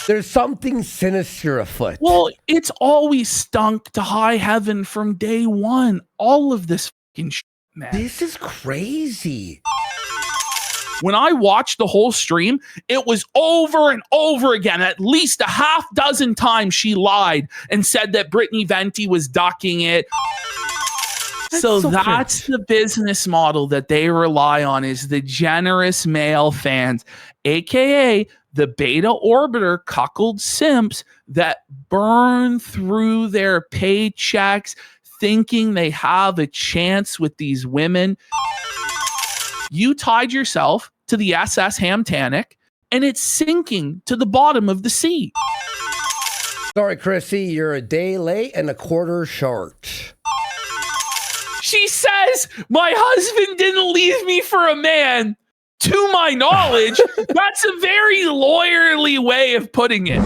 There's something sinister afoot. Well, it's always stunk to high heaven from day one. All of this fucking shit, man. This is crazy. When I watched the whole stream, it was over and over again. At least a half dozen times she lied and said that Brittany Venti was ducking it. So that's the business model that they rely on, is the generous male fans, aka the beta orbiter cuckold simps that burn through their paychecks thinking they have a chance with these women. You tied yourself to the SS Hamtanic, and it's sinking to the bottom of the sea. Sorry, Chrissy, you're a day late and a quarter short. She says, my husband didn't leave me for a man. To my knowledge, that's a very lawyerly way of putting it.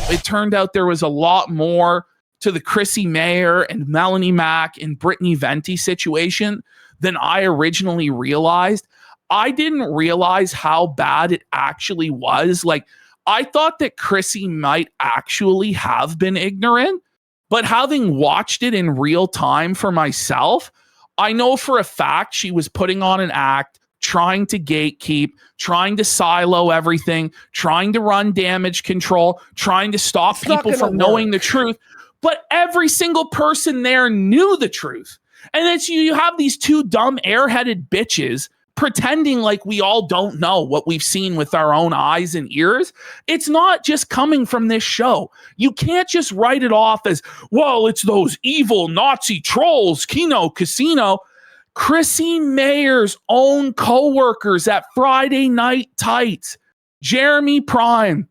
It turned out there was a lot more to the Chrissie Mayr and Melonie Mac and Brittany Venti situation than I originally realized. I didn't realize how bad it actually was. Like, I thought that Chrissie might actually have been ignorant, but having watched it in real time for myself, I know for a fact she was putting on an act, trying to gatekeep, trying to silo everything, trying to run damage control, trying to stop people from knowing the truth. But every single person there knew the truth. And it's you have these two dumb airheaded bitches pretending like we all don't know what we've seen with our own eyes and ears. It's not just coming from this show. You can't just write it off as, well, it's those evil Nazi trolls, Kino, Casino. Chrissie Mayr's own co-workers at Friday Night Tights, Jeremy Prime,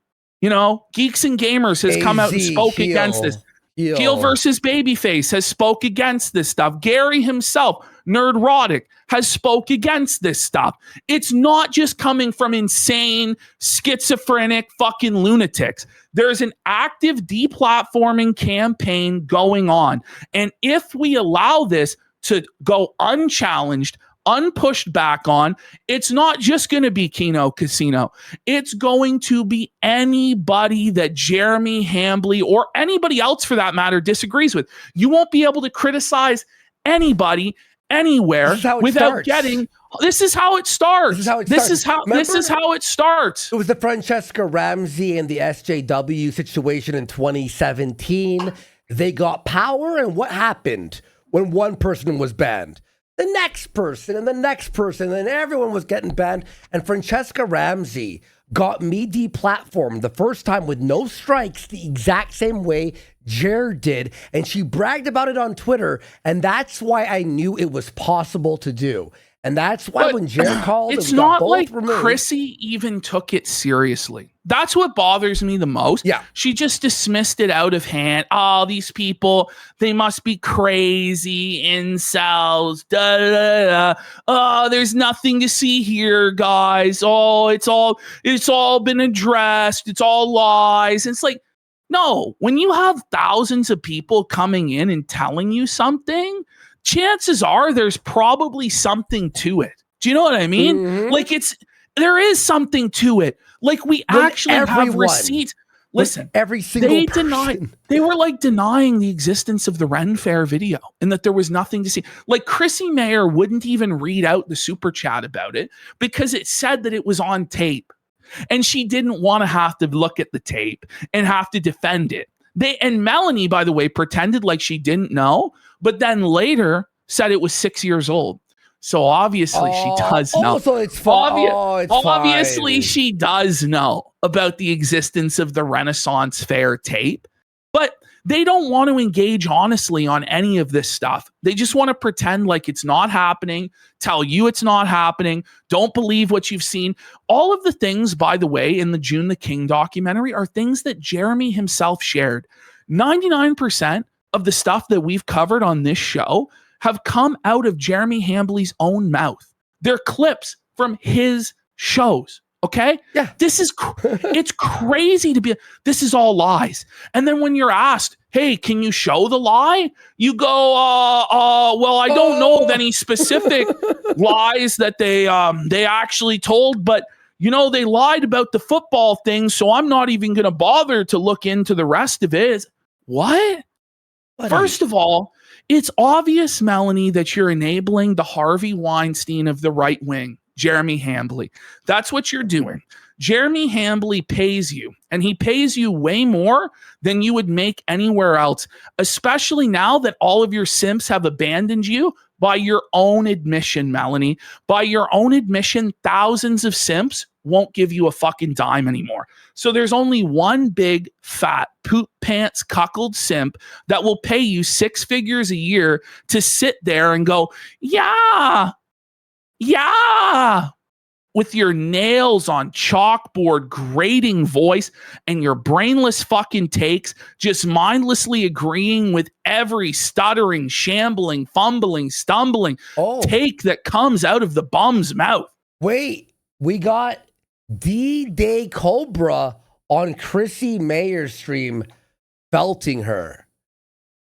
Geeks and Gamers has come out and spoke against this. Heel versus Babyface has spoke against this stuff. Gary himself, Nerdrotic, has spoke against this stuff. It's not just coming from insane, schizophrenic fucking lunatics. There's an active deplatforming campaign going on. And if we allow this to go unchallenged, unpushed back on, it's not just going to be Kino Casino. It's going to be anybody that Jeremy Hambly or anybody else for that matter disagrees with. You won't be able to criticize anybody anywhere without getting. This is how it starts. This is how it starts. It was the Francesca Ramsey and the SJW situation in 2017. They got power, and what happened when one person was banned? The next person and the next person, and everyone was getting banned. And Francesca Ramsey got me deplatformed the first time with no strikes, the exact same way Jer did. And she bragged about it on Twitter. And that's why I knew it was possible to do. And that's why when Jer called, it's not like Chrissy even took it seriously. That's what bothers me the most. Yeah. She just dismissed it out of hand. Oh, these people, they must be crazy, incels. Da, da, da, da. Oh, there's nothing to see here, guys. Oh, it's all been addressed. It's all lies. It's like, no, when you have thousands of people coming in and telling you something, chances are there's probably something to it. Do you know what I mean? Mm-hmm. Like there is something to it. Like we actually have receipts. Listen, every single person. They were like denying the existence of the Ren Fair video and that there was nothing to see. Like Chrissie Mayr wouldn't even read out the super chat about it because it said that it was on tape. And she didn't want to have to look at the tape and have to defend it. And Melonie, by the way, pretended like she didn't know, but then later said it was 6 years old. So obviously she does know. So it's fine. Obviously she does know about the existence of the Renaissance Fair tape, but they don't want to engage honestly on any of this stuff. They just want to pretend like it's not happening, tell you it's not happening, don't believe what you've seen. All of the things, by the way, in the June the King documentary are things that Jeremy himself shared. 99% of the stuff that we've covered on this show have come out of Jeremy Hambly's own mouth. They're clips from his shows. Okay? Yeah. It's crazy to be, this is all lies. And then when you're asked, hey, can you show the lie? You go, well, I don't know of any specific lies that they actually told, but they lied about the football thing, so I'm not even going to bother to look into the rest of it. What? First of all, it's obvious, Melonie, that you're enabling the Harvey Weinstein of the right wing, Jeremy Hambly. That's what you're doing. Jeremy Hambly pays you, and he pays you way more than you would make anywhere else, especially now that all of your simps have abandoned you. By your own admission, Melonie, by your own admission, thousands of simps won't give you a fucking dime anymore. So there's only one big, fat, poop pants cuckold simp that will pay you 6 figures a year to sit there and go, yeah, with your nails on chalkboard, grating voice, and your brainless fucking takes, just mindlessly agreeing with every stuttering, shambling, fumbling, stumbling take that comes out of the bum's mouth. Wait, we got D-Day Cobra on Chrissie Mayr's stream belting her.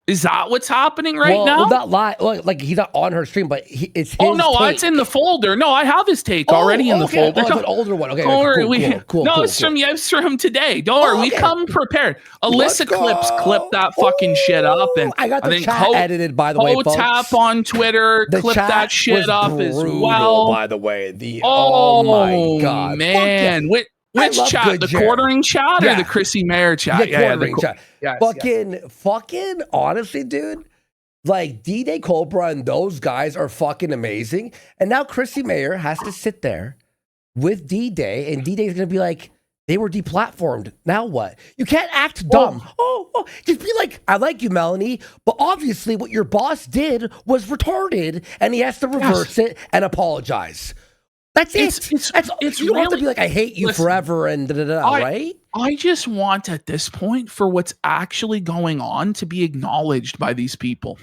Is that what's happening now? Well, not like he's not on her stream, but it's his take. It's in the folder. No, I have his take already in the folder. It's an older one. Okay, cool. It's from today. Don't worry, we come prepared. Alyssa clipped that fucking shit up, and I got the chat edited, by the way, folks. Tap on Twitter, clip that shit up as well. By the way, oh my god, man, which chat? The quartering chat or the Chrissie Mayr chat? The quartering chat. Yes, fucking, honestly, dude, like D-Day Cobra and those guys are fucking amazing. And now Chrissie Mayr has to sit there with D-Day, and D-Day is going to be like, they were deplatformed. Now what? You can't act dumb. Just be like, I like you, Melonie, but obviously what your boss did was retarded, and he has to reverse it and apologize. That's it. You don't have to be like, I hate you forever and right? I just want at this point for what's actually going on to be acknowledged by these people.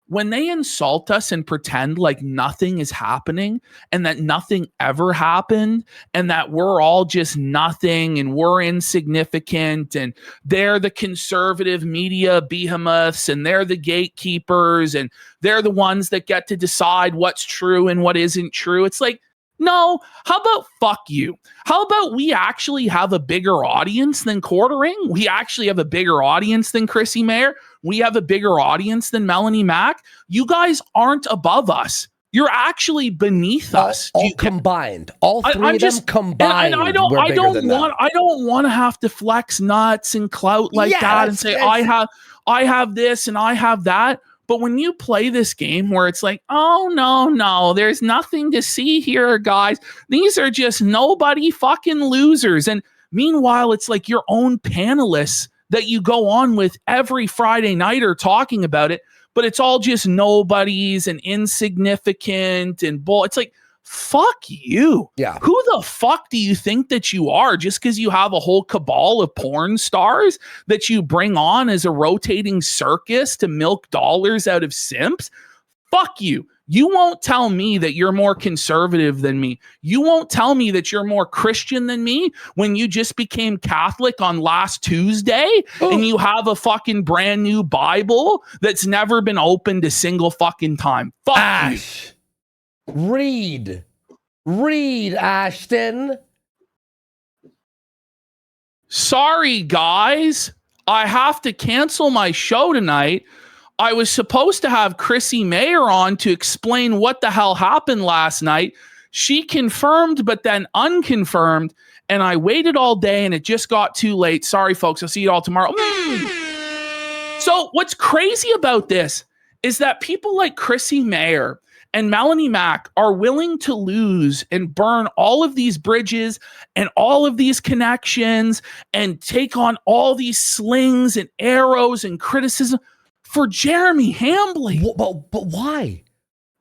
When they insult us and pretend like nothing is happening and that nothing ever happened and that we're all just nothing and we're insignificant and they're the conservative media behemoths and they're the gatekeepers and they're the ones that get to decide what's true and what isn't true. It's like, no, how about fuck you? How about we actually have a bigger audience than quartering? We actually have a bigger audience than Chrissie Mayr. We have a bigger audience than Melonie Mac. You guys aren't above us. You're actually beneath us. All combined. All three of them combined. And I don't want to have to flex nuts and clout like that and say I have this and I have that. But when you play this game where it's like, oh, no, there's nothing to see here, guys. These are just nobody fucking losers. And meanwhile, it's like your own panelists that you go on with every Friday night are talking about it, but it's all just nobodies and insignificant and bull. It's like, fuck you. Yeah. Who the fuck do you think that you are just because you have a whole cabal of porn stars that you bring on as a rotating circus to milk dollars out of simps? Fuck you. You won't tell me that you're more conservative than me. You won't tell me that you're more Christian than me when you just became Catholic on last Tuesday and you have a fucking brand new Bible that's never been opened a single fucking time. Fuck Ash. you. Read, Ashton. Sorry, guys. I have to cancel my show tonight. I was supposed to have Chrissie Mayr on to explain what the hell happened last night. She confirmed, but then unconfirmed. And I waited all day and it just got too late. Sorry, folks. I'll see you all tomorrow. So what's crazy about this is that people like Chrissie Mayr and Melonie Mac are willing to lose and burn all of these bridges and all of these connections and take on all these slings and arrows and criticism for Jeremy Hambly. But why?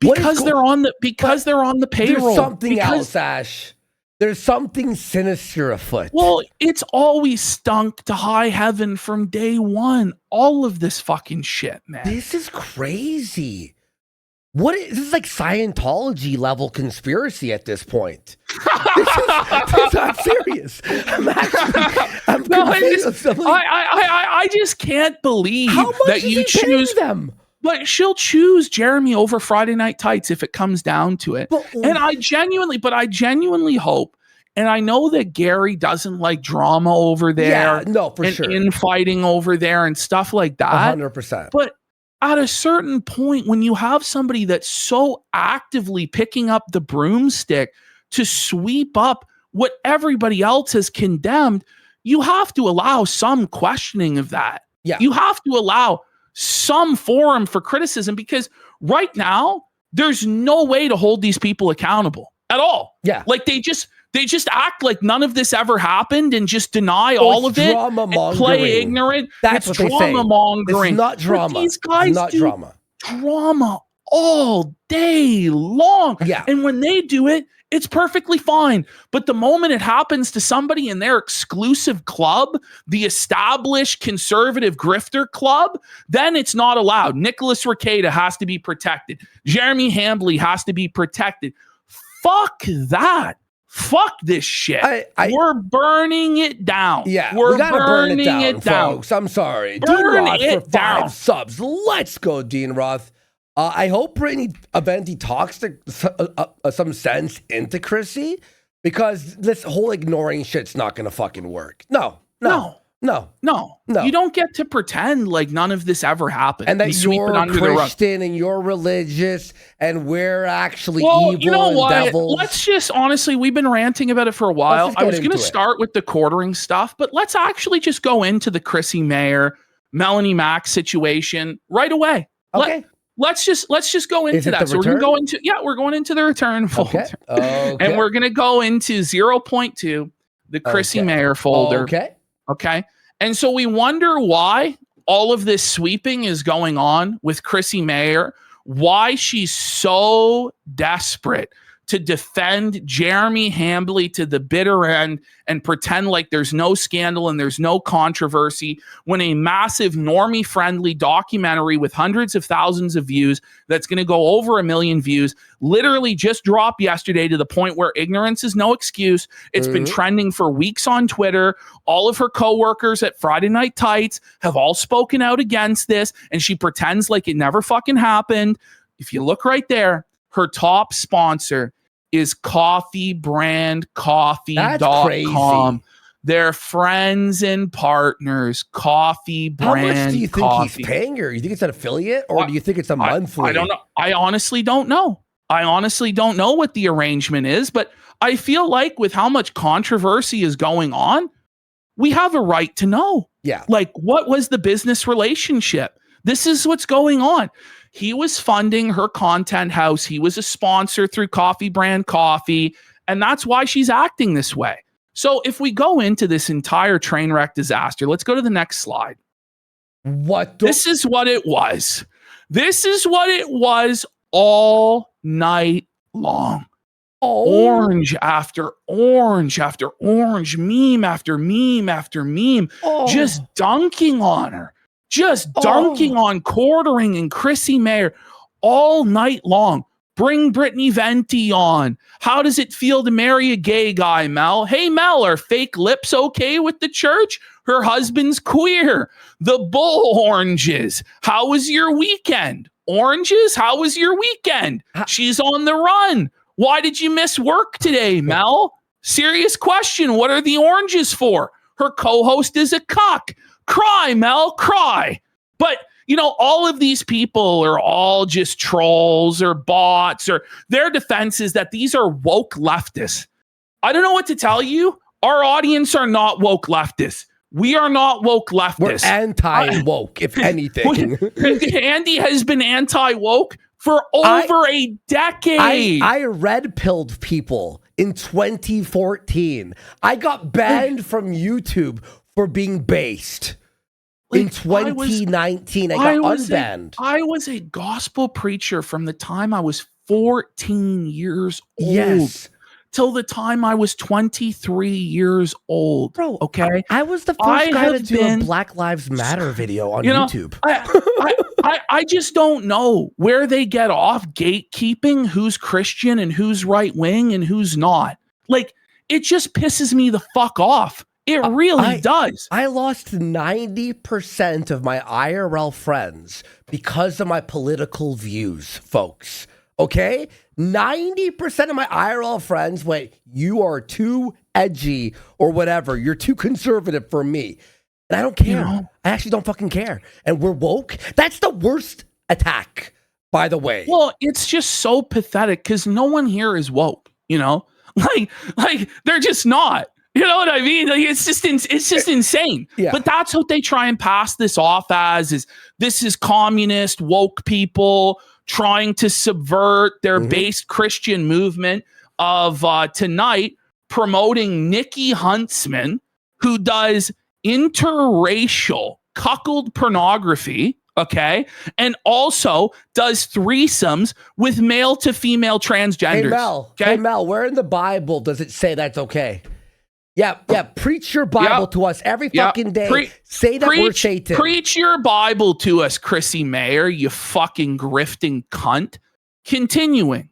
Because they're on the payroll. There's something else, Ash. There's something sinister afoot. Well, it's always stunk to high heaven from day one. All of this fucking shit, man. This is crazy. This is like Scientology level conspiracy at this point. I'm serious. I'm confused. I just can't believe how much that you choose them. But she'll choose Jeremy over Friday Night Tights if it comes down to it. And I genuinely hope, and I know that Gary doesn't like drama over there. Yeah, no, for and sure. Infighting over there and stuff like that. 100%. But at a certain point, when you have somebody that's so actively picking up the broomstick to sweep up what everybody else has condemned, you have to allow some questioning of that. Yeah. You have to allow some forum for criticism, because right now there's no way to hold these people accountable at all. Yeah. Like they just act like none of this ever happened and just deny all of it and play ignorant. That's it's what drama mongering. It's not drama. But these guys not do drama all day long. Yeah. And when they do it, it's perfectly fine. But the moment it happens to somebody in their exclusive club, the established conservative grifter club, then it's not allowed. Nicholas Rekieta has to be protected. Jeremy Hambley has to be protected. Fuck that. Fuck this shit. We're burning it down. Yeah, we're we gotta burn it down, folks. I'm sorry. Burn Dean Roth it for 5 down. subs. Let's go, Dean Roth. I hope Brittany Aventi talks to some sense into Chrissy, because this whole ignoring shit's not gonna fucking work. No. You don't get to pretend like none of this ever happened. And that you're Christian and you're religious and we're actually evil and devils. Let's just, honestly, we've been ranting about it for a while. I was going to start with the quartering stuff, but let's actually just go into the Chrissie Mayr, Melonie Mac situation right away. Okay. Let's just go into that. So we're going into the return folder. Okay. And we're going to go into 0.2, the Chrissie Mayr folder. Okay. And so we wonder why all of this sweeping is going on with Chrissie Mayr, why she's so desperate to defend Jeremy Hambley to the bitter end and pretend like there's no scandal and there's no controversy, when a massive normie-friendly documentary with hundreds of thousands of views that's going to go over 1 million views literally just dropped yesterday, to the point where ignorance is no excuse. It's been trending for weeks on Twitter. All of her coworkers at Friday Night Tights have all spoken out against this, and she pretends like it never fucking happened. If you look right there, her top sponsor is coffeebrandcoffee.com. They're friends and partners. Coffee Brand. How much do you think he's paying her? You think it's an affiliate, or do you think it's a monthly? I don't know. I honestly don't know. What the arrangement is, but I feel like with how much controversy is going on, we have a right to know. Yeah. Like, what was the business relationship? This is what's going on. He was funding her content house. He was a sponsor through Coffee Brand Coffee, and that's why she's acting this way. So if we go into this entire train wreck disaster, let's go to the next slide. This is what it was. This is what it was all night long. Orange after orange after orange, meme after meme after meme, just dunking on her. Just dunking on quartering and Chrissie Mayr all night long. Bring Brittany Venti on. How does it feel to marry a gay guy, Mel? Hey, Mel, are fake lips okay with the church? Her husband's queer. The bull oranges. How was your weekend? Oranges, how was your weekend? She's on the run. Why did you miss work today, Mel? Serious question. What are the oranges for? Her co-host is a cuck. Cry, Mel, cry. But, all of these people are all just trolls or bots, or their defense is that these are woke leftists. I don't know what to tell you. Our audience are not woke leftists. We are not woke leftists. We're anti-woke, if anything. Andy has been anti-woke for over a decade. I red-pilled people in 2014. I got banned from YouTube for being based. In 2019, I got unbanned. I was a gospel preacher from the time I was 14 years old. Yes. Till the time I was 23 years old. Bro, okay? I was the first guy to do a Black Lives Matter video on YouTube. I just don't know where they get off gatekeeping who's Christian and who's right-wing and who's not. Like, it just pisses me the fuck off. It really does. I lost 90% of my IRL friends because of my political views, folks. Okay? 90% of my IRL friends went, you are too edgy or whatever. You're too conservative for me. And I don't care. I actually don't fucking care. And we're woke. That's the worst attack, by the way. Well, it's just so pathetic because no one here is woke, Like they're just not. You know what I mean? Like it's just insane. Yeah. But that's what they try and pass this off as is this is communist woke people trying to subvert their base Christian movement of tonight promoting Nikki Huntsman, who does interracial cuckold pornography, okay, and also does threesomes with male to female transgenders. Hey Mel, where in the Bible does it say that's okay? Yeah, preach your Bible to us every fucking day. Say that we're Satan. Preach your Bible to us, Chrissie Mayr, you fucking grifting cunt. Continuing.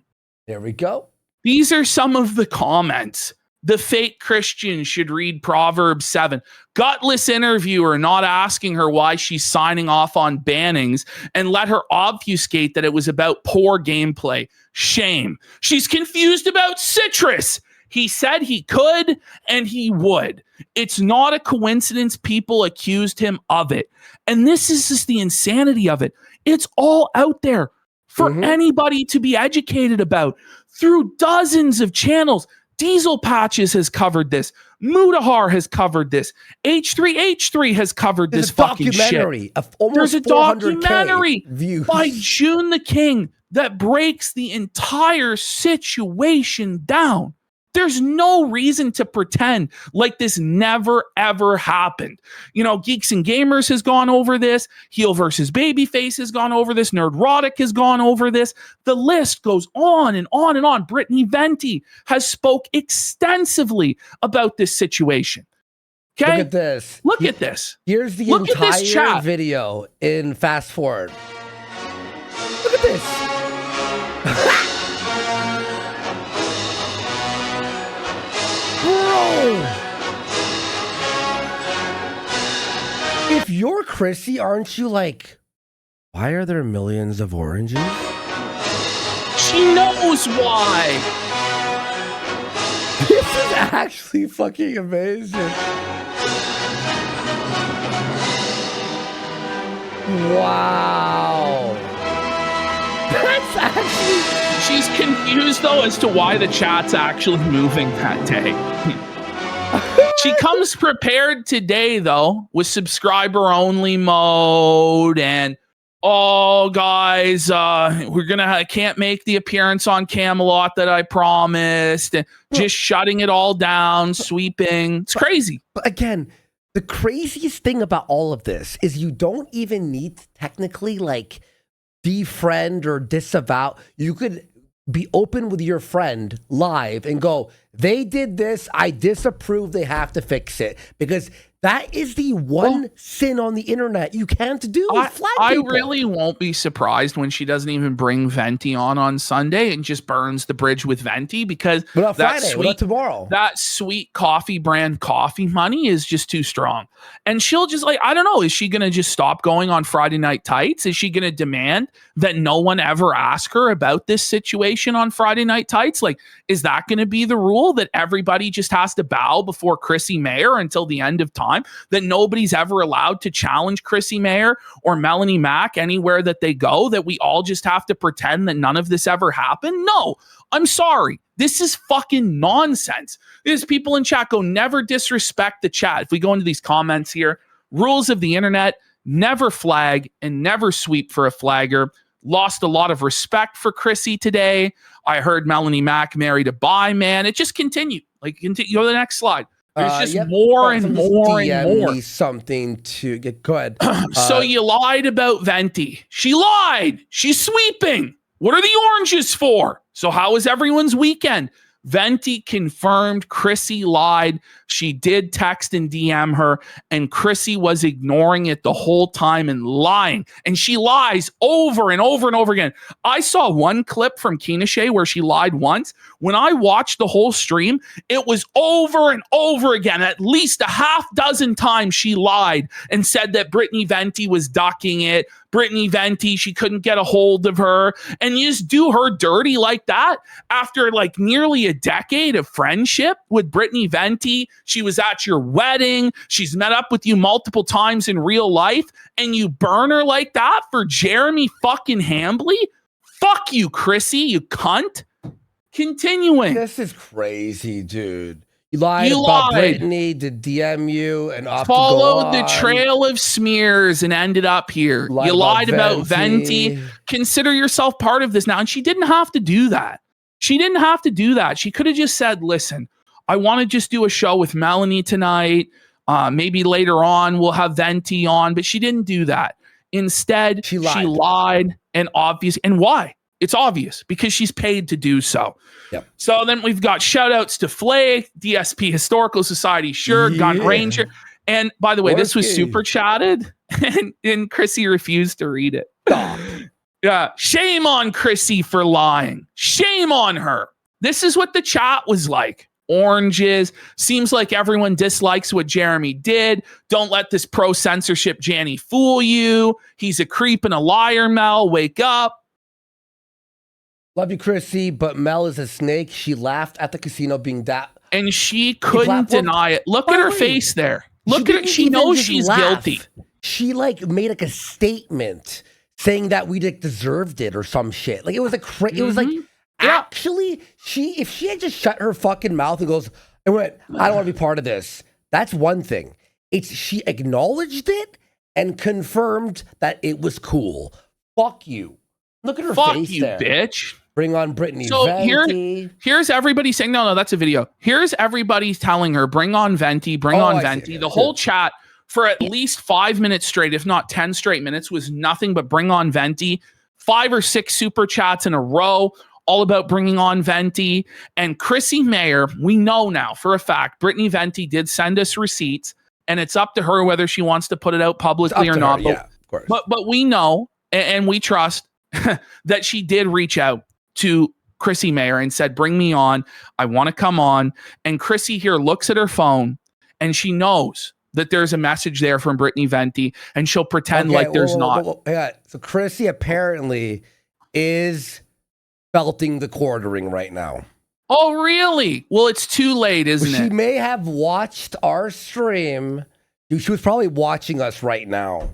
There we go. These are some of the comments. The fake Christian should read Proverbs 7. Gutless interviewer not asking her why she's signing off on bannings and let her obfuscate that it was about poor gameplay. Shame. She's confused about citrus. He said he could and he would. It's not a coincidence people accused him of it. And this is just the insanity of it. It's all out there for anybody to be educated about through dozens of channels. Diesel Patches has covered this. Mutahar has covered this. H3H3 has covered this fucking shit. There's a documentary by June the King that breaks the entire situation down. There's no reason to pretend like this never, ever happened. Geeks and Gamers has gone over this. Heel versus Babyface has gone over this. Nerdrotic has gone over this. The list goes on and on and on. Brittany Venti has spoke extensively about this situation. Okay? Look at this. Look at this. Here's the entire video in fast forward. Look at this. If you're Chrissie, aren't you like, why are there millions of oranges? She knows why. This is actually fucking amazing. Wow. That's actually... She's confused, though, as to why the chat's actually moving that day. She comes prepared today, though, with subscriber-only mode and, guys, I can't make the appearance on Camelot that I promised, and just shutting it all down, sweeping. It's crazy. But again, the craziest thing about all of this is you don't even need to technically, defriend or disavow. You could be open with your friend live and go, they did this, I disapprove, they have to fix it. Because that is the one sin on the internet you can't do. I really won't be surprised when she doesn't even bring Venti on Sunday and just burns the bridge with Venti, because what about Friday? What about tomorrow? That sweet coffee brand coffee money is just too strong. And she'll just I don't know, is she going to just stop going on Friday Night Tights? Is she going to demand that no one ever ask her about this situation on Friday Night Tights? Is that going to be the rule, that everybody just has to bow before Chrissie Mayr until the end of time? That nobody's ever allowed to challenge Chrissie Mayr or Melonie Mac anywhere that they go? That we all just have to pretend that none of this ever happened? No, I'm sorry. This is fucking nonsense. There's people in chat go, never disrespect the chat. If we go into these comments here, rules of the internet, never flag and never sweep for a flagger. Lost a lot of respect for Chrissie today. I heard Melonie Mac married a bi man. It just continued. Go to the next slide. There's just more and more and more. Something to get. Go ahead. So you lied about Venti. She lied. She's sweeping. What are the oranges for? So how was everyone's weekend? Venti confirmed Chrissie lied. She did text and DM her, and Chrissie was ignoring it the whole time and lying. And she lies over and over and over again. I saw one clip from Kino where she lied once. When I watched the whole stream, it was over and over again. At least a half dozen times she lied and said that Brittany Venti was ducking it. Brittany Venti, she couldn't get a hold of her. And you just do her dirty like that after like nearly a decade of friendship with Brittany Venti. She was at your wedding. She's met up with you multiple times in real life, and you burn her like that for Jeremy fucking Hambly? Fuck you, Chrissie, you cunt. Continuing. This is crazy, dude. You lied about Brittany to DM you and followed the trail of smears and ended up here. You lied about Venti. Consider yourself part of this now. And she didn't have to do that. She didn't have to do that. She could have just said, listen, I want to just do a show with Melonie tonight. Maybe later on we'll have Venti on, but she didn't do that. Instead, she lied and obvious. And why? It's obvious because she's paid to do so. Yep. So then we've got shout outs to Flay, DSP Historical Society, sure, Gun Ranger. And by the way, this was super chatted and Chrissie refused to read it. Stop. Yeah. Shame on Chrissie for lying. Shame on her. This is what the chat was like. Oranges. Seems like everyone dislikes what Jeremy did. Don't let this pro censorship Janny fool you. He's a creep and a liar, Mel. Wake up. Love you, Chrissie, but Mel is a snake. She laughed at the casino being that. And she couldn't deny it. Look at her face there. Look at it. She knows she's guilty. She like made like a statement saying that we like deserved it or some shit. Like it was it was like actually if she had just shut her fucking mouth and goes and went, I don't want to be part of this. That's one thing. It's she acknowledged it and confirmed that it was cool. Fuck you. Look at her face. Fuck you, there. Bitch. Bring on Brittany. So Venti. here's everybody saying, no, that's a video. Here's everybody telling her, bring on Venti, bring on Venti. The whole chat for at least 5 minutes straight, if not 10 straight minutes, was nothing but bring on Venti. 5 or 6 super chats in a row, all about bringing on Venti. And Chrissie Mayr, we know now for a fact, Brittany Venti did send us receipts, and it's up to her whether she wants to put it out publicly or not. Yeah, of course. But we know and we trust that she did reach out to Chrissie Mayr and said, bring me on. I want to come on. And Chrissie here looks at her phone and she knows that there's a message there from Brittany Venti and she'll pretend like there's not. Yeah. So Chrissie apparently is belting the quartering right now. Oh, really? Well, it's too late, isn't it? She may have watched our stream. She was probably watching us right now.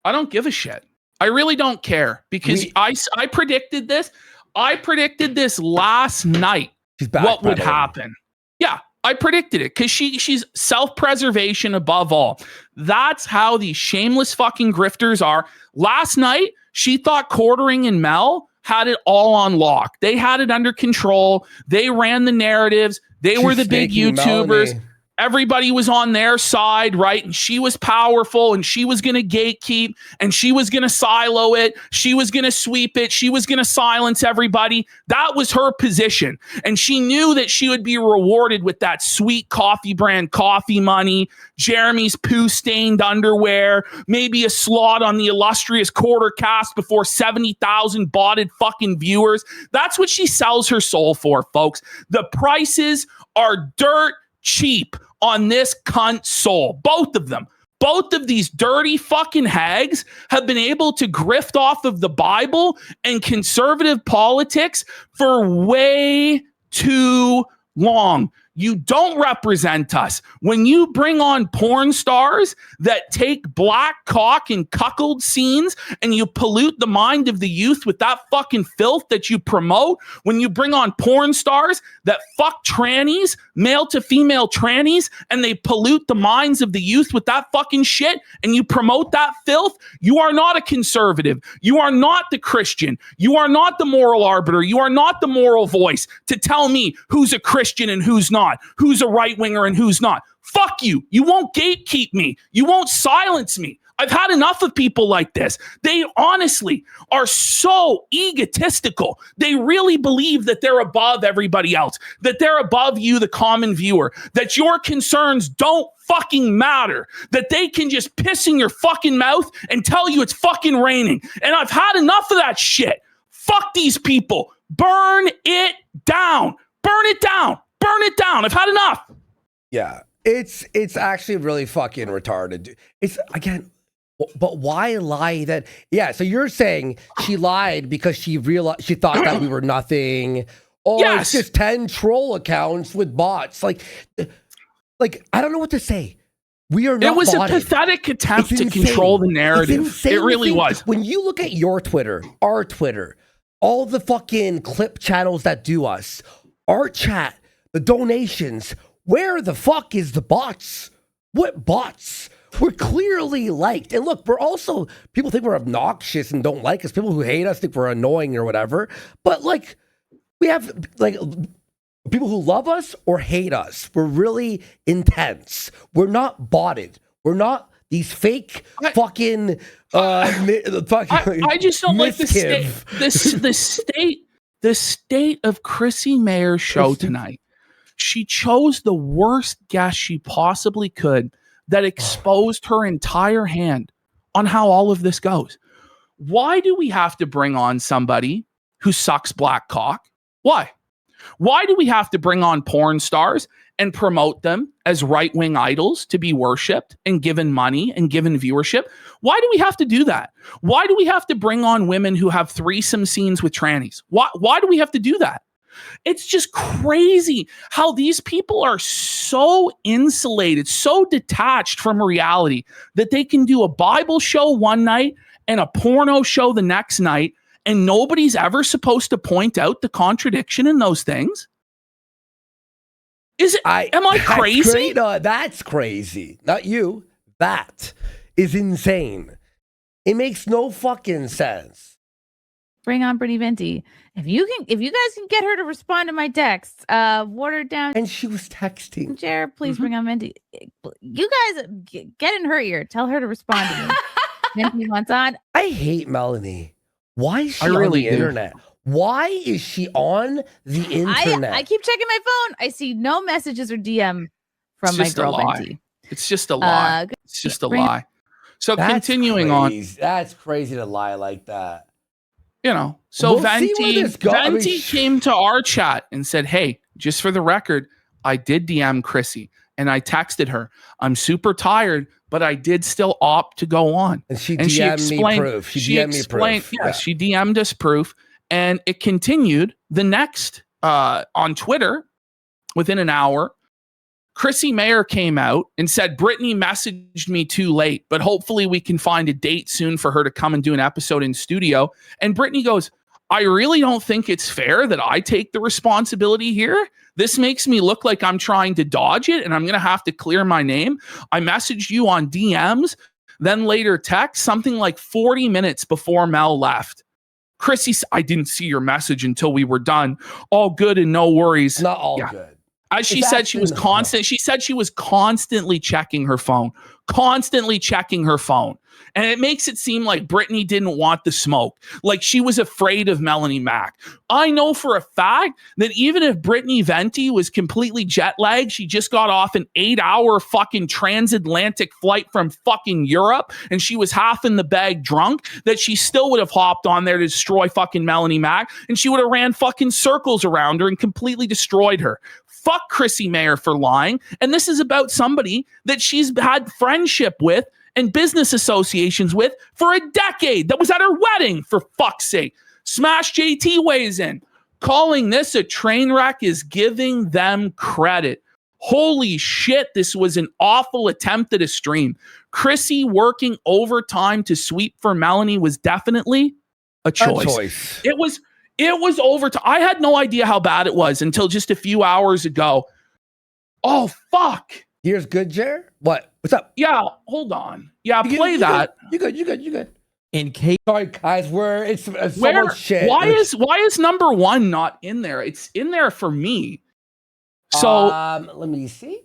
I don't give a shit. I really don't care because I predicted this. I predicted this last night. She's back, what would happen? Yeah, I predicted it because she's self-preservation above all. That's how these shameless fucking grifters are. Last night, she thought Quartering and Mel had it all on lock. They had it under control. They ran the narratives. They were the big YouTubers. Melonie. Everybody was on their side, right? And she was powerful and she was going to gatekeep and she was going to silo it. She was going to sweep it. She was going to silence everybody. That was her position. And she knew that she would be rewarded with that sweet coffee brand coffee money, Jeremy's poo-stained underwear, maybe a slot on the illustrious quarter cast before 70,000 botted fucking viewers. That's what she sells her soul for, folks. The prices are dirt cheap on this cunt soul. Both of them. Both of these dirty fucking hags have been able to grift off of the Bible and conservative politics for way too long. You don't represent us. When you bring on porn stars that take black cock and cuckold scenes and you pollute the mind of the youth with that fucking filth that you promote, when you bring on porn stars that fuck trannies, male to female trannies, and they pollute the minds of the youth with that fucking shit and you promote that filth, you are not a conservative. You are not the Christian. You are not the moral arbiter. You are not the moral voice to tell me who's a Christian and who's not. Who's a right winger and who's not. Fuck you. You won't gatekeep me. You won't silence me. I've had enough of people like this. They honestly are so egotistical. They really believe that they're above everybody else, that they're above you, the common viewer, that your concerns don't fucking matter, that they can just piss in your fucking mouth and tell you it's fucking raining. And I've had enough of that shit. Fuck these people. Burn it down. Burn it down. Burn it down. I've had enough. Yeah. It's actually really fucking retarded. It's, again, but why lie that? Yeah, so you're saying she lied because she realized, she thought that we were nothing. Oh, Yes. it's just 10 troll accounts with bots. Like I don't know what to say. We are not. It was botted. a pathetic attempt It's to insane. control the It's narrative. insane It really to think. was. When you look at your Twitter, our Twitter, all the fucking clip channels that do us, our chat, the donations, where the fuck is the bots? What bots? We're clearly liked. And look, we're also, people think we're obnoxious and don't like us. People who hate us think we're annoying or whatever. But like, we have like people who love us or hate us. We're really intense. We're not botted. We're not these fake fucking I just don't like the state of Chrissie Mayer's show tonight. She chose the worst guest she possibly could that exposed her entire hand on how all of this goes. Why do we have to bring on somebody who sucks black cock? Why? Why do we have to bring on porn stars and promote them as right-wing idols to be worshipped and given money and given viewership? Why do we have to do that? Why do we have to bring on women who have threesome scenes with trannies? Why do we have to do that? It's just crazy how these people are so insulated, so detached from reality that they can do a Bible show one night and a porno show the next night, and nobody's ever supposed to point out the contradiction in those things. Am I crazy? No, that's crazy. Not you. That is insane. It makes no fucking sense. Bring on Brittany Venti. If you guys can get her to respond to my texts, watered down. And she was texting. Jared, please bring on Venti. You guys get in her ear. Tell her to respond to me. Venti wants on. I hate Melonie. Why is she I on really the do. internet? Why is she on the internet? I keep checking my phone. I see no messages or DM from my girl Venti. It's just a lie. It's just a lie. So That's continuing crazy. on. That's crazy to lie like that. You know, so We'll see where Venti this goes. I mean, came to our chat and said, hey, just for the record, I did DM Chrissie and I texted her. I'm super tired, but I did still opt to go on. And she DM'd me proof. She DM'd me proof. Yes, she DM'd us proof. And it continued the next on Twitter within an hour. Chrissie Mayr came out and said, Brittany messaged me too late, but hopefully we can find a date soon for her to come and do an episode in studio. And Brittany goes, I really don't think it's fair that I take the responsibility here. This makes me look like I'm trying to dodge it and I'm going to have to clear my name. I messaged you on DMs, then later text something like 40 minutes before Mel left. Chrissie, I didn't see your message until we were done. All good and no worries. Not all good. As she said, she was constant. She said she was constantly checking her phone. And it makes it seem like Brittany didn't want the smoke, like she was afraid of Melonie Mac. I know for a fact that even if Brittany Venti was completely jet lagged, she just got off an 8-hour fucking transatlantic flight from fucking Europe and she was half in the bag drunk, that she still would have hopped on there to destroy fucking Melonie Mac and she would have ran fucking circles around her and completely destroyed her. Fuck Chrissie Mayr for lying. And this is about somebody that she's had friendship with and business associations with for a decade. That was at her wedding, for fuck's sake. Smash JT weighs in. Calling this a train wreck is giving them credit. Holy shit, this was an awful attempt at a stream. Chrissie working overtime to sweep for Melonie was definitely a choice. It was overtime. I had no idea how bad it was until just a few hours ago. Oh, fuck. Here's good, Jer. What? What's up? Yeah, hold on. Yeah, play that. You good. In case, sorry, guys, it's so much shit. Why is number one not in there? It's in there for me. So let me see.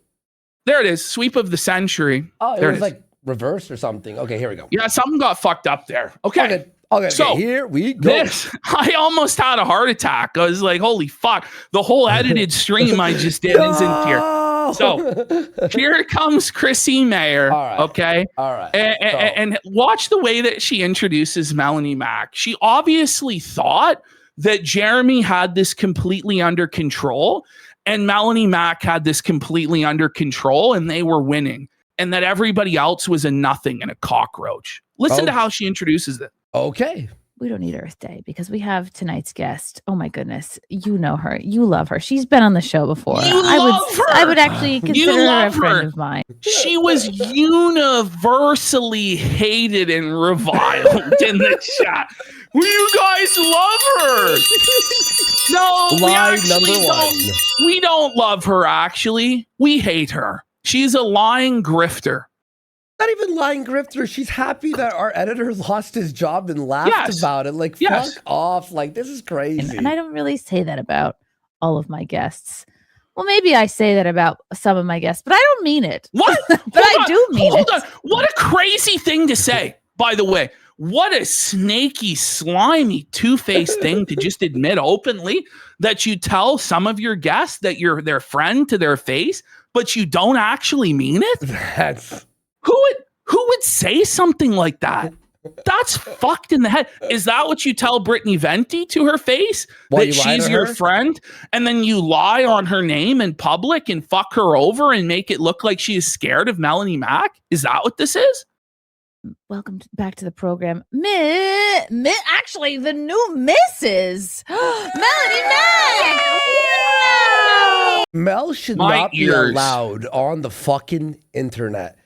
There it is. Sweep of the century. Oh, there it was like reversed or something. Okay, here we go. Yeah, something got fucked up there. Okay. Okay, So, here we go. I almost had a heart attack. I was like, holy fuck. The whole edited stream I just did isn't here. So here comes Chrissie Mayr. All right. Okay. All right. And watch the way that she introduces Melonie Mac. She obviously thought that Jeremy had this completely under control and Melonie Mac had this completely under control and they were winning and that everybody else was a nothing and a cockroach. Listen to how she introduces it. Okay. We don't need Earth Day because we have tonight's guest. Oh my goodness. You know her. You love her. She's been on the show before. I would actually consider her a friend of mine. She was universally hated and reviled in the chat. You guys love her. No, we don't love her, actually. We hate her. She's a lying grifter. Not even lying grifter. She's happy that our editor lost his job and laughed about it. Like, fuck off. Like, this is crazy. And I don't really say that about all of my guests. Well, maybe I say that about some of my guests, but I don't mean it. What? But I do mean it. Hold on. What a crazy thing to say, by the way. What a snaky, slimy, two-faced thing to just admit openly that you tell some of your guests that you're their friend to their face, but you don't actually mean it? That's... Who would say something like that? That's fucked in the head. Is that what you tell Brittany Venti to her face? That she's your friend? And then you lie on her name in public and fuck her over and make it look like she is scared of Melonie Mac? Is that what this is? Welcome back to the program. Actually, the new Mrs. Melonie Mac! Mel should not be allowed on the fucking internet.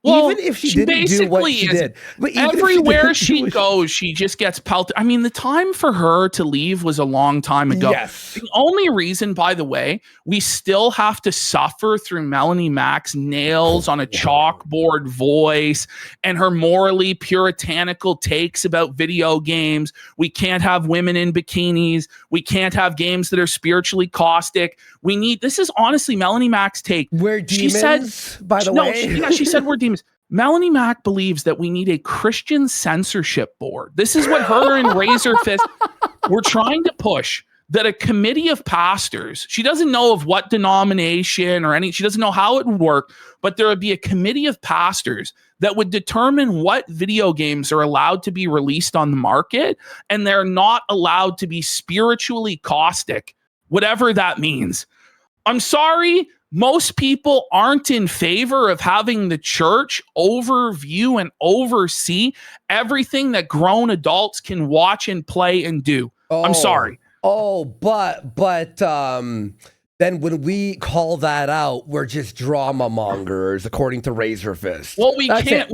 Well, even if she didn't do what she did. But everywhere she goes, she just gets pelted. I mean, the time for her to leave was a long time ago. Yes. The only reason, by the way, we still have to suffer through Melonie Mac's nails on a chalkboard voice and her morally puritanical takes about video games. We can't have women in bikinis. We can't have games that are spiritually caustic. This is honestly Melonie Mac's take. We're demons, by the way. She said we're demons. Melonie Mac believes that we need a Christian censorship board. This is what her and Razor Fist were trying to push, that a committee of pastors, she doesn't know of what denomination or she doesn't know how it would work, but there would be a committee of pastors that would determine what video games are allowed to be released on the market, and they're not allowed to be spiritually caustic, whatever that means. I'm sorry, most people aren't in favor of having the church overview and oversee everything that grown adults can watch and play and do. I'm sorry. But then when we call that out, we're just drama mongers, according to Razor Fist. Well, we can't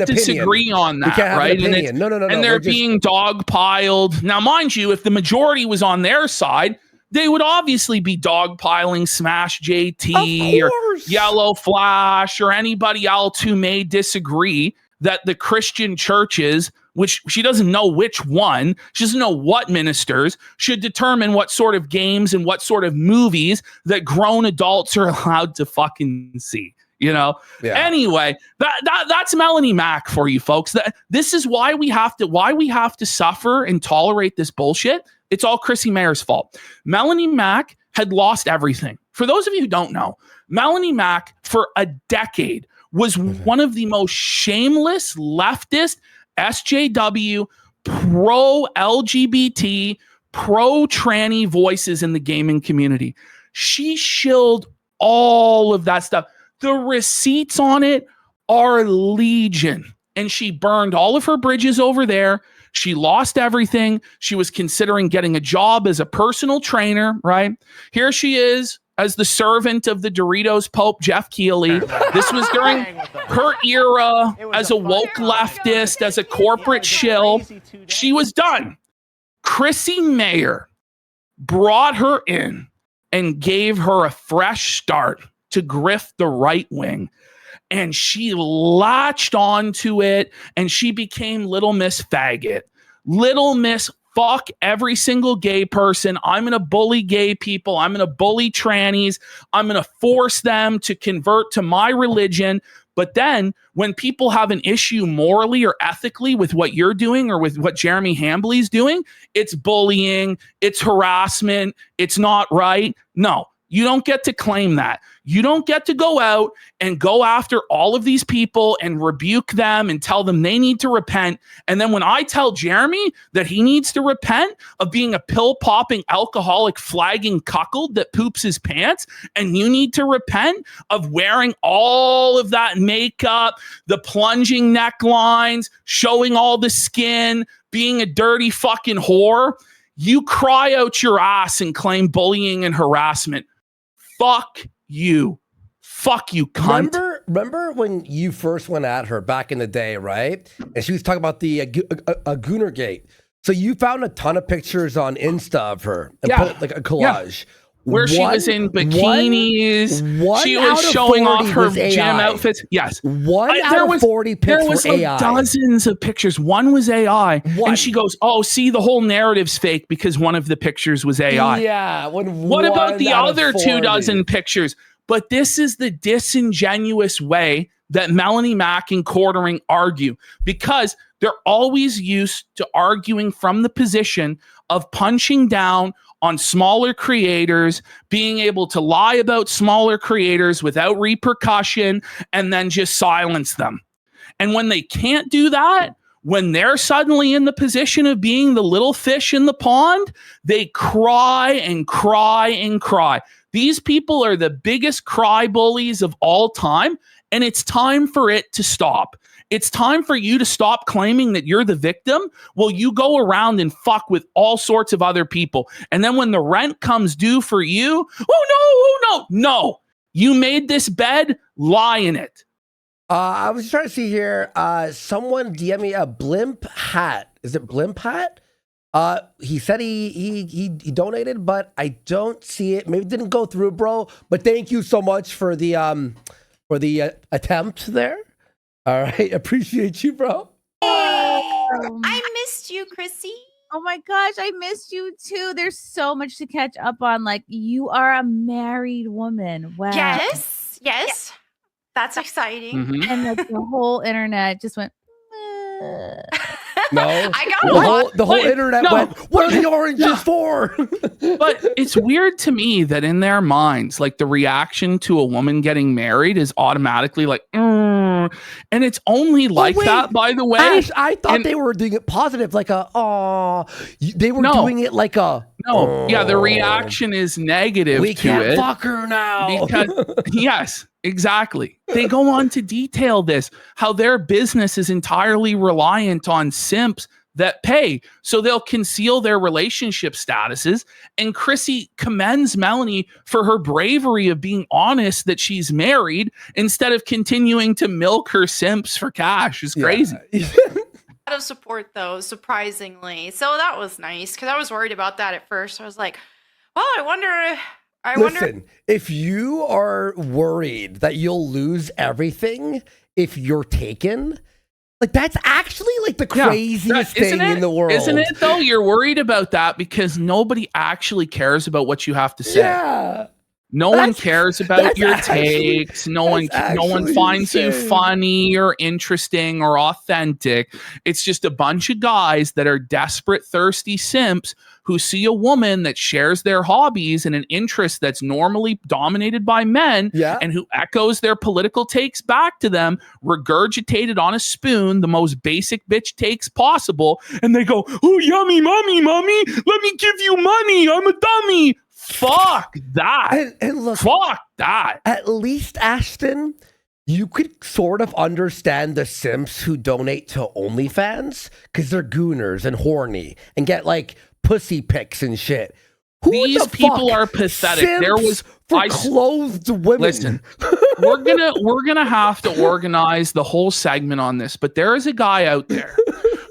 disagree on that, right? No. And they're being dogpiled. Now, mind you, if the majority was on their side, they would obviously be dogpiling Smash JT or Yellow Flash or anybody else who may disagree that the Christian churches, which she doesn't know which one, she doesn't know what ministers, should determine what sort of games and what sort of movies that grown adults are allowed to fucking see. You know. Yeah. Anyway, that's Melonie Mac for you folks. This is why we have to suffer and tolerate this bullshit. It's all Chrissie Mayr's fault. Melonie Mac had lost everything. For those of you who don't know, Melonie Mac for a decade was one of the most shameless leftist SJW pro LGBT pro tranny voices in the gaming community. She shilled all of that stuff. The receipts on it are legion. And she burned all of her bridges over there. She lost everything. She was considering getting a job as a personal trainer, right? Here she is as the servant of the Doritos Pope, Jeff Keighley. This was during her era as a woke leftist, as a corporate shill. She was done. Chrissie Mayr brought her in and gave her a fresh start to grift the right wing. And she latched onto it and she became Little Miss Faggot. Little Miss fuck every single gay person. I'm going to bully gay people. I'm going to bully trannies. I'm going to force them to convert to my religion. But then when people have an issue morally or ethically with what you're doing or with what Jeremy Hambley's doing, it's bullying, it's harassment, it's not right. No, you don't get to claim that. You don't get to go out and go after all of these people and rebuke them and tell them they need to repent. And then when I tell Jeremy that he needs to repent of being a pill-popping, alcoholic, flagging cuckold that poops his pants, and you need to repent of wearing all of that makeup, the plunging necklines, showing all the skin, being a dirty fucking whore, you cry out your ass and claim bullying and harassment. Fuck you. Fuck you, cunt. Remember when you first went at her back in the day, right? And she was talking about the Goonergate. So you found a ton of pictures on Insta of her and put it like a collage. Yeah. Where she was in bikinis. She was showing off her gym outfits. Yes. One out of 40 pics There was were like AI. dozens of pictures. One was AI. And she goes, oh, see, the whole narrative's fake because one of the pictures was AI. Yeah. What about the other 24 pictures? But this is the disingenuous way that Melonie Mac and Quartering argue, because they're always used to arguing from the position of punching down on smaller creators, being able to lie about smaller creators without repercussion, and then just silence them. And when they can't do that, when they're suddenly in the position of being the little fish in the pond, they cry and cry and cry. These people are the biggest cry bullies of all time, and it's time for it to stop. It's time for you to stop claiming that you're the victim. Well, you go around and fuck with all sorts of other people. And then when the rent comes due for you, no. You made this bed, lie in it. I was trying to see here. Someone DM me a blimp hat. Is it blimp hat? He said he donated, but I don't see it. Maybe it didn't go through, bro. But thank you so much for the attempt there. All right, appreciate you, bro. I missed you, Chrissie. Oh my gosh, I missed you too. There's so much to catch up on. Like, you are a married woman. Wow. Yes. That's exciting. Mm-hmm. And like, the whole internet just went. No, I got the whole internet went, what are the oranges for? But it's weird to me that in their minds, like, the reaction to a woman getting married is automatically like, and it's only like that, by the way. Ash, I thought they were doing it positive, like they were doing it like a the reaction is negative. We to can't it fuck her now. because yes, exactly. They go on to detail this, how their business is entirely reliant on simps that pay, so they'll conceal their relationship statuses. And Chrissie commends Melonie for her bravery of being honest that she's married instead of continuing to milk her simps for cash. It's crazy. A lot of support, though, surprisingly. So that was nice, because I was worried about that at first. I was like, well, I wonder. Listen, if you are worried that you'll lose everything if you're taken, like, that's actually like the craziest thing in the world. Isn't it, though? You're worried about that because nobody actually cares about what you have to say. Yeah. No one cares about your takes. No one finds you funny or interesting or authentic. It's just a bunch of guys that are desperate, thirsty simps who see a woman that shares their hobbies and an interest that's normally dominated by men, and who echoes their political takes back to them, regurgitated on a spoon, the most basic bitch takes possible. And they go, oh, yummy, mommy, let me give you money. I'm a dummy. Fuck that. And look, fuck that. At least, Ashton, you could sort of understand the simps who donate to OnlyFans because they're gooners and horny and get like pussy pics and shit. These people are pathetic. There was clothed women. Listen, we're gonna have to organize the whole segment on this, but there is a guy out there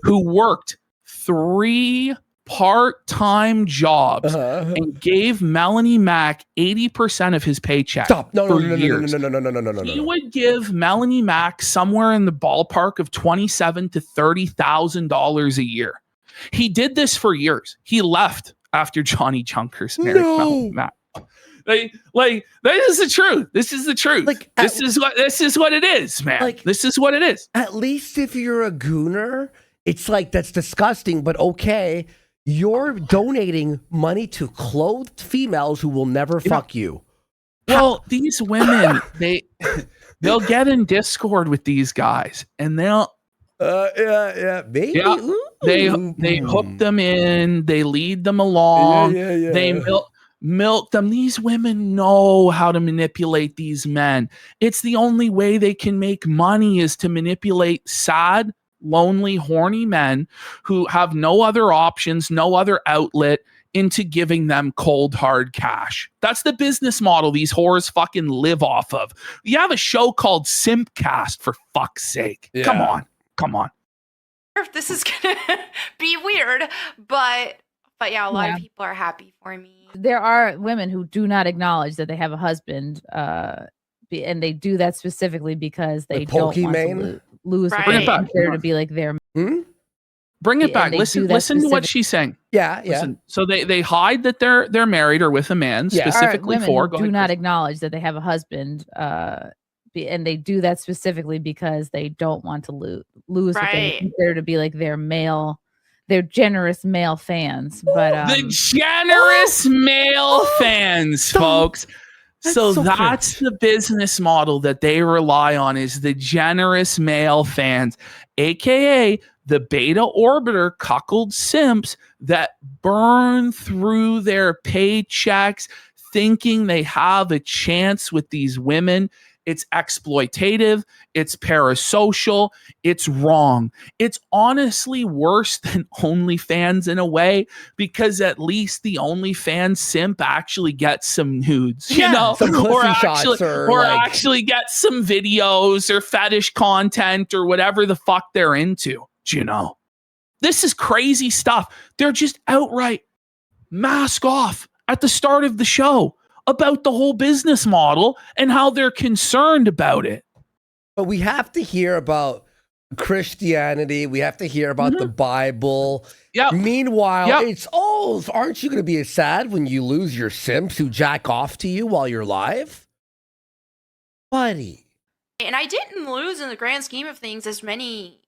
who worked 3 part-time jobs and gave Melonie Mac 80% of his paycheck. Stop. No. He would give Melonie Mac somewhere in the ballpark of $27,000 to $30,000 a year. He did this for years. He left after Johnny Junkers married Melonie Mac. Like this is the truth. This is the truth. Like, this is what it is, man. Like, this is what it is. At least if you're a gooner, it's like, that's disgusting, but okay, you're donating money to clothed females who will never fuck you. Well, these women, they'll get in Discord with these guys, and they'll maybe. Yeah. They hook them in, they lead them along, they milk them. These women know how to manipulate these men. It's the only way they can make money is to manipulate sad, lonely, horny men who have no other options, no other outlet, into giving them cold, hard cash. That's the business model these whores fucking live off of. You have a show called Simpcast, for fuck's sake. Yeah. Come on. If this is gonna be weird, but yeah, a lot of people are happy for me. There are women who do not acknowledge that they have a husband, and they do that specifically because they don't want to lose Right. the Bring it back. to be like their. Bring it back. they Listen do that to what she's saying. Yeah. Listen. So they hide that they're married or with a man specifically women for. who do not acknowledge that they have a husband, and they do that specifically because they don't want to lose what they consider to be like their generous male fans. But the generous male fans, folks. So that's the business model that they rely on, is the generous male fans, aka the beta orbiter cuckold simps that burn through their paychecks thinking they have a chance with these women. It's exploitative. It's parasocial. It's wrong. It's honestly worse than OnlyFans in a way, because at least the OnlyFans simp actually gets some nudes, you know, some or shots actually get some videos or fetish content or whatever the fuck they're into. You know, this is crazy stuff. They're just outright mask off at the start of the show about the whole business model and how they're concerned about it. But we have to hear about Christianity. We have to hear about the Bible. Yeah. Meanwhile, it's, aren't you going to be sad when you lose your simps who jack off to you while you're live? Buddy. And I didn't lose in the grand scheme of things as many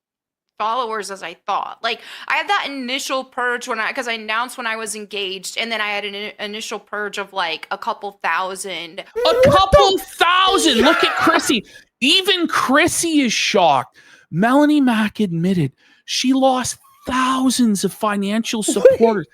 followers as I thought. Like, I had that initial purge because I announced when I was engaged, and then I had an initial purge of like a couple thousand. A couple thousand. Look at Chrissie. Even Chrissie is shocked. Melonie Mac admitted she lost thousands of financial supporters,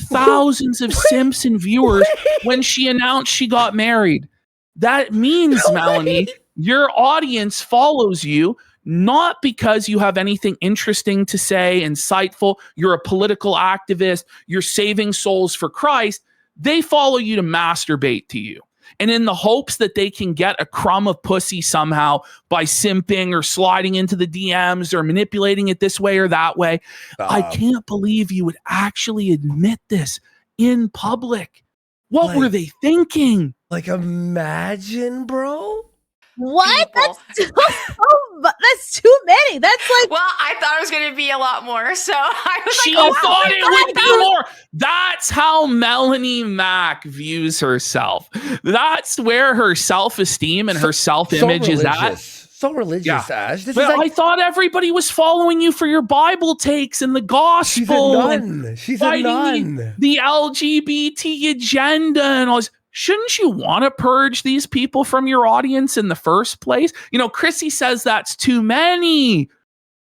thousands of simps and viewers when she announced she got married. That means, Melonie, your audience follows you not because you have anything interesting to say, insightful, you're a political activist, you're saving souls for Christ. They follow you to masturbate to you. And in the hopes that they can get a crumb of pussy somehow by simping or sliding into the DMs or manipulating it this way or that way. I can't believe you would actually admit this in public. What were they thinking? Like, imagine, bro. What? People. That's too many. That's like, Well, I thought it was going to be a lot more, so I was She like, thought it would be more. That's how Melonie Mac views herself. That's where her self-esteem and her self-image is at. So religious, Ash. This But is like, I thought everybody was following you for your Bible takes and the gospel. She's a nun. The LGBT agenda and all this. Shouldn't you want to purge these people from your audience in the first place? You know, Chrissie says that's too many.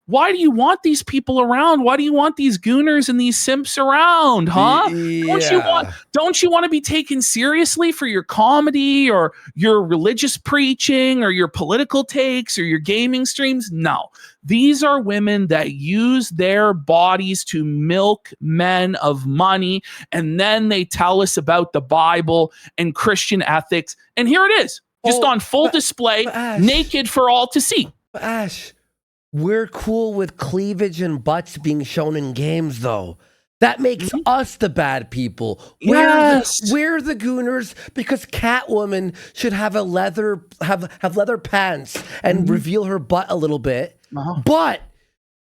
Why do you want these people around? Why do you want these gooners and these simps around, huh? Yeah. Don't you want to be taken seriously for your comedy or your religious preaching or your political takes or your gaming streams? No. These are women that use their bodies to milk men of money, and then they tell us about the Bible and Christian ethics. And here it is, just on full display, naked for all to see. Ash, we're cool with cleavage and butts being shown in games, though. That makes us the bad people. Yes. We're the gooners because Catwoman should have leather pants and reveal her butt a little bit. But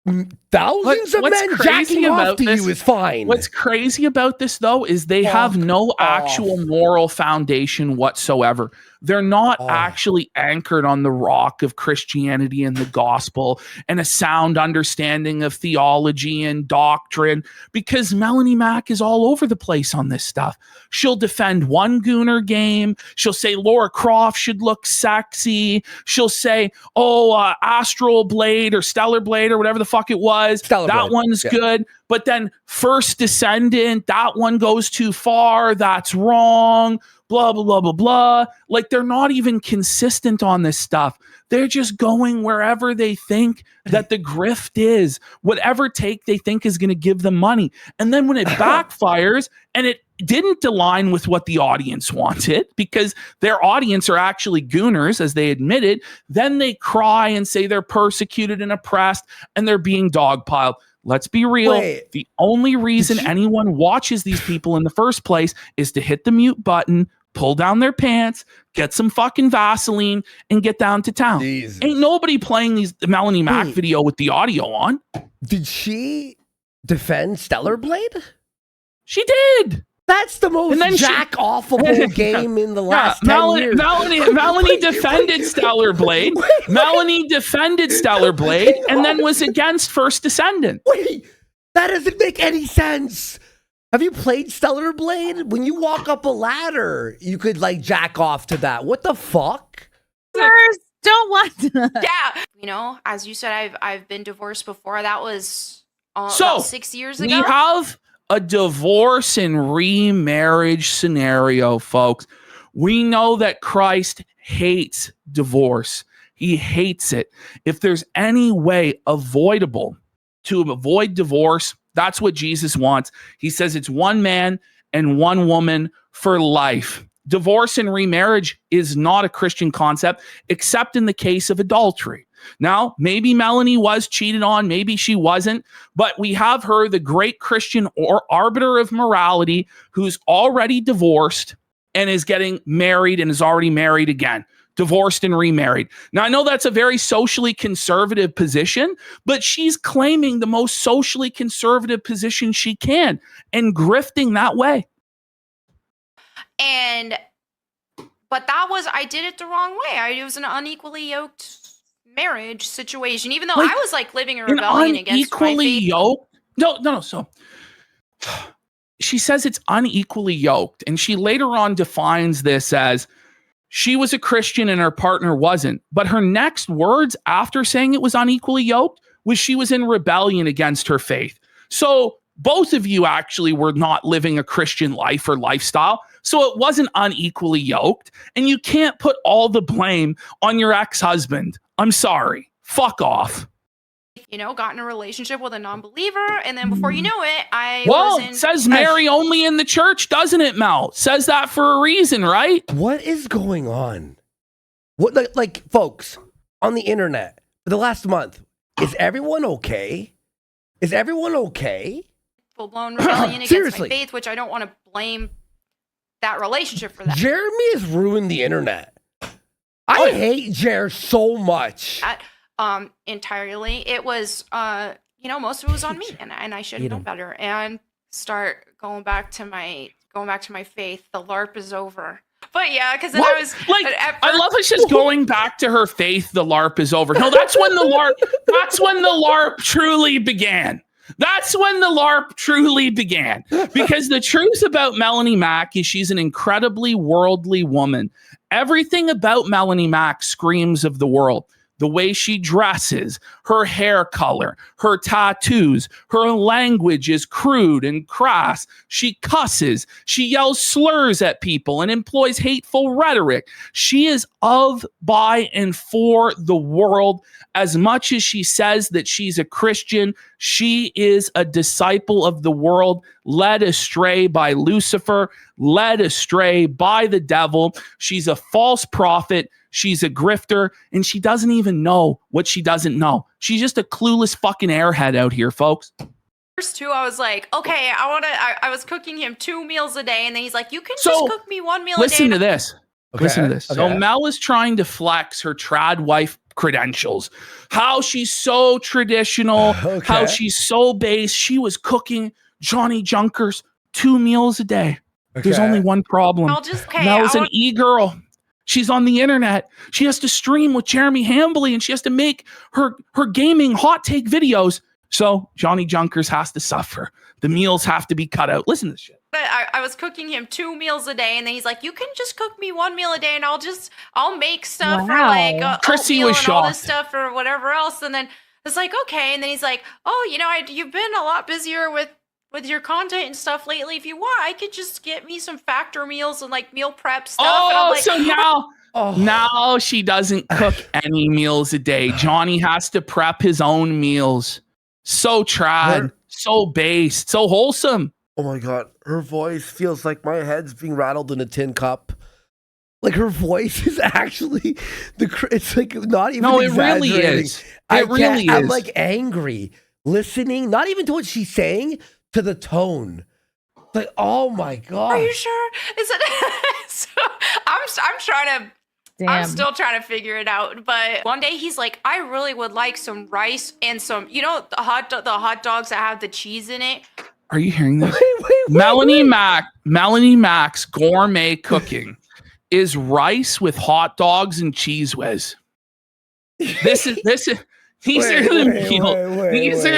Thousands of What's men crazy jacking off about to this- you is fine. What's crazy about this, though, is they have no actual moral foundation whatsoever. They're not actually anchored on the rock of Christianity and the gospel and a sound understanding of theology and doctrine, because Melonie Mac is all over the place on this stuff. She'll defend one Gooner game. She'll say Laura Croft should look sexy. She'll say, Astral Blade or Stellar Blade or whatever the fuck it was. Stellar that Blade. one's good. But then First Descendant, that one goes too far. That's wrong. Blah, blah, blah, blah, blah. Like, they're not even consistent on this stuff. They're just going wherever they think that the grift is, whatever take they think is going to give them money. And then when it backfires and it didn't align with what the audience wanted, because their audience are actually gooners, as they admitted, then they cry and say they're persecuted and oppressed and they're being dogpiled. Let's be real. The only reason anyone watches these people in the first place is to hit the mute button, pull down their pants, get some fucking Vaseline, and get down to town. Jesus. Ain't nobody playing the Melonie Mac video with the audio on. Did she defend Stellar Blade? She did. That's the most jack-offable game in the last 10 years. Melonie defended Stellar Blade. Melonie defended Stellar Blade and then was against First Descendant. Wait, that doesn't make any sense. Have you played Stellar Blade? When you walk up a ladder, you could like jack off to that. What the fuck? Don't want to. Yeah. You know, as you said, I've been divorced before. That was about 6 years ago. We have a divorce and remarriage scenario, folks. We know that Christ hates divorce. He hates it. If there's any way avoidable to avoid divorce, that's what Jesus wants. He says it's one man and one woman for life. Divorce and remarriage is not a Christian concept, except in the case of adultery. Now, maybe Melonie was cheated on, maybe she wasn't, but we have her, the great Christian or arbiter of morality, who's already divorced and is getting married and is already married again. Divorced and remarried. Now, I know that's a very socially conservative position, but she's claiming the most socially conservative position she can and grifting that way. But I did it the wrong way. It was an unequally yoked marriage situation, even though I was like living in rebellion against my faith. Yoked? No. So she says it's unequally yoked, and she later on defines this as she was a Christian and her partner wasn't. But her next words after saying it was unequally yoked was she was in rebellion against her faith. So both of you actually were not living a Christian life or lifestyle. So it wasn't unequally yoked. And you can't put all the blame on your ex-husband. I'm sorry. Fuck off. You know, got in a relationship with a non-believer, and then before you know it, it says marry only in the church, doesn't it, Mel? Says that for a reason, right? What is going on? What, like, folks, on the internet for the last month, is everyone okay? Is everyone okay? Full-blown rebellion against my faith, which I don't want to blame that relationship for that. Jeremy has ruined the internet. I hate Jer so much. Entirely. It was, most of it was on me, and I should have known better. And start going back to my faith. The LARP is over. But yeah, because then I was like, I love it's just going back to her faith. The LARP is over. No, that's when the LARP truly began. That's when the LARP truly began. Because the truth about Melonie Mac is she's an incredibly worldly woman. Everything about Melonie Mac screams of the world. The way she dresses, her hair color, her tattoos, her language is crude and crass. She cusses, she yells slurs at people and employs hateful rhetoric. She is of, by, and for the world. As much as she says that she's a Christian, she is a disciple of the world, led astray by Lucifer, led astray by the devil. She's a false prophet. She's a grifter, and she doesn't even know what she doesn't know. She's just a clueless fucking airhead out here, folks. First two, I was like, okay, I was cooking him 2 meals a day, and then he's like, you can just cook me 1 meal a day. Listen to this. Okay. Listen to this. Okay. So Mel is trying to flex her trad wife credentials, how she's so traditional, how she's so base. She was cooking Johnny Junkers 2 meals a day. There's only one problem. Mel's an e-girl. She's on the internet. She has to stream with Jeremy Hambly, and she has to make her gaming hot take videos. So Johnny Junkers has to suffer. The meals have to be cut out. Listen to this shit. But I was cooking him 2 meals a day, and then he's like, "You can just cook me 1 meal a day, and I'll make stuff for like Chrissy was and all this stuff or whatever else." And then it's like, okay, and then he's like, "Oh, you've been a lot busier with your content and stuff lately. If you want, I could just get me some factor meals and like meal prep stuff." And I'm like, so now she doesn't cook any meals a day. Johnny has to prep his own meals. So trad, so based, so wholesome. Oh my God, her voice feels like my head's being rattled in a tin cup. Like her voice is actually it's like not even. No, it really is. It really is. I'm like angry listening, not even to what she's saying, to the tone. Like, oh my God. Are you sure? Is it? So I'm trying to. Damn. I'm still trying to figure it out. But one day he's like, "I really would like some rice and some, the hot dogs that have the cheese in it." Are you hearing this? Wait. Melonie Mac's gourmet cooking is rice with hot dogs and cheese whiz. These are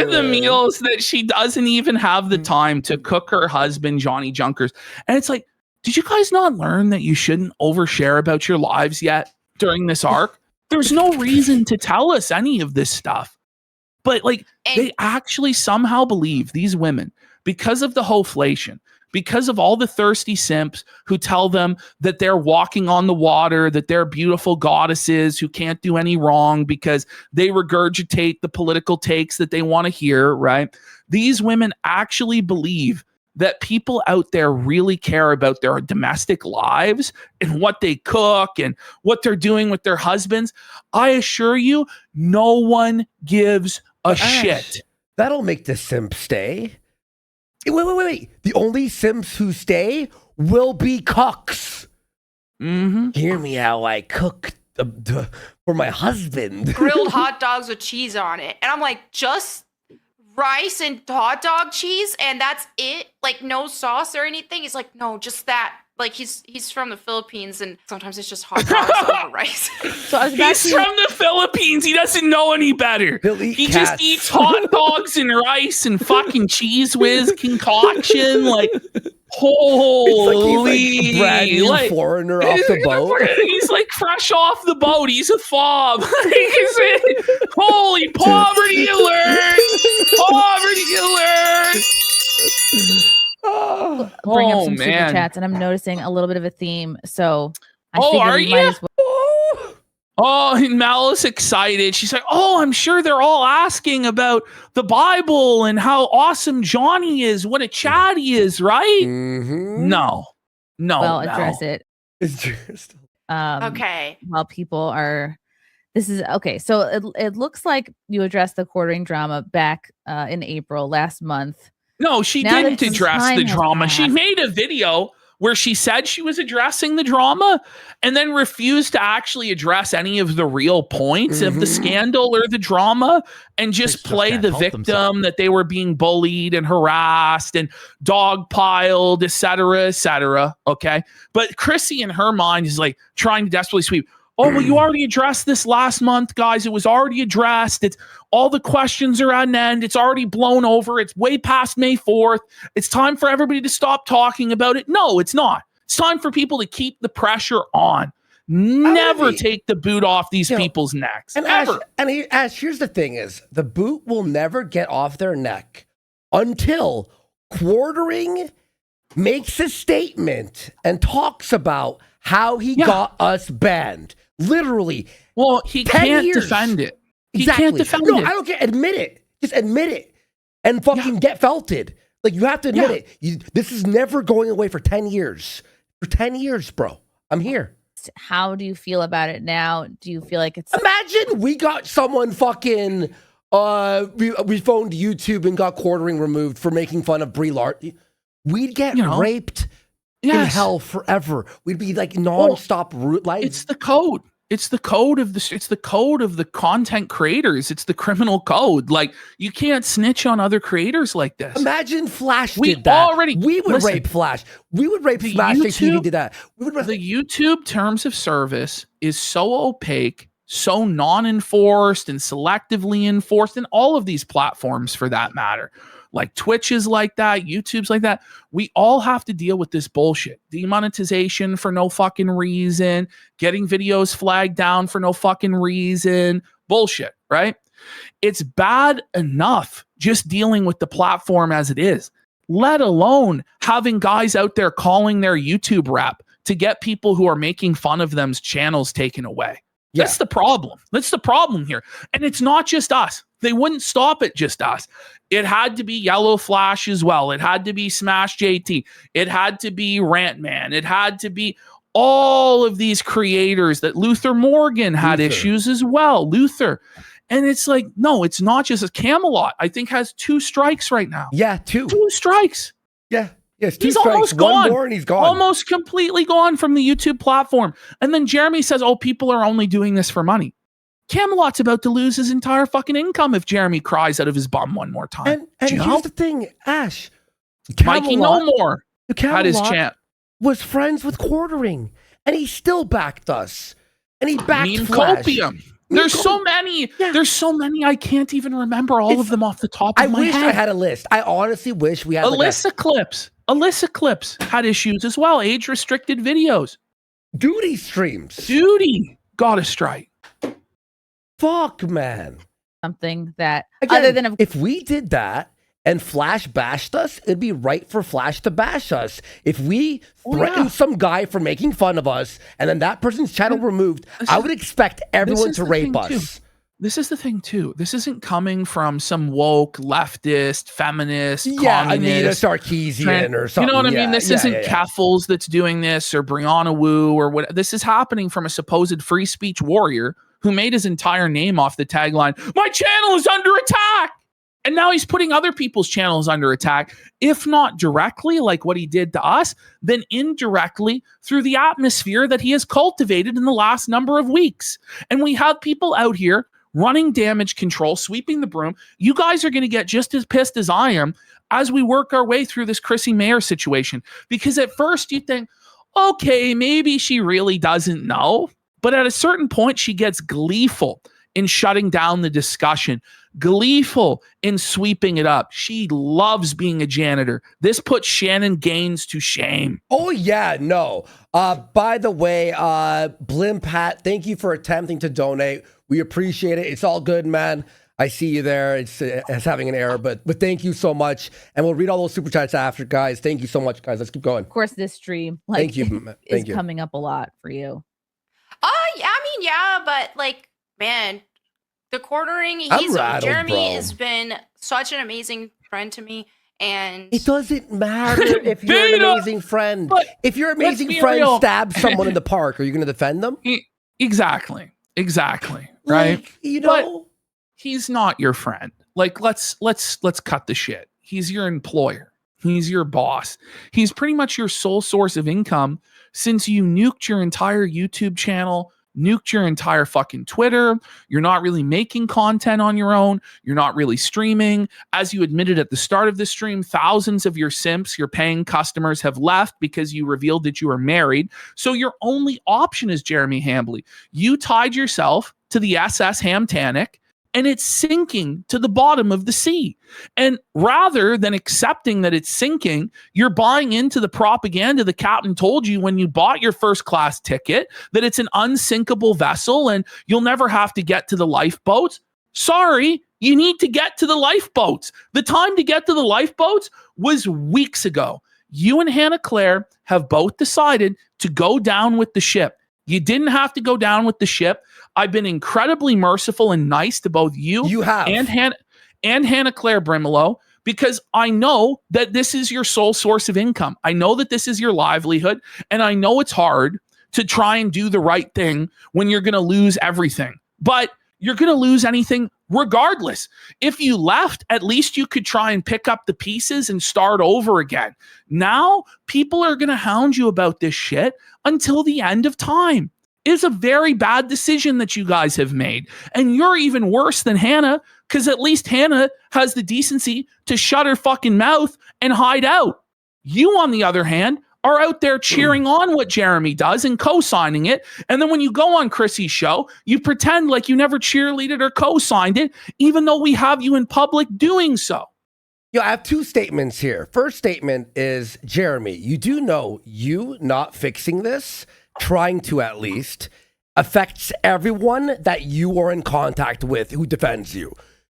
the meals that she doesn't even have the time to cook her husband, Johnny Junkers. And it's like, did you guys not learn that you shouldn't overshare about your lives yet during this arc? There's no reason to tell us any of this stuff. But they actually somehow believe, these women, because of the hoflation, because of all the thirsty simps who tell them that they're walking on the water, that they're beautiful goddesses who can't do any wrong because they regurgitate the political takes that they want to hear, right? These women actually believe that people out there really care about their domestic lives and what they cook and what they're doing with their husbands. I assure you, no one gives a shit. That'll make the simp stay. Wait. The only simps who stay will be cooks. Mm-hmm. Hear me how I cook for my husband. Grilled hot dogs with cheese on it. And I'm like, just rice and hot dog cheese? And that's it? Like no sauce or anything? He's like, no, just that. Like he's from the Philippines, and sometimes it's just hot dogs over rice. So he's from the Philippines. He doesn't know any better. He just eats hot dogs and rice and fucking cheese whiz concoction. Like, holy, he's like a brand new foreigner off the boat. He's like fresh off the boat. He's a fob. Holy poverty alert! Poverty alert! Bring up some super chats, and I'm noticing a little bit of a theme. So, are you? And Mel is excited. She's like, "Oh, I'm sure they're all asking about the Bible and how awesome Johnny is, what a Chad he is, right?" Mm-hmm. No. Well, address it. It's just okay. While people are, this is okay. So it looks like you addressed the quartering drama back in April last month. No, she didn't address the drama. She made a video where she said she was addressing the drama and then refused to actually address any of the real points of the scandal or the drama and just play the victim that they were being bullied and harassed and dogpiled, et cetera, okay? But Chrissy in her mind is like trying to desperately sweep. Oh, well, you already addressed this last month, guys. It was already addressed. It's all the questions are at an end. It's already blown over. It's way past May 4th. It's time for everybody to stop talking about it. No, it's not. It's time for people to keep the pressure on. Never take the boot off these people's necks. And ever. Ash, here's the thing is, the boot will never get off their neck until Quartering makes a statement and talks about how he got us banned. Literally. Well, he can't defend it. He can't defend it. No, I don't care. Admit it. Just admit it. And fucking get felted. Like, you have to admit it. This is never going away for 10 years. For 10 years, bro. I'm here. How do you feel about it now? Do you feel like it's... Imagine we got someone fucking... we phoned YouTube and got Quartering removed for making fun of Brie Larson. We'd get raped in hell forever. We'd be like non-stop life. It's the code. It's the code of the content creators. It's the criminal code. Like, you can't snitch on other creators like this. Imagine Flash did that. We would rape Flash. We would rape Smash TV did that. The YouTube terms of service is so opaque, so non-enforced and selectively enforced, and all of these platforms for that matter. Like Twitch is like that, YouTube's like that. We all have to deal with this bullshit. Demonetization for no fucking reason, getting videos flagged down for no fucking reason. Bullshit, right? It's bad enough just dealing with the platform as it is, let alone having guys out there calling their YouTube rep to get people who are making fun of them's channels taken away. Yeah. That's the problem. That's the problem here. And it's not just us. They wouldn't stop at just us. It had to be Yellow Flash as well. It had to be Smash JT. It had to be Rant Man. It had to be all of these creators that Luther Morgan had issues as well. Luther. And it's like, no, it's not just a Camelot. I think has 2 strikes right now. Yeah, 2. 2 strikes. Yeah. Yes, 2 he's strikes. Almost gone. One more and he's gone. Almost completely gone from the YouTube platform. And then Jeremy says, oh, people are only doing this for money. Camelot's about to lose his entire fucking income if Jeremy cries out of his bum one more time. And here's the thing, Ash. Mikey No More had his chant. Was friends with Quartering, and he still backed us. And he backed Flash. Copium. There's so many. Yeah. There's so many. I can't even remember all of them off the top of my head. I wish I had a list. I honestly wish we had Alyssa Clips. Alyssa Clips had issues as well. Age restricted videos. Duty streams. Duty got a strike. Fuck, man. Something that again, other than if we did that and Flash bashed us, it'd be right for Flash to bash us. If we threatened some guy for making fun of us and then that person's channel removed, I would expect everyone to rape us. This is the thing, too. This isn't coming from some woke, leftist, feminist, Anita Sarkeesian or something. You know what I mean? This isn't Keffels that's doing this or Brianna Wu or what. This is happening from a supposed free speech warrior who made his entire name off the tagline, "My channel is under attack." And now he's putting other people's channels under attack, if not directly, like what he did to us, then indirectly through the atmosphere that he has cultivated in the last number of weeks. And we have people out here running damage control, sweeping the broom. You guys are going to get just as pissed as I am as we work our way through this Chrissie Mayr situation. Because at first you think, okay, maybe she really doesn't know. But at a certain point, she gets gleeful in shutting down the discussion, gleeful in sweeping it up. She loves being a janitor. This puts Shannon Gaines to shame. Oh, yeah, no. By the way, Blimp Hat, thank you for attempting to donate. We appreciate it. It's all good, man. I see you there. It's having an error, but thank you so much. And we'll read all those super chats after, guys. Thank you so much, guys. Let's keep going. Of course, this stream is coming up a lot for you. Yeah, I mean, yeah, but like, man, the Quartering, Jeremy has been such an amazing friend to me. And it doesn't matter if you're an amazing friend. If your amazing friend stabs someone in the park, are you going to defend them? Exactly. Right? Like, you know, but he's not your friend. Like, let's cut the shit. He's your employer. He's your boss. He's pretty much your sole source of income since you nuked your entire YouTube channel, nuked your entire fucking Twitter. You're not really making content on your own. You're not really streaming. As you admitted at the start of the stream, thousands of your simps, your paying customers have left because you revealed that you were married. So your only option is Jeremy Hambley. You tied yourself to the SS Hamtanic, and it's sinking to the bottom of the sea. And rather than accepting that it's sinking, you're buying into the propaganda the captain told you when you bought your first class ticket, that it's an unsinkable vessel and you'll never have to get to the lifeboats. Sorry, you need to get to the lifeboats. The time to get to the lifeboats was weeks ago. You and Hannah Claire have both decided to go down with the ship. You didn't have to go down with the ship. I've been incredibly merciful and nice to both you and Hannah Claire Brimelow, because I know that this is your sole source of income. I know that this is your livelihood, and I know it's hard to try and do the right thing when you're going to lose everything. But you're going to lose anything regardless. If you left, at least you could try and pick up the pieces and start over again. Now, people are going to hound you about this shit until the end of time. is a very bad decision that you guys have made. And you're even worse than Hannah, because at least Hannah has the decency to shut her fucking mouth and hide out. You, on the other hand, are out there cheering on what Jeremy does and co-signing it. And then when you go on Chrissie's show, you pretend like you never cheerleaded or co-signed it, even though we have you in public doing so. I have two statements here. First statement is, Jeremy, you do know you not fixing this, trying to at least, affects everyone that you are in contact with who defends you.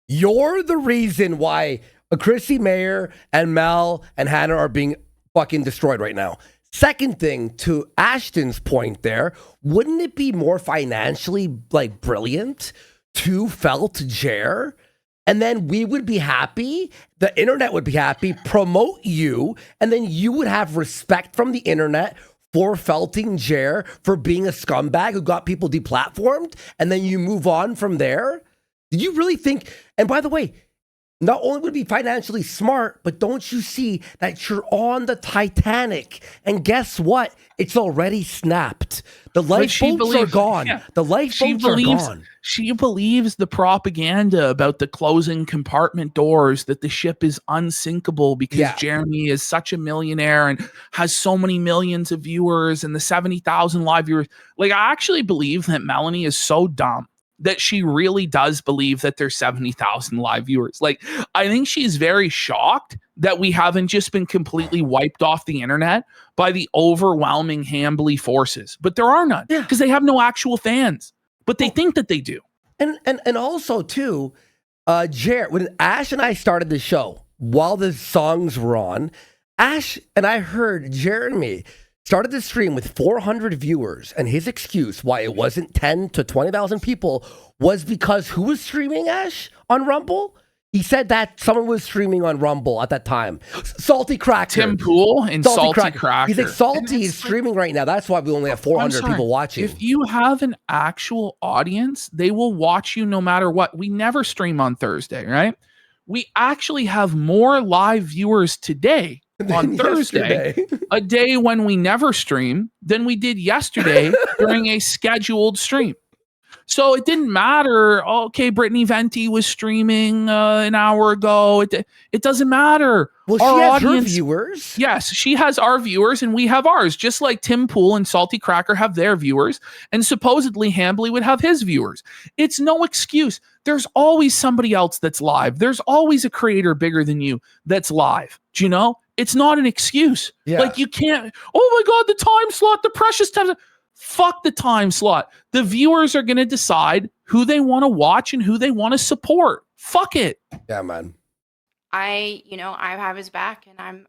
You're the reason why Chrissie Mayr and Mel and Hannah are being fucking destroyed right now. Second thing, to Ashton's point there, wouldn't it be more financially like brilliant to felt Jer? And then we would be happy, the internet would be happy, promote you, and then you would have respect from the internet for felting Jer for being a scumbag who got people deplatformed, and then you move on from there? Did you really think, and by the way, not only would it be financially smart, but don't you see that you're on the Titanic? And guess what? It's already snapped. The lifeboats are gone. Yeah. The lifeboats are gone. She believes the propaganda about the closing compartment doors, that the ship is unsinkable because Jeremy is such a millionaire and has so many millions of viewers and the 70,000 live viewers. Like, I actually believe that Melonie is so dumb that she really does believe that there's 70,000 live viewers. Like, I think she's very shocked that we haven't just been completely wiped off the internet by the overwhelming Hambly forces. But there are none, because they have no actual fans. But they think that they do. And also, too, Jared, when Ash and I started the show, while the songs were on, Ash and I heard Jeremy started the stream with 400 viewers, and his excuse why it wasn't 10 to 20,000 people was because who was streaming, Ash, on Rumble? He said that someone was streaming on Rumble at that time. Salty Cracker. Tim Pool and Salty Cracker. He's like, Salty is streaming right now. That's why we only have 400 people watching. If you have an actual audience, they will watch you no matter what. We never stream on Thursday, right? We actually have more live viewers today on Thursday, a day when we never stream, than we did yesterday during a scheduled stream. So it didn't matter. Okay, Brittany Venti was streaming an hour ago. It doesn't matter. Well, our she has audience, her viewers. Yes, she has our viewers and we have ours. Just like Tim Pool and Salty Cracker have their viewers, and supposedly Hambly would have his viewers. It's no excuse. There's always somebody else that's live. There's always a creator bigger than you that's live. Do you know? It's not an excuse. Yeah. Like, you can't, oh my God, the time slot, the precious time. Fuck the time slot. The viewers are going to decide who they want to watch and who they want to support. Fuck it. Yeah, man. I have his back, and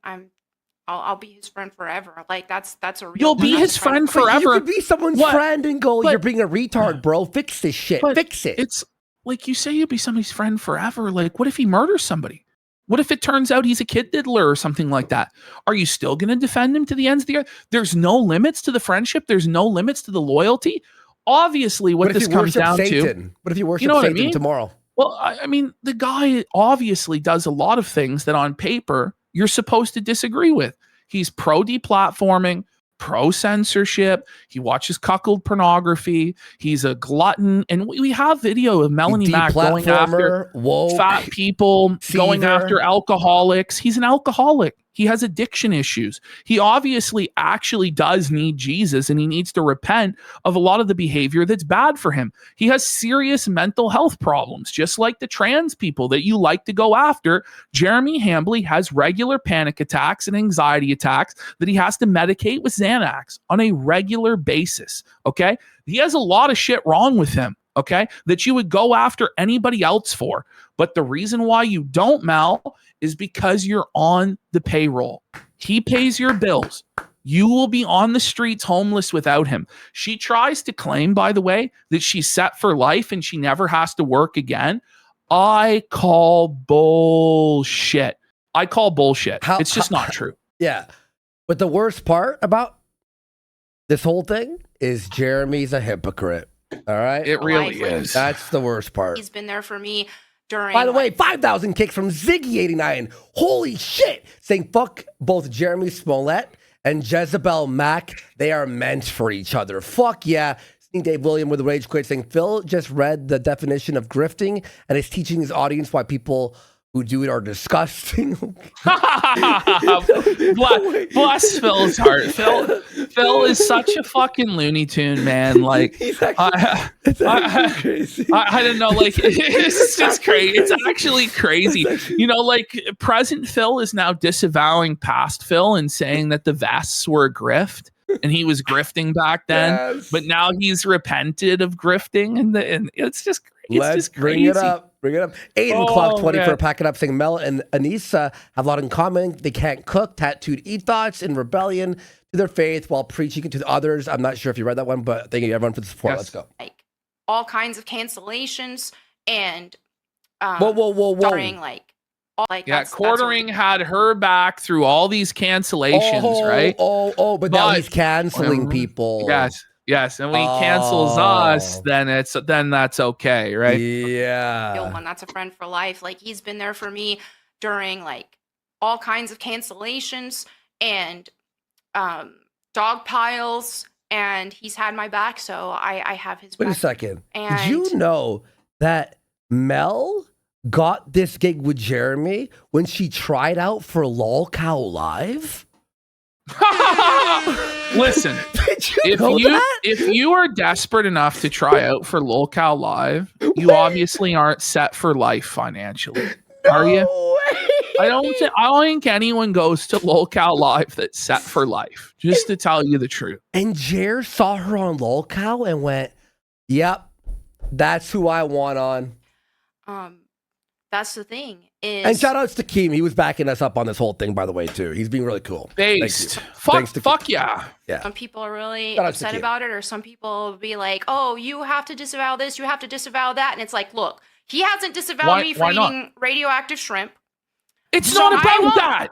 I'll be his friend forever. Like, that's a real. You'll be his friend forever. You could be someone's friend and go, you're being a retard, bro. Fix this shit. Fix it. It's like, you say you'll be somebody's friend forever. Like, what if he murders somebody? What if it turns out he's a kid diddler or something like that? Are you still going to defend him to the ends of the earth? There's no limits to the friendship. There's no limits to the loyalty. Obviously, what this comes down to. What if you worship Satan tomorrow? Well, I mean, the guy obviously does a lot of things that on paper you're supposed to disagree with. He's pro-deplatforming, pro-censorship. He watches cuckold pornography. He's a glutton. And we have video of Melonie Mac going after fat people, going after alcoholics. He's an alcoholic. He has addiction issues. He obviously actually does need Jesus, and he needs to repent of a lot of the behavior that's bad for him. He has serious mental health problems, just like the trans people that you like to go after. Jeremy Hambly has regular panic attacks and anxiety attacks that he has to medicate with Xanax on a regular basis, okay? He has a lot of shit wrong with him, okay, that you would go after anybody else for. But the reason why you don't, Mel, is because you're on the payroll. He pays your bills. You will be on the streets homeless without him. She tries to claim, by the way, that she's set for life and she never has to work again. I call bullshit. It's just not true. Yeah. But the worst part about this whole thing is Jeremy's a hypocrite. All right? It really is. That's the worst part. He's been there for me during. By the way, 5,000 kicks from Ziggy89. Holy shit. Saying fuck both Jeremy Smollett and Jezebel Mac. They are meant for each other. Fuck yeah. Dave William with the Rage Quit saying Phil just read the definition of grifting and is teaching his audience why people who do it are disgusting. Bless Phil's heart. Phil is such a fucking Looney Tune, man. Like, It's actually crazy. I don't know. Like, it's just crazy. It's actually crazy. You know, like, present Phil is now disavowing past Phil and saying that the vests were a grift. And he was grifting back then, Yes. but now he's repented of grifting, and it's just Let's bring it up. Bring it up. Aiden Clock 20 man. for packing up saying Mel and Anissa have a lot in common. They can't cook, tattooed ethos in rebellion to their faith while preaching it to the others. I'm not sure if you read that one, but thank you everyone for the support. Yes. Let's go. Like all kinds of cancellations and Whoa. during like that's quartering had her back through all these cancellations, right? But now he's canceling people. Yes, and when he cancels us, then that's okay, right? Yeah. one that's a friend for life. Like he's been there for me during like all kinds of cancellations and dog piles, and he's had my back, so I have his back. Wait a second. And did you know that Mel got this gig with Jeremy when she tried out for LolCow Live? Listen, if you are desperate enough to try out for LolCow Live, you obviously aren't set for life financially, are you? I don't think anyone goes to LolCow Live that's set for life. Just to tell you the truth. And Jer saw her on LolCow and went, "Yep, that's who I want on." That's the thing. And shout outs to Keem. He was backing us up on this whole thing, by the way, too. He's being really cool. Based. Fuck yeah. Some people are really upset about it, or some people will be like, oh, you have to disavow this, you have to disavow that. And it's like, look, he hasn't disavowed me for eating radioactive shrimp. It's not about that.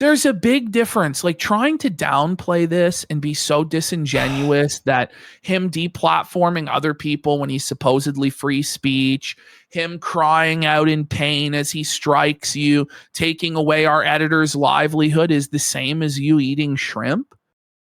There's a big difference. Like trying to downplay this and be so disingenuous that him deplatforming other people when he's supposedly free speech, him crying out in pain as he strikes you, taking away our editor's livelihood is the same as you eating shrimp.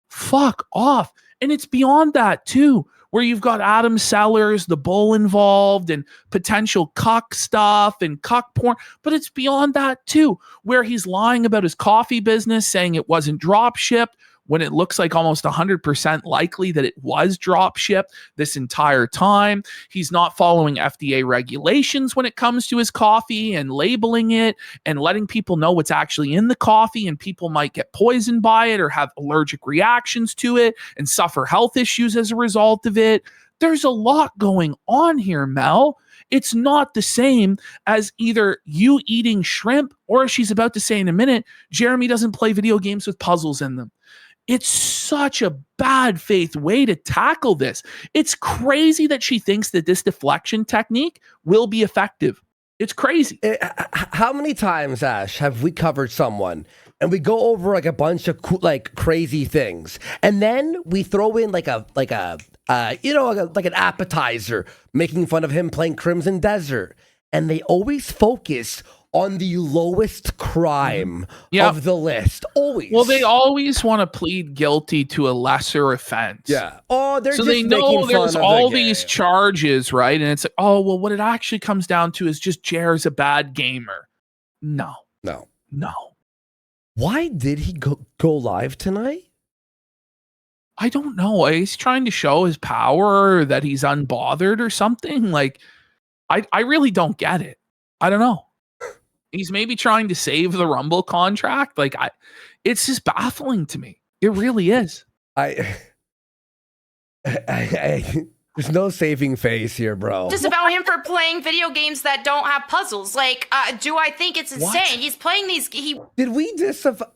Fuck off. And it's beyond that too, where you've got Adam Sellers, the bull involved, and potential cuck stuff and cuck porn. But it's beyond that too, where he's lying about his coffee business, saying it wasn't drop shipped, when it looks like almost 100% likely that it was drop shipped this entire time. He's not following FDA regulations when it comes to his coffee and labeling it and letting people know what's actually in the coffee, and people might get poisoned by it or have allergic reactions to it and suffer health issues as a result of it. There's a lot going on here, Mel. It's not the same as either you eating shrimp or, as she's about to say in a minute, Jeremy doesn't play video games with puzzles in them. It's such a bad faith way to tackle this. It's crazy that she thinks that this deflection technique will be effective. It's crazy. How many times, Ash, have we covered someone and we go over like a bunch of crazy things, and then we throw in like an appetizer, making fun of him playing Crimson Desert, and they always focus on the lowest crime of the list. Always. Well, they always want to plead guilty to a lesser offense. Yeah. Oh, they're so just they know there's all these game. Charges, right? And it's like, oh, well, what it actually comes down to is just Jer's a bad gamer. No. Why did he go live tonight? I don't know. He's trying to show his power, or that he's unbothered or something. Like, I really don't get it. I don't know. He's maybe trying to save the Rumble contract. Like, it's just baffling to me. It really is. There's no saving face here, bro. Just about him for playing video games that don't have puzzles. Like, do I think it's insane? What? He's playing these. Did we disavow?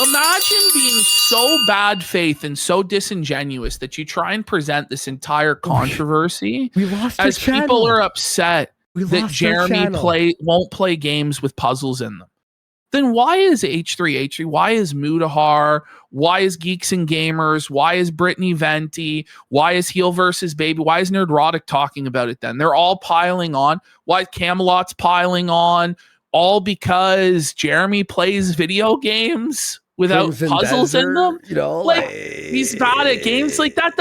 Imagine being so bad faith and so disingenuous that you try and present this entire controversy We lost as our people channel. are upset that Jeremy won't play games with puzzles in them. Then why is H3H3? Why is Mudahar? Why is Geeks and Gamers? Why is Brittany Venti? Why is Heel versus Baby? Why is Nerdrotic talking about it then? They're all piling on. Why is Camelot's piling on? All because Jeremy plays video games? without Crimson puzzles in them. Desert, you know, Like he's bad at games. Like that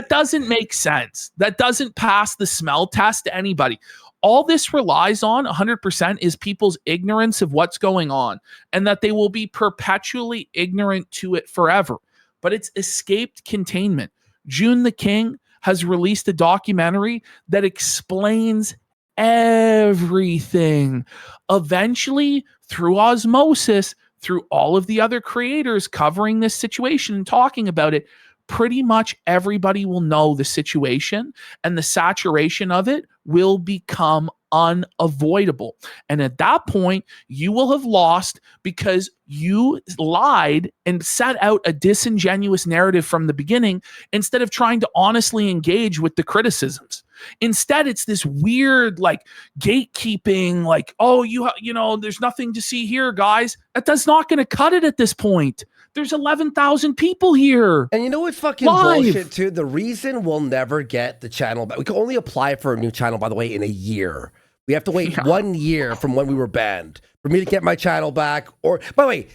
doesn't make sense. That doesn't pass the smell test to anybody. All this relies on 100% is people's ignorance of what's going on, and that they will be perpetually ignorant to it forever. But it's escaped containment. June the King has released a documentary that explains everything. Eventually, through osmosis, through all of the other creators covering this situation and talking about it, pretty much everybody will know the situation, and the saturation of it will become unavoidable. And at that point, you will have lost because you lied and set out a disingenuous narrative from the beginning instead of trying to honestly engage with the criticisms. Instead, it's this weird like gatekeeping, like, oh, you know, there's nothing to see here, guys. That's not going to cut it at this point. There's 11,000 people here. And you know what's fucking bullshit too? The reason we'll never get the channel back. We can only apply for a new channel, by the way, in a year. We have to wait 1 year from when we were banned for me to get my channel back. Or, by the way,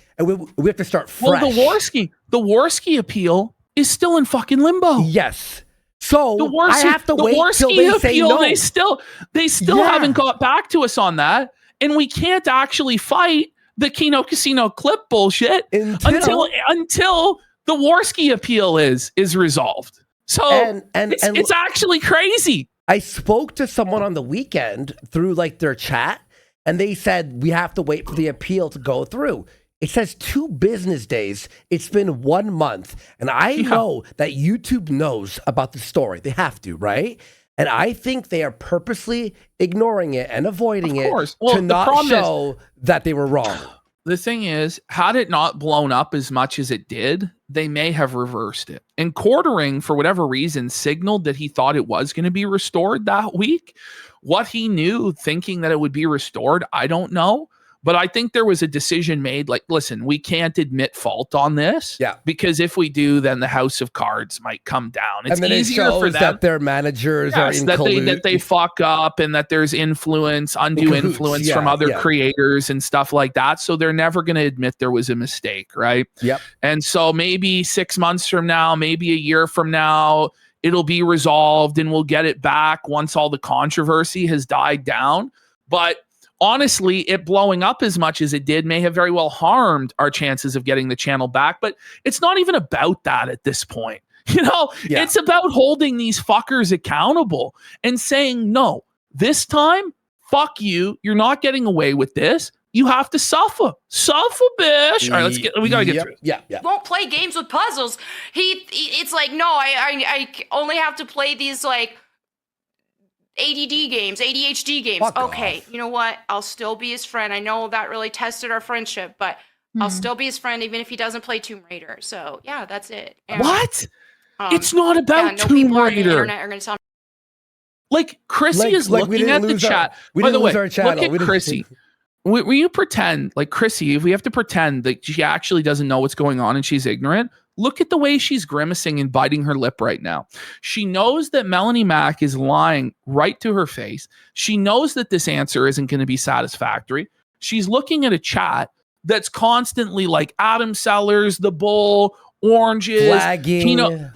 we have to start fresh. Well, the Worski appeal is still in fucking limbo. Yes. So I have to wait till they say no. They still haven't got back to us on that, and we can't actually fight the Kino Casino clip bullshit until the Worski appeal is resolved. So it's actually crazy. I spoke to someone on the weekend through like their chat, and they said we have to wait for the appeal to go through. It says 2 business days. It's been 1 month. And I know that YouTube knows about the story. They have to, right? And I think they are purposely ignoring it and avoiding it to not show that they were wrong. The thing is, had it not blown up as much as it did, they may have reversed it. And Quartering, for whatever reason, signaled that he thought it was going to be restored that week. What he knew, thinking that it would be restored, I don't know. But I think there was a decision made like, listen, we can't admit fault on this. Yeah. Because if we do, then the house of cards might come down. It's easier for them that their managers are in that they fuck up and that there's undue influence from other creators and stuff like that. So they're never going to admit there was a mistake, right? Yep. And so maybe 6 months from now, maybe a year from now, it'll be resolved and we'll get it back once all the controversy has died down. But honestly, it blowing up as much as it did may have very well harmed our chances of getting the channel back. But it's not even about that at this point. You know, it's about holding these fuckers accountable and saying, no, this time, fuck you. You're not getting away with this. You have to suffer. Suffer, bitch. All right, we got to get through it. Yeah. Won't play games with puzzles. It's like, no, I only have to play these like ADD games, ADHD games. Fuck okay, off. You know what? I'll still be his friend. I know that really tested our friendship, but I'll still be his friend even if he doesn't play Tomb Raider. So yeah, that's it. And, what? It's not about Tomb people on the Raider. internet are going to tell me. Like Chrissie is looking at the chat. By the way, look at Chrissie. Will you pretend, like Chrissie, if we have to pretend that she actually doesn't know what's going on and she's ignorant, look at the way she's grimacing and biting her lip right now. She knows that Melonie Mac is lying right to her face. She knows that this answer isn't going to be satisfactory. She's looking at a chat that's constantly like Adam Sellers, The Bull, Oranges,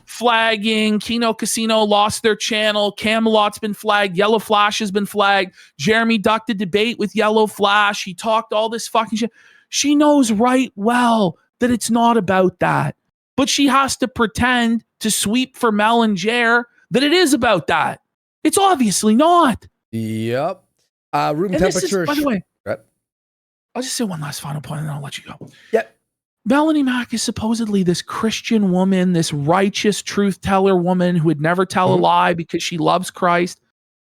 flagging, Kino Casino lost their channel, Camelot's been flagged, Yellow Flash has been flagged, Jeremy ducked a debate with Yellow Flash, he talked all this fucking shit. She knows right well that it's not about that, but she has to pretend to sweep for Mel and Jer that it is about that. It's obviously not. Yep. Room temperature. By the way, I'll just say one last final point and then I'll let you go. Yep. Melonie Mac is supposedly this Christian woman, this righteous truth teller woman who would never tell a lie because she loves Christ.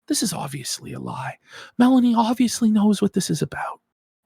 This is obviously a lie. Melonie obviously knows what this is about.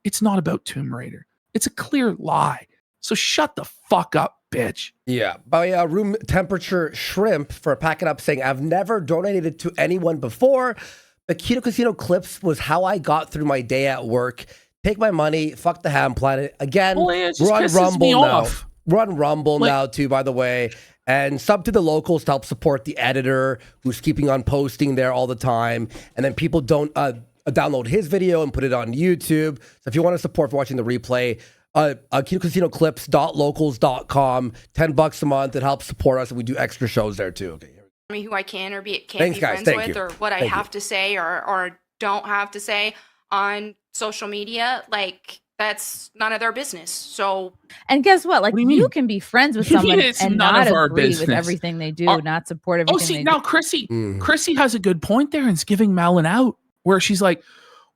It's not about Tomb Raider. It's a clear lie. So shut the fuck up, bitch. Yeah. By room temperature shrimp for packing up saying, I've never donated to anyone before, but Kino Casino clips was how I got through my day at work. Take my money, fuck the Ham Planet. Again, we're on Rumble now. We're on Rumble now too, by the way. And sub to the locals to help support the editor who's keeping on posting there all the time. And then people don't download his video and put it on YouTube. So if you want to support for watching the replay, KinoCasinoClips.locals.com, $10 a month. It helps support us, and we do extra shows there too. Okay. Me who I can or can't Thanks, be guys. friends Thank with, you. or what I have to say or don't have to say on social media. Like, that's none of their business. So, and guess what? Like, What do you mean? you can be friends with You mean someone it's and none not of our agree with business? everything they do, not support Oh, everything see, they now do. Chrissie has a good point there and is giving Mel an out where she's like,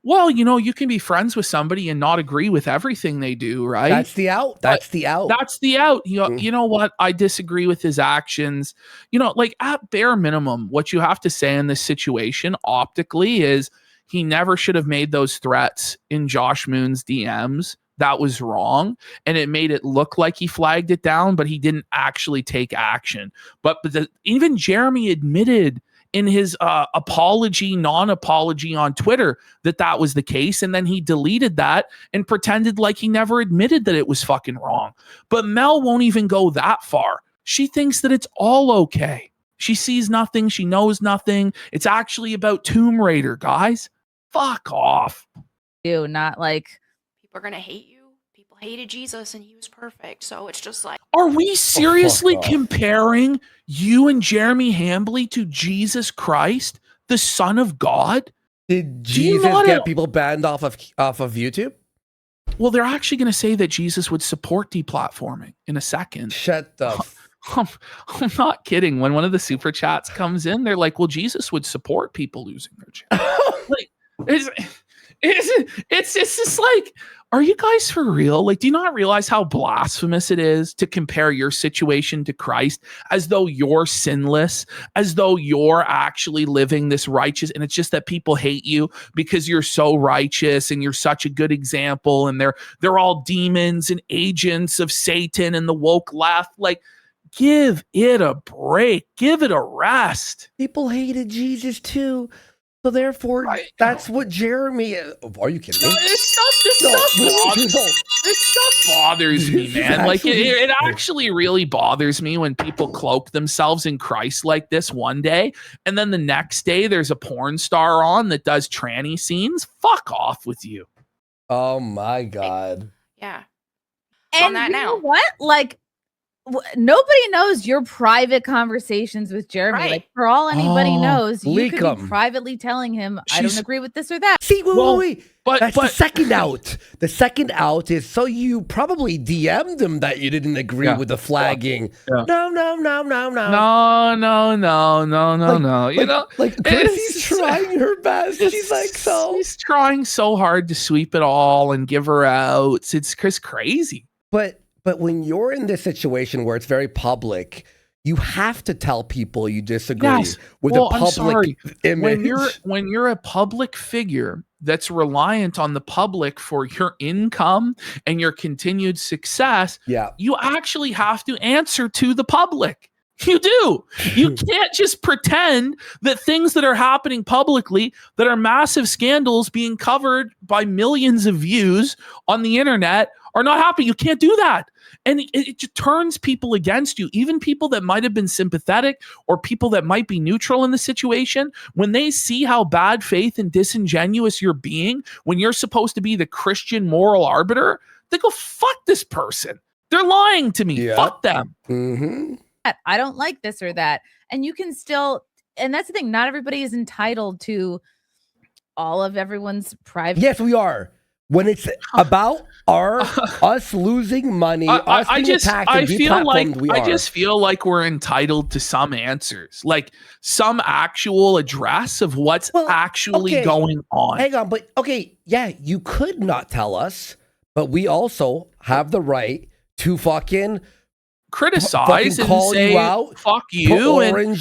well, you can be friends with somebody and not agree with everything they do, right? That's the out. That's the out. That's the out. You know what? I disagree with his actions. Like at bare minimum, what you have to say in this situation optically is he never should have made those threats in Josh Moon's DMs. That was wrong. And it made it look like he flagged it down, but he didn't actually take action. But even Jeremy admitted in his non-apology on Twitter that was the case. And then he deleted that and pretended like he never admitted that it was fucking wrong. But Mel won't even go that far. She thinks that it's all okay. She sees nothing. She knows nothing. It's actually about Tomb Raider, guys. Fuck off. Not like people are going to hate you. People hated Jesus and he was perfect. So it's just like, are we seriously off. comparing you and Jeremy Hambly to Jesus Christ, the Son of God? Did Do you Jesus not get know- people banned off of YouTube? Well, they're actually going to say that Jesus would support deplatforming in a second. Shut the I'm not kidding. When one of the super chats comes in, they're like, well, Jesus would support people losing their channel. Like, it's just like, are you guys for real? Like, do you not realize how blasphemous it is to compare your situation to Christ as though you're sinless, as though you're actually living this righteous, and it's just that people hate you because you're so righteous and you're such a good example, and they're all demons and agents of Satan and the woke left. Like, give it a break. Give it a rest. people hated Jesus too. So therefore, that's what Jeremy. Are you kidding me? This stuff bothers me, man. Like it actually really bothers me when people cloak themselves in Christ like this one day, and then the next day there's a porn star on that does tranny scenes. Fuck off with you. Oh my God. yeah. and on that you now. know what? Like nobody knows your private conversations with Jeremy. Right. Like for all anybody knows, you leak could 'em. be privately telling him, I She's- don't agree with this or that. See, wait. But That's the second out. The second out is so you probably DM'd him that you didn't agree with the flagging. Yeah. No. no. Like Chrissy's trying her best. She's like, so. She's trying so hard to sweep it all and give her outs. It's crazy. But when you're in this situation where it's very public, you have to tell people you disagree with a I'm public sorry. image. When you're a public figure that's reliant on the public for your income and your continued success, you actually have to answer to the public. You do. You can't just pretend that things that are happening publicly that are massive scandals being covered by millions of views on the internet are not happening. You can't do that. And it just turns people against you, even people that might have been sympathetic or people that might be neutral in the situation. When they see how bad faith and disingenuous you're being, when you're supposed to be the Christian moral arbiter, they go, fuck this person. They're lying to me. Yeah. Fuck them. Mm-hmm. I don't like this or that. And you can still, and that's the thing, not everybody is entitled to all of everyone's private. Yes, we are. When it's about us losing money, us being attacked and deplatformed, we are. I just feel like we're entitled to some answers, like some actual address of what's actually going on. Hang on, but you could not tell us, but we also have the right to fucking criticize and call say you out, fuck you and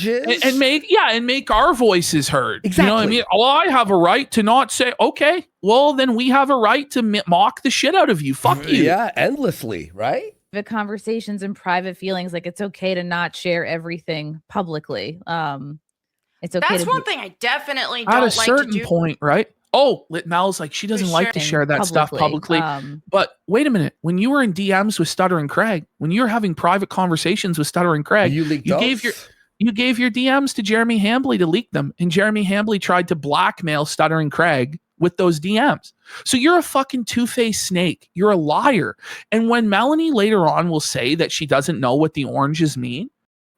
make our voices heard. Exactly. You know what I mean? Well, I have a right to not say, okay, well, then we have a right to mock the shit out of you. Fuck you. Yeah, endlessly, right? Private conversations and private feelings. Like it's okay to not share everything publicly. It's okay. That's one thing I definitely at don't a like certain to do. point, right? Oh, Mel's like, she doesn't like to share that stuff publicly. But wait a minute. When you were in DMs with Stuttering Craig, when you were having private conversations with Stuttering Craig, you gave your DMs to Jeremy Hambly to leak them. And Jeremy Hambly tried to blackmail Stuttering Craig with those DMs. So you're a fucking two-faced snake. You're a liar. And when Melonie later on will say that she doesn't know what the oranges mean,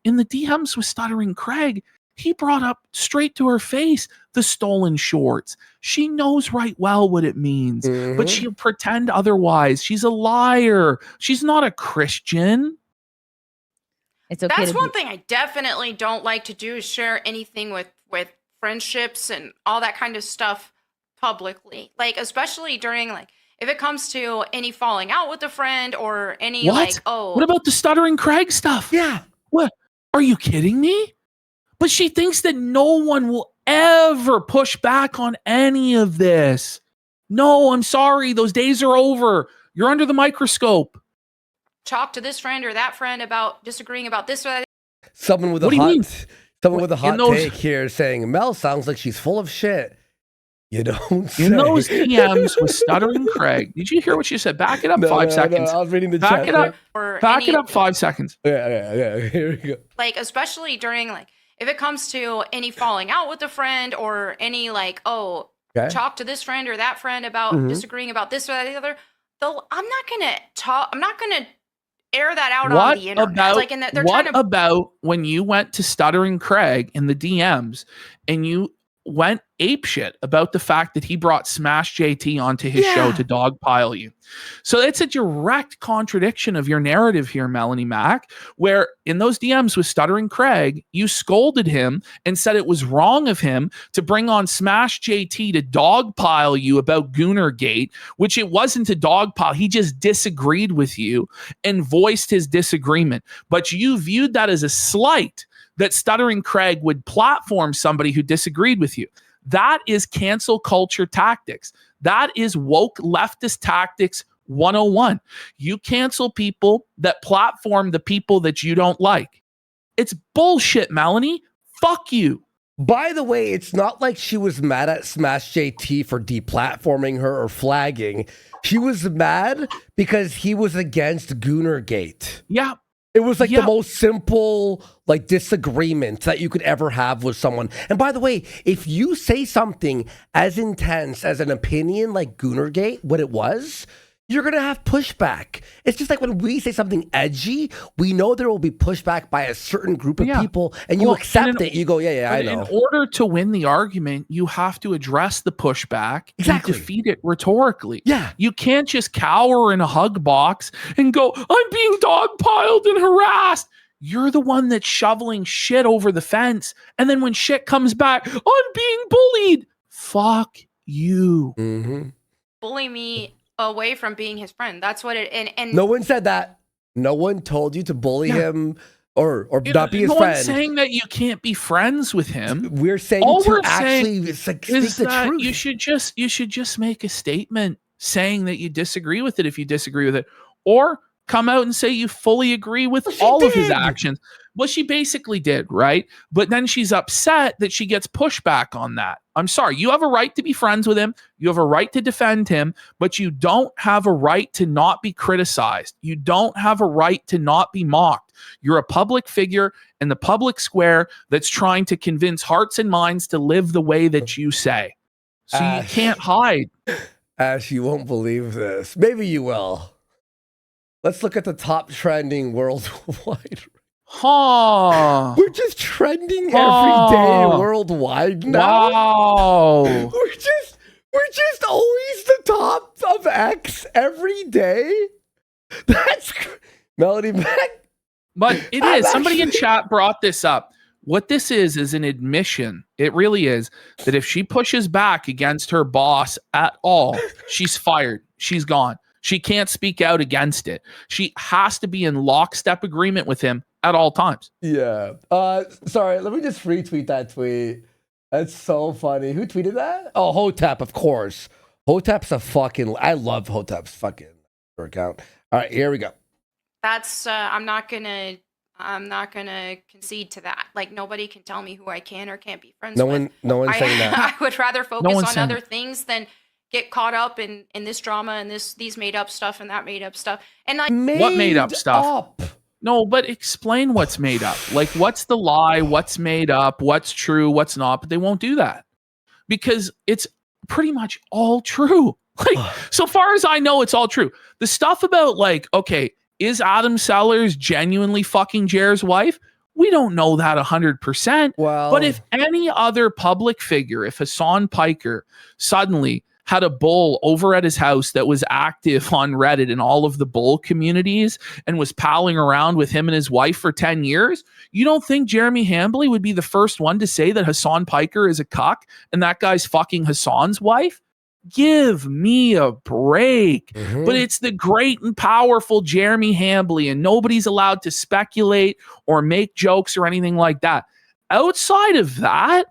in the DMs with Stuttering Craig, he brought up straight to her face the stolen shorts. She knows right well what it means, but she'll pretend otherwise. She's a liar. She's not a Christian. It's okay. That's one thing I definitely don't like to do, is share anything with friendships and all that kind of stuff publicly. Like, especially during, like, if it comes to any falling out with a friend or any like, what about the Stuttering Craig stuff? Yeah. What? Are you kidding me? But she thinks that no one will ever push back on any of this. No, I'm sorry. Those days are over. You're under the microscope. talk to this friend or that friend about disagreeing about this or that. Someone with a hot take here saying Mel sounds like she's full of shit. You don't say. In those DMs with Stuttering Craig. Did you hear what she said? Back it up 5 seconds. No, I was reading the Back chat. it up. Or Back it up 5 seconds. Yeah. Here we go. Like, especially during, like, if it comes to any falling out with a friend or any, like, talk to this friend or that friend about disagreeing about this or that or the other, though, I'm not gonna air that out on the internet. What about when you went to Stuttering Craig in the DMs and you went apeshit about the fact that he brought Smash JT onto his show to dogpile you? So it's a direct contradiction of your narrative here, Melonie Mac, where in those DMs with Stuttering Craig, you scolded him and said it was wrong of him to bring on Smash JT to dogpile you about Goonergate, which it wasn't a dogpile. He just disagreed with you and voiced his disagreement. But you viewed that as a slight that Stuttering Craig would platform somebody who disagreed with you. That is cancel culture tactics. That is woke leftist tactics 101. You cancel people that platform the people that you don't like. It's bullshit, Melonie. Fuck you. By the way, it's not like she was mad at Smash JT for deplatforming her or flagging. She was mad because he was against Goonergate. Yeah. It was like the most simple like disagreement that you could ever have with someone. And by the way, if you say something as intense as an opinion like Goonergate, what it was, you're going to have pushback. It's just like when we say something edgy, we know there will be pushback by a certain group of people, and you accept it. You go, I know. In order to win the argument, you have to address the pushback and defeat it rhetorically. Yeah. You can't just cower in a hug box and go, I'm being dogpiled and harassed. You're the one that's shoveling shit over the fence. And then when shit comes back, I'm being bullied. Fuck you. Mm-hmm. Bully me away from being his friend. That's what it and no one said that. No one told you to bully him or not be his friend. No one's saying that you can't be friends with him. We're saying speak the truth. You should just make a statement saying that you disagree with it if you disagree with it, or come out and say you fully agree with all of his actions. Well, she basically did, right? But then she's upset that she gets pushback on that. I'm sorry. You have a right to be friends with him. You have a right to defend him, but you don't have a right to not be criticized. You don't have a right to not be mocked. You're a public figure in the public square that's trying to convince hearts and minds to live the way that you say. So you can't hide. Ash, you won't believe this. Maybe you will. Let's look at the top trending worldwide. We're just trending every day worldwide now. Wow. We're just always the top of X every day. That's Melonie Mac. But it is. Somebody in chat brought this up. What this is an admission. It really is that if she pushes back against her boss at all, she's fired. She's gone. She can't speak out against it. She has to be in lockstep agreement with him at all times. Yeah. Sorry, let me just retweet that tweet. That's so funny. Who tweeted that? Oh, Hotep, of course. Hotep's I love Hotep's fucking account. All right, here we go. That's I'm not gonna concede to that. Like, nobody can tell me who I can or can't be friends with. No one's saying that. I would rather focus on other things than get caught up in this drama and these made up stuff and that made up stuff. And like, what made up stuff? No, but explain what's made up. Like, what's the lie? What's made up? What's true? What's not? But they won't do that because it's pretty much all true. Like, so far as I know, it's all true. The stuff about like, okay, is Adam Sellers genuinely fucking Jer's wife? We don't know that 100%. Well, but if any other public figure, if Hassan Piker suddenly had a bull over at his house that was active on Reddit and all of the bull communities and was palling around with him and his wife for 10 years, you don't think Jeremy Hambly would be the first one to say that Hassan Piker is a cuck and that guy's fucking Hassan's wife? Give me a break. But it's the great and powerful Jeremy Hambly, and nobody's allowed to speculate or make jokes or anything like that. Outside of that,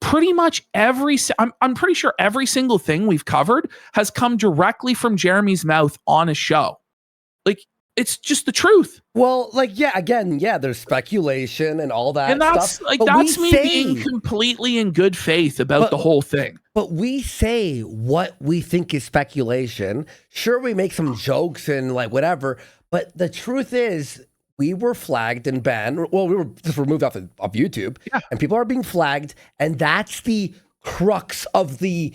pretty much I'm pretty sure every single thing we've covered has come directly from Jeremy's mouth on a show. Like, it's just the truth. Well, like, there's speculation and all that and that's stuff. like, but that's me being completely in good faith about the whole thing. But we say what we think is speculation. Sure, we make some jokes and like whatever, but the truth is we were flagged and banned. Well, we were just removed off YouTube, and people are being flagged, and that's the crux of the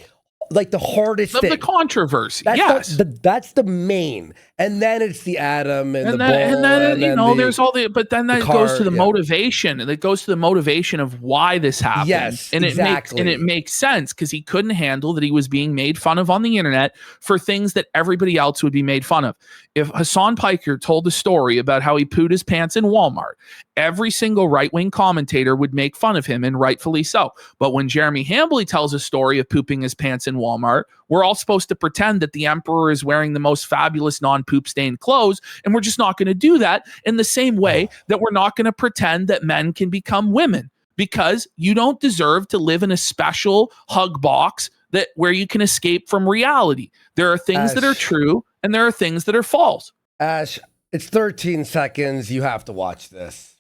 hardest thing. The controversy. That's the main. And then it's the Adam and the bull. And then there's all the, but then that goes to the motivation, and it goes to the motivation of why this happened. Yes, and exactly. It makes sense because he couldn't handle that he was being made fun of on the internet for things that everybody else would be made fun of. If Hassan Piker told a story about how he pooed his pants in Walmart, every single right-wing commentator would make fun of him, and rightfully so. But when Jeremy Hambly tells a story of pooping his pants in Walmart, we're all supposed to pretend that the emperor is wearing the most fabulous non-poop stained clothes, and we're just not going to do that in the same way that we're not going to pretend that men can become women, because you don't deserve to live in a special hug box where you can escape from reality. There are things that are true, and there are things that are false. Ash, it's 13 seconds. You have to watch this.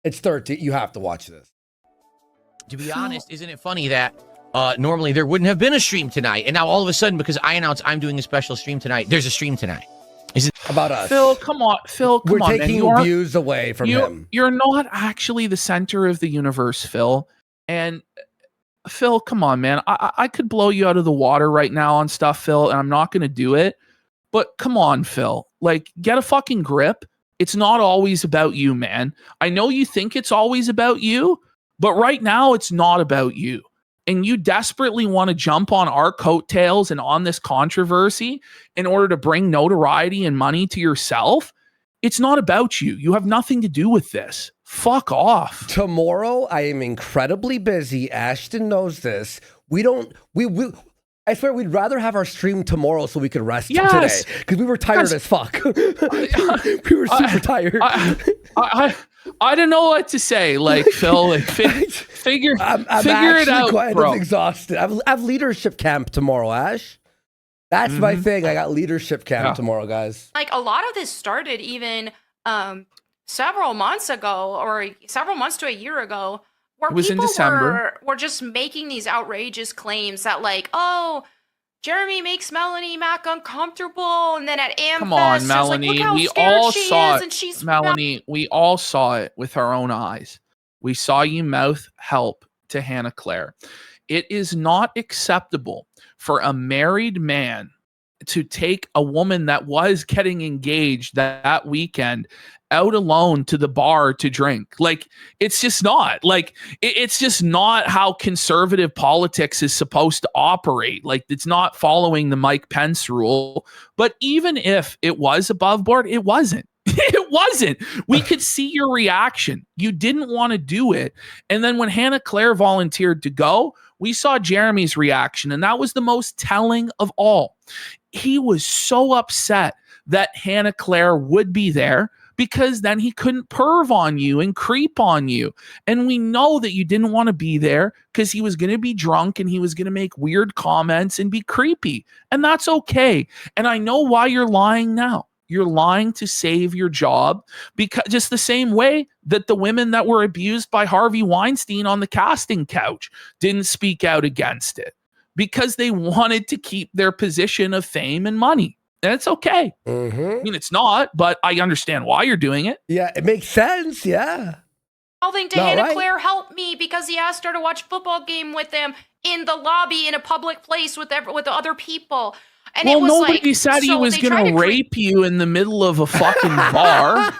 It's 13. You have to watch this. To be honest, isn't it funny that normally there wouldn't have been a stream tonight, and now all of a sudden, because I announced I'm doing a special stream tonight, there's a stream tonight. Is it about us? Phil, come on. We're taking views away from him. You're not actually the center of the universe, Phil. And Phil, come on, man. I could blow you out of the water right now on stuff, Phil, and I'm not going to do it. But come on, Phil. Like, get a fucking grip. It's not always about you, man. I know you think it's always about you, but right now it's not about you. And you desperately want to jump on our coattails and on this controversy in order to bring notoriety and money to yourself. It's not about you. You have nothing to do with this. Fuck off. Tomorrow, I am incredibly busy. Ashton knows this. I swear we'd rather have our stream tomorrow so we could rest today. Because we were tired as fuck. We were super tired. I don't know what to say. Like, Phil, like, figure it out, bro. I'm exhausted. I have leadership camp tomorrow, Ash. That's my thing. I got leadership camp tomorrow, guys. Like, a lot of this started even several months ago, or several months to a year ago, where it was people in December. were just making these outrageous claims that, like, oh, Jeremy makes Melonie Mac uncomfortable, and then at AmFest, come on, Melonie, like, look how we scared all she saw is, it. and she's Melonie, we all saw it with our own eyes. We saw you mouth help to Hannah Claire. It is not acceptable for a married man to take a woman that was getting engaged that weekend out alone to the bar to drink. Like, it's just not. Like, it's just not how conservative politics is supposed to operate. Like, it's not following the Mike Pence rule. But even if it was above board, it wasn't. It wasn't. We could see your reaction. You didn't want to do it. And then when Hannah Claire volunteered to go, we saw Jeremy's reaction, and that was the most telling of all. He was so upset that Hannah Claire would be there, because then he couldn't perv on you and creep on you. And we know that you didn't want to be there because he was going to be drunk and he was going to make weird comments and be creepy. And that's okay. And I know why you're lying now. You're lying to save your job, because just the same way that the women that were abused by Harvey Weinstein on the casting couch didn't speak out against it because they wanted to keep their position of fame and money. And it's okay. I mean, it's not, but I understand why you're doing it. Yeah, it makes sense. Yeah. Mouthing to Hannah Claire, help me, because he asked her to watch a football game with him. in the lobby in a public place with the other people. And well, it was nobody like, said he so was they going tried to to rape you in the middle of a fucking bar.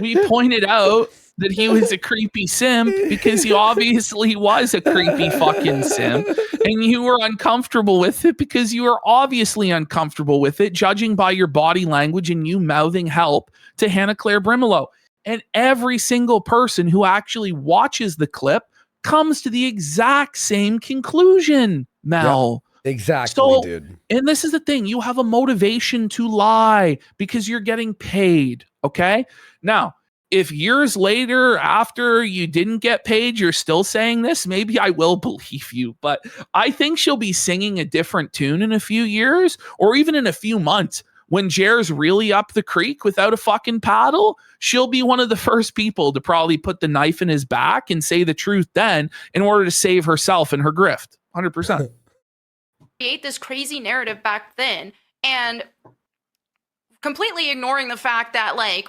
We pointed out that he was a creepy simp because he obviously was a creepy fucking simp. And you were uncomfortable with it because you were obviously uncomfortable with it, judging by your body language and you mouthing help to Hannah Claire Brimelow. And every single person who actually watches the clip comes to the exact same conclusion, Mel. Yep, exactly, so, dude. And this is the thing. You have a motivation to lie because you're getting paid, okay? Now, if years later, after you didn't get paid, you're still saying this, maybe I will believe you. But I think she'll be singing a different tune in a few years or even in a few months. When Jer's really up the creek without a fucking paddle, she'll be one of the first people to probably put the knife in his back and say the truth then in order to save herself and her grift. 100%. Create this crazy narrative back then and completely ignoring the fact that, like,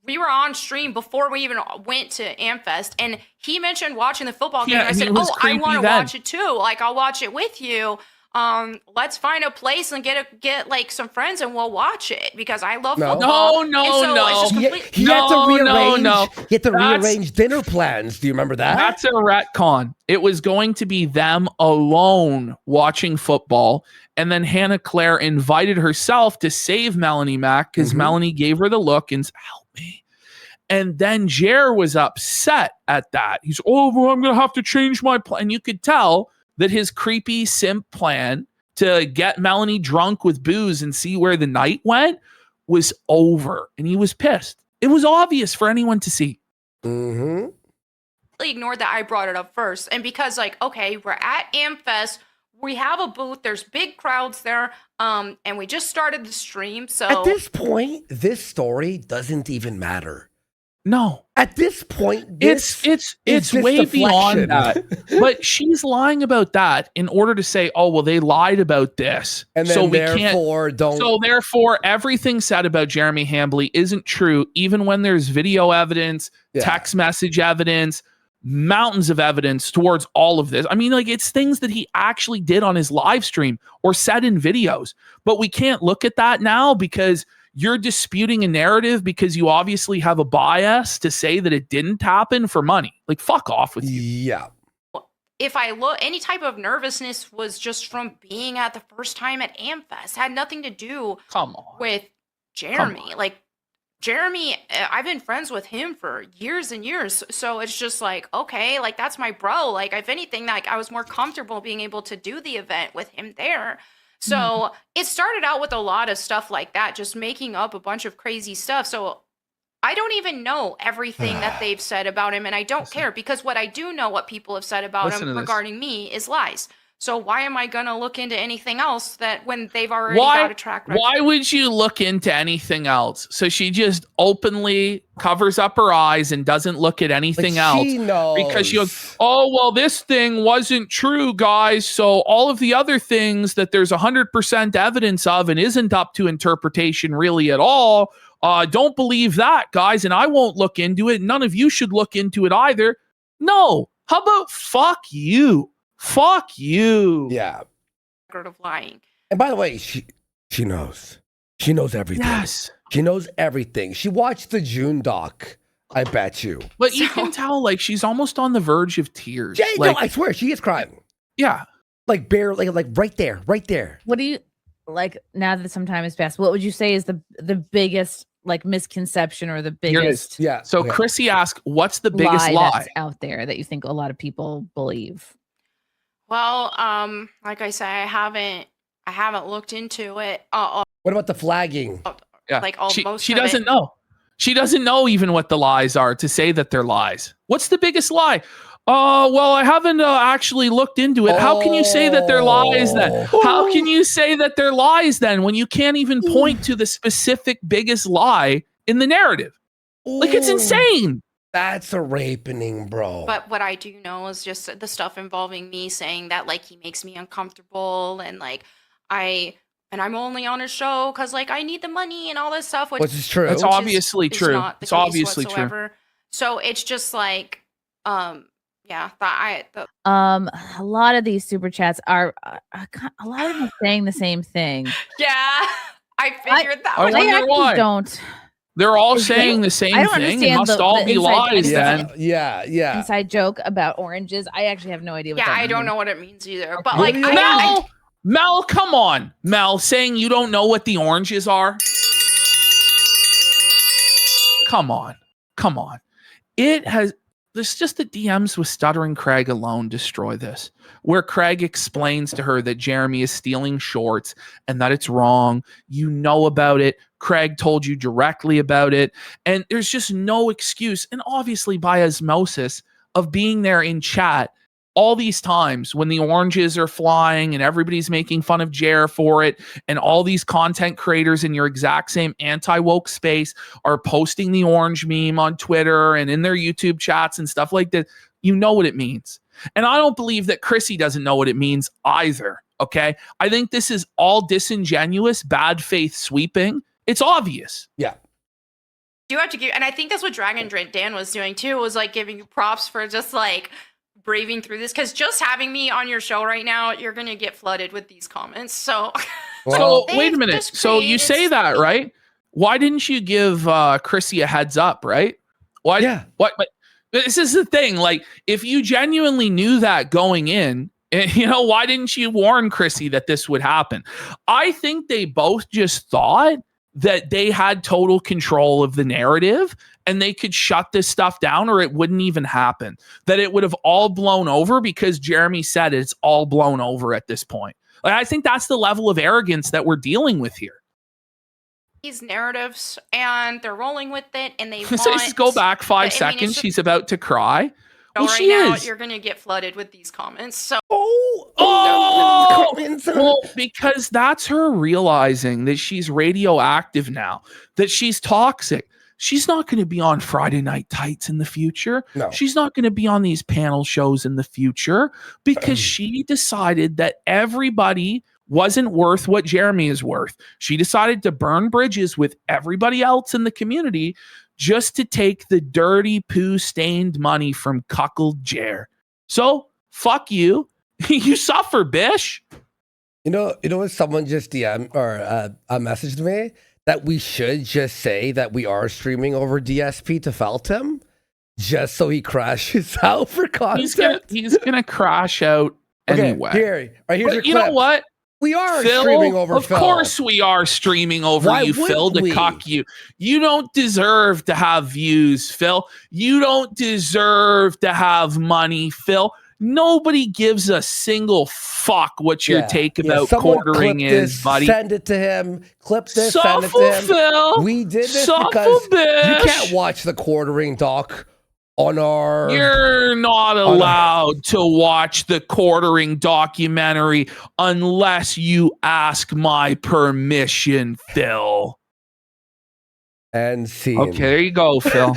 we were on stream before we even went to Amfest, and he mentioned watching the football game. Yeah, And I and said, he was "Oh, I want to then. watch it too. Like, I'll watch it with you. Let's find a place and get like some friends, and we'll watch it because I love football." No, And so no. it's just He complete- had to rearrange. No. He had to That's- rearrange dinner plans. Do you remember that? That's a retcon. It was going to be them alone watching football. And then Hannah Claire invited herself to save Melonie Mac because Melonie gave her the look and said, help me. And then Jer was upset at that. He's, well, I'm going to have to change my plan. And you could tell that his creepy simp plan to get Melonie drunk with booze and see where the night went was over. And he was pissed. It was obvious for anyone to see. Mm-hmm. Ignored that I brought it up first. And because, like, okay, we're at Amfest, we have a booth, there's big crowds there, and we just started the stream. So At this point, this story doesn't even matter. No. At this point, It's just way deflection. beyond that. But she's lying about that in order to say, oh, well, they lied about this. And then so we therefore can't. don't. So therefore, everything said about Jeremy Hambley isn't true, even when there's video evidence, text message evidence, mountains of evidence towards all of this. I mean, like, it's things that he actually did on his live stream or said in videos. But we can't look at that now because you're disputing a narrative because you obviously have a bias to say that it didn't happen for money. Like, fuck off with you. Yeah. if I look, any type of nervousness was just from being at the first time at Amfest. Had nothing to do Come on. with Jeremy. Like, Jeremy, I've been friends with him for years and years. So it's just like, okay, like, that's my bro. Like, if anything, like, I was more comfortable being able to do the event with him there. So it started out with a lot of stuff like that, just making up a bunch of crazy stuff. So I don't even know everything that they've said about him, and I don't care, because what I do know, what people have said about him regarding me, is lies. So why am I gonna look into anything else that when they've already got a track record? Why would you look into anything else? So she just openly covers up her eyes and doesn't look at anything else. She knows. Because she goes, oh, well, this thing wasn't true, guys. So all of the other things that there's 100% evidence of and isn't up to interpretation really at all, don't believe that, guys. And I won't look into it. None of you should look into it either. No. How about fuck you? Fuck you. Yeah. Record of lying. And by the way, she knows. She knows everything. Yes. She knows everything. She watched the June doc, I bet you. But you can tell, like, she's almost on the verge of tears. Yeah, Like, no, I swear, she is crying. yeah. Like, barely, like right there, right there. What do you like now that some time has passed? What would you say is the biggest like misconception or the Here it biggest is. Yeah. So okay. Chrissy asked, what's the biggest lie? that's out there that you think a lot of people believe? Well, like I say, I haven't looked into it. What about the flagging? Yeah. Like, most she of it. doesn't know. She doesn't know even what the lies are to say that they're lies. What's the biggest lie? Well, I haven't actually looked into it. How can you say that they're lies then? How can you say that they're lies then when you can't even point to the specific biggest lie in the narrative? Like, it's Ooh, insane. That's a rapening, bro. But what I do know is just the stuff involving me saying that, like, he makes me uncomfortable, and like I'm only on his show because, like, I need the money and all this stuff. Which is true. That's Which obviously is true. not the It's case obviously true. whatsoever. So it's just like, Yeah, A lot of these super chats are a lot of them are saying the same thing. yeah, I figured that. I was wonder actually why. don't. They're all Is saying it? the same I don't thing. It understand must the all be inside- lies yeah. then. Yeah. Inside joke about oranges. I actually have no idea what Yeah, that I don't means. know what it means either. But What like, do you I Mel, come on. Mel, saying you don't know what the oranges are? Come on. There's just the DMs with Stuttering Craig alone destroy this, where Craig explains to her that Jeremy is stealing shorts and that it's wrong. You know about it. Craig told you directly about it. And there's just no excuse. And obviously by osmosis of being there in chat all these times when the oranges are flying and everybody's making fun of Jer for it, and all these content creators in your exact same anti-woke space are posting the orange meme on Twitter and in their YouTube chats and stuff like that, you know what it means. And I don't believe that Chrissie doesn't know what it means either, okay? I think this is all disingenuous, bad faith sweeping. It's obvious. Yeah. do have to give, and I think that's what Dragon Dan was doing too, was like giving you props for just like braving through this, because just having me on your show right now, you're gonna get flooded with these comments. So, Well, so wait a minute. So you say that, right? Why didn't you give Chrissie a heads up, right? Why? Yeah. What? But this is the thing. Like, if you genuinely knew that going in, you know, why didn't you warn Chrissie that this would happen? I think they both just thought that they had total control of the narrative and they could shut this stuff down, or it wouldn't even happen. That it would have all blown over because Jeremy said it's all blown over at this point. Like, I think that's the level of arrogance that we're dealing with here. These narratives, and they're rolling with it, and they So want. just go back 5 I mean, it's seconds. just- She's about to cry. Well, right she now, is. you're gonna get flooded with these comments. So Well, because that's her realizing that she's radioactive now, that she's toxic. She's not going to be on Friday Night Tights in the future. No. She's not going to be on these panel shows in the future because she decided that everybody wasn't worth what Jeremy is worth. She decided to burn bridges with everybody else in the community just to take the dirty poo stained money from cuckold Jer. So fuck you. You suffer, bish. You know what? Someone just DM or messaged me that we should just say that we are streaming over DSP to Feltham, just so he crashes out for content. He's gonna crash out anyway. Here's But your you know clip. what? We are Phil, streaming over of Phil. course we are streaming over Why you, Phil, wouldn't to we? cuck you. You don't deserve to have views, Phil. You don't deserve to have money, Phil. Nobody gives a single fuck what your take about Someone quartering clip is, this, buddy. Send it to him. Clip this, send it Suffer, to him. Phil. We did this Suffer, because bitch. you can't watch the quartering doc on our... You're not allowed to watch the quartering documentary unless you ask my permission, Phil. And scene. Okay, there you go, Phil.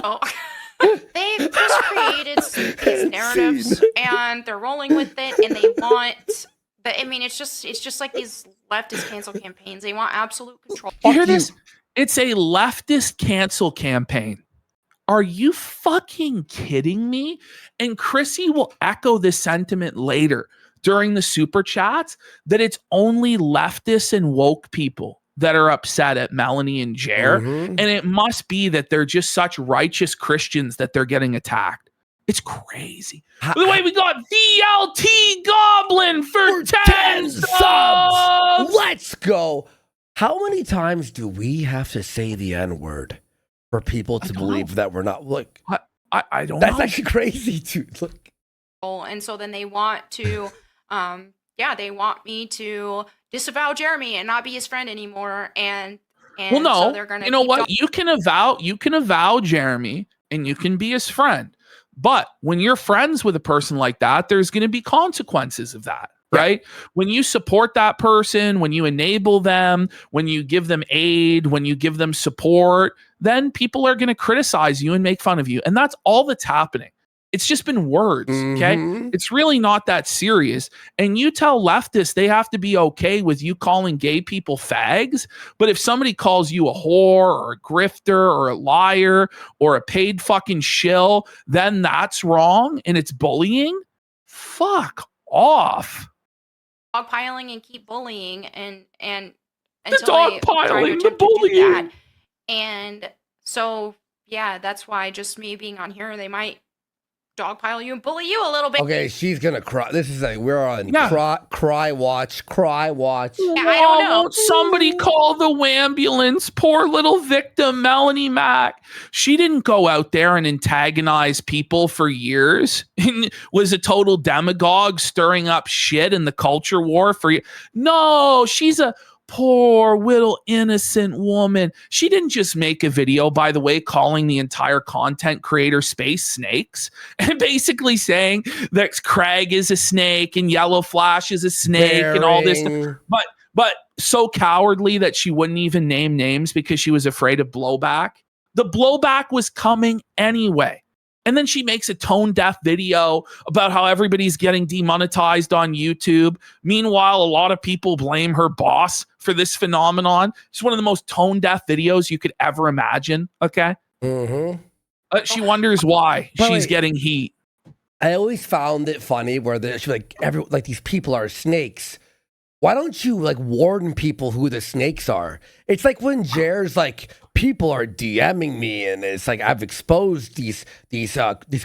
oh. They've just created these narratives, and they're rolling with it, and they want. I mean, it's just like these leftist cancel campaigns. They want absolute control. You hear this? It's a leftist cancel campaign. Are you fucking kidding me? And Chrissie will echo this sentiment later during the super chats that it's only leftists and woke people that are upset at Melonie and Jer. And it must be that they're just such righteous Christians that they're getting attacked. It's crazy. By the way, we got VLT Goblin for 10 subs. Let's go. How many times do we have to say the N-word for people to believe that we're not? Look, I don't know. That's actually crazy, dude. Look. And so then they want to, they want me to disavow Jeremy and not be his friend anymore. And well, no, so they're gonna you know what? You can avow Jeremy and you can be his friend. But when you're friends with a person like that, there's going to be consequences of that, right? When you support that person, when you enable them, when you give them aid, when you give them support, then people are going to criticize you and make fun of you. And that's all that's happening. It's just been words, okay? Mhm. It's really not that serious. And you tell leftists they have to be okay with you calling gay people fags, but if somebody calls you a whore or a grifter or a liar or a paid fucking shill, then that's wrong and it's bullying? Fuck off. Dogpiling and keep bullying and The until they try to dogpiling, the attempt to do bullying. that. And so yeah, that's why just me being on here, they might dogpile you and bully you a little bit. Okay, she's gonna cry. This is like we're on Yeah. cry watch. I don't know. Won't somebody call the ambulance? Poor little victim, Melonie Mac. She didn't go out there and antagonize people for years and was a total demagogue stirring up shit in the culture war for years. No, she's a poor little innocent woman. She didn't just make a video, by the way, calling the entire content creator space snakes and basically saying that Craig is a snake and Yellow Flash is a snake and all this stuff. But so cowardly that she wouldn't even name names because she was afraid of blowback. The blowback was coming anyway. And then she makes a tone-deaf video about how everybody's getting demonetized on YouTube. Meanwhile, a lot of people blame her boss for this phenomenon. It's one of the most tone-deaf videos you could ever imagine, okay? Mm-hmm. She wonders why But she's wait. getting sheet. I always found it funny where she's like, these people are snakes. Why don't you like warn people who the snakes are? It's like when Jer's like, people are DMing me, and it's like I've exposed these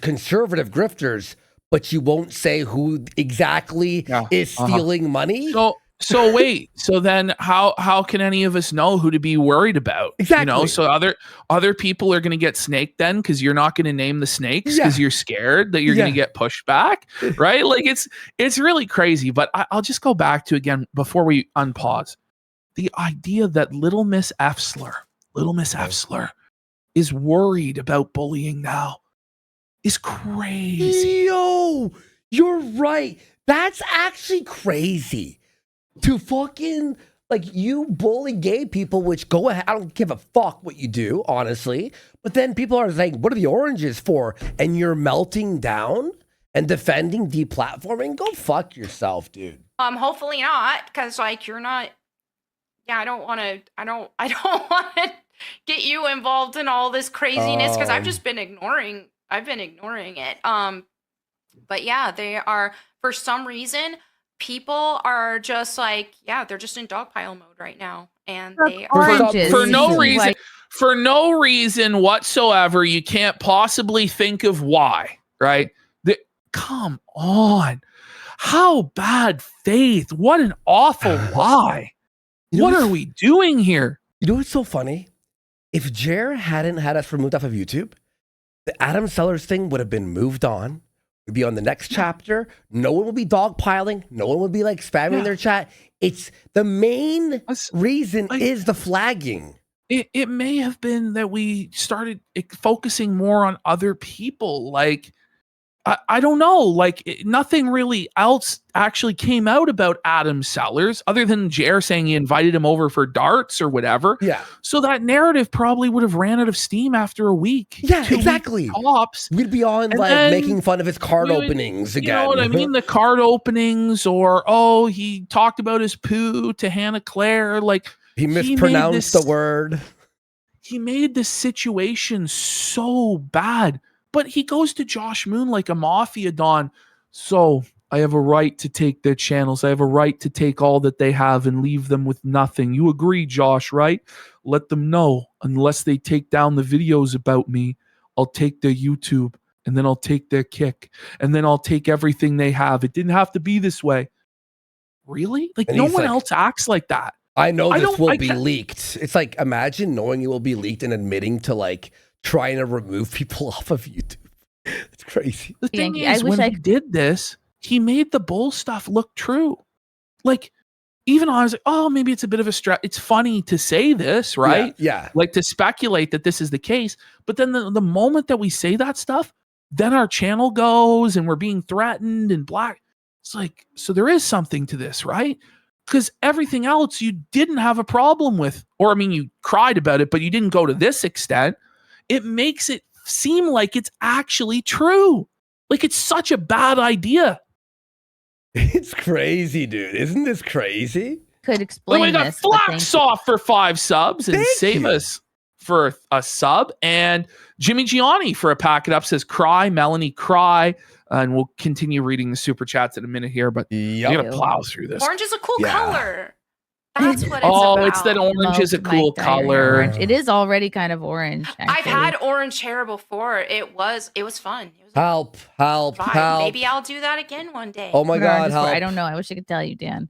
conservative grifters, but you won't say who exactly is stealing money. So wait. So then how can any of us know who to be worried about? Exactly. You know, so other people are going to get snaked then because you're not going to name the snakes because you're scared that you're going to get pushed back, right? Like it's really crazy. But I'll just go back to again before we unpause the idea that Little Miss F slur is worried about bullying now is crazy. Yo, you're right. That's actually crazy. To fucking, like, you bully gay people, which go ahead. I don't give a fuck what you do, honestly. But then people are saying, what are the oranges for? And you're melting down and defending deplatforming? Go fuck yourself, dude. Hopefully not, because like you're not. Yeah, I don't want to get you involved in all this craziness because I've just been ignoring. I've been ignoring it. But yeah, they are for some reason. People are just like, yeah, they're just in dogpile mode right now, and they are for no reason. For no reason whatsoever, you can't possibly think of why, right? Come on. How bad faith. What an awful lie. What are we doing here? You know what's so funny? If Jer hadn't had us removed off of YouTube, the Adam Sellers thing would have been moved on. We'd be on the next chapter. No one will be dogpiling. No one would be like spamming their chat. It's the main reason is the flagging. It may have been that we started focusing more on other people. Like, I don't know. Like, nothing really else actually came out about Adam Sellers other than Jer saying he invited him over for darts or whatever. Yeah. So that narrative probably would have ran out of steam after a week. Yeah, exactly. Tops. We'd be on And like then making fun of his card openings again. You know what I mean? The card openings, or he talked about his poo to Hannah Claire. Like, he mispronounced the word. He made the situation so bad. But he goes to Josh Moon like a mafia don. So I have a right to take their channels. I have a right to take all that they have and leave them with nothing. You agree, Josh, right? Let them know. Unless they take down the videos about me, I'll take their YouTube, and then I'll take their kick, and then I'll take everything they have. It didn't have to be this way. Really? Like, no one else acts like that. I know this will be leaked. It's like, imagine knowing it will be leaked and admitting to like trying to remove people off of YouTube. It's crazy. The thing is, when he did this, he made the bull stuff look true. Like, even I was like, oh, maybe it's a bit of a stretch. It's funny to say this, right? Yeah. Like, to speculate that this is the case. But then the moment that we say that stuff, then our channel goes and we're being threatened and black. It's like, so there is something to this, right? Because everything else you didn't have a problem with. Or, I mean, you cried about it, but you didn't go to this extent. It makes it seem like it's actually true. Like, it's such a bad idea. It's crazy, dude. Isn't this crazy? Could explain We got this. but thank Flax off for 5 subs and Thank Save you. Us for a sub. And Jimmy Gianni for a packet up says, cry, Melonie, cry. And we'll continue reading the super chats in a minute here, but Yep. we're going to plow through this. Orange is a cool Yeah. color. That's what it's Oh, about. it's that orange is a Smoked cool Mike Dyer color. orange. It is already kind of orange. I've actually. had orange hair before. It was fun. It was a Help, help, vibe. help. Maybe I'll do that again one day. Oh my Put it on God, Discord. help. I don't know. I wish I could tell you, Dan.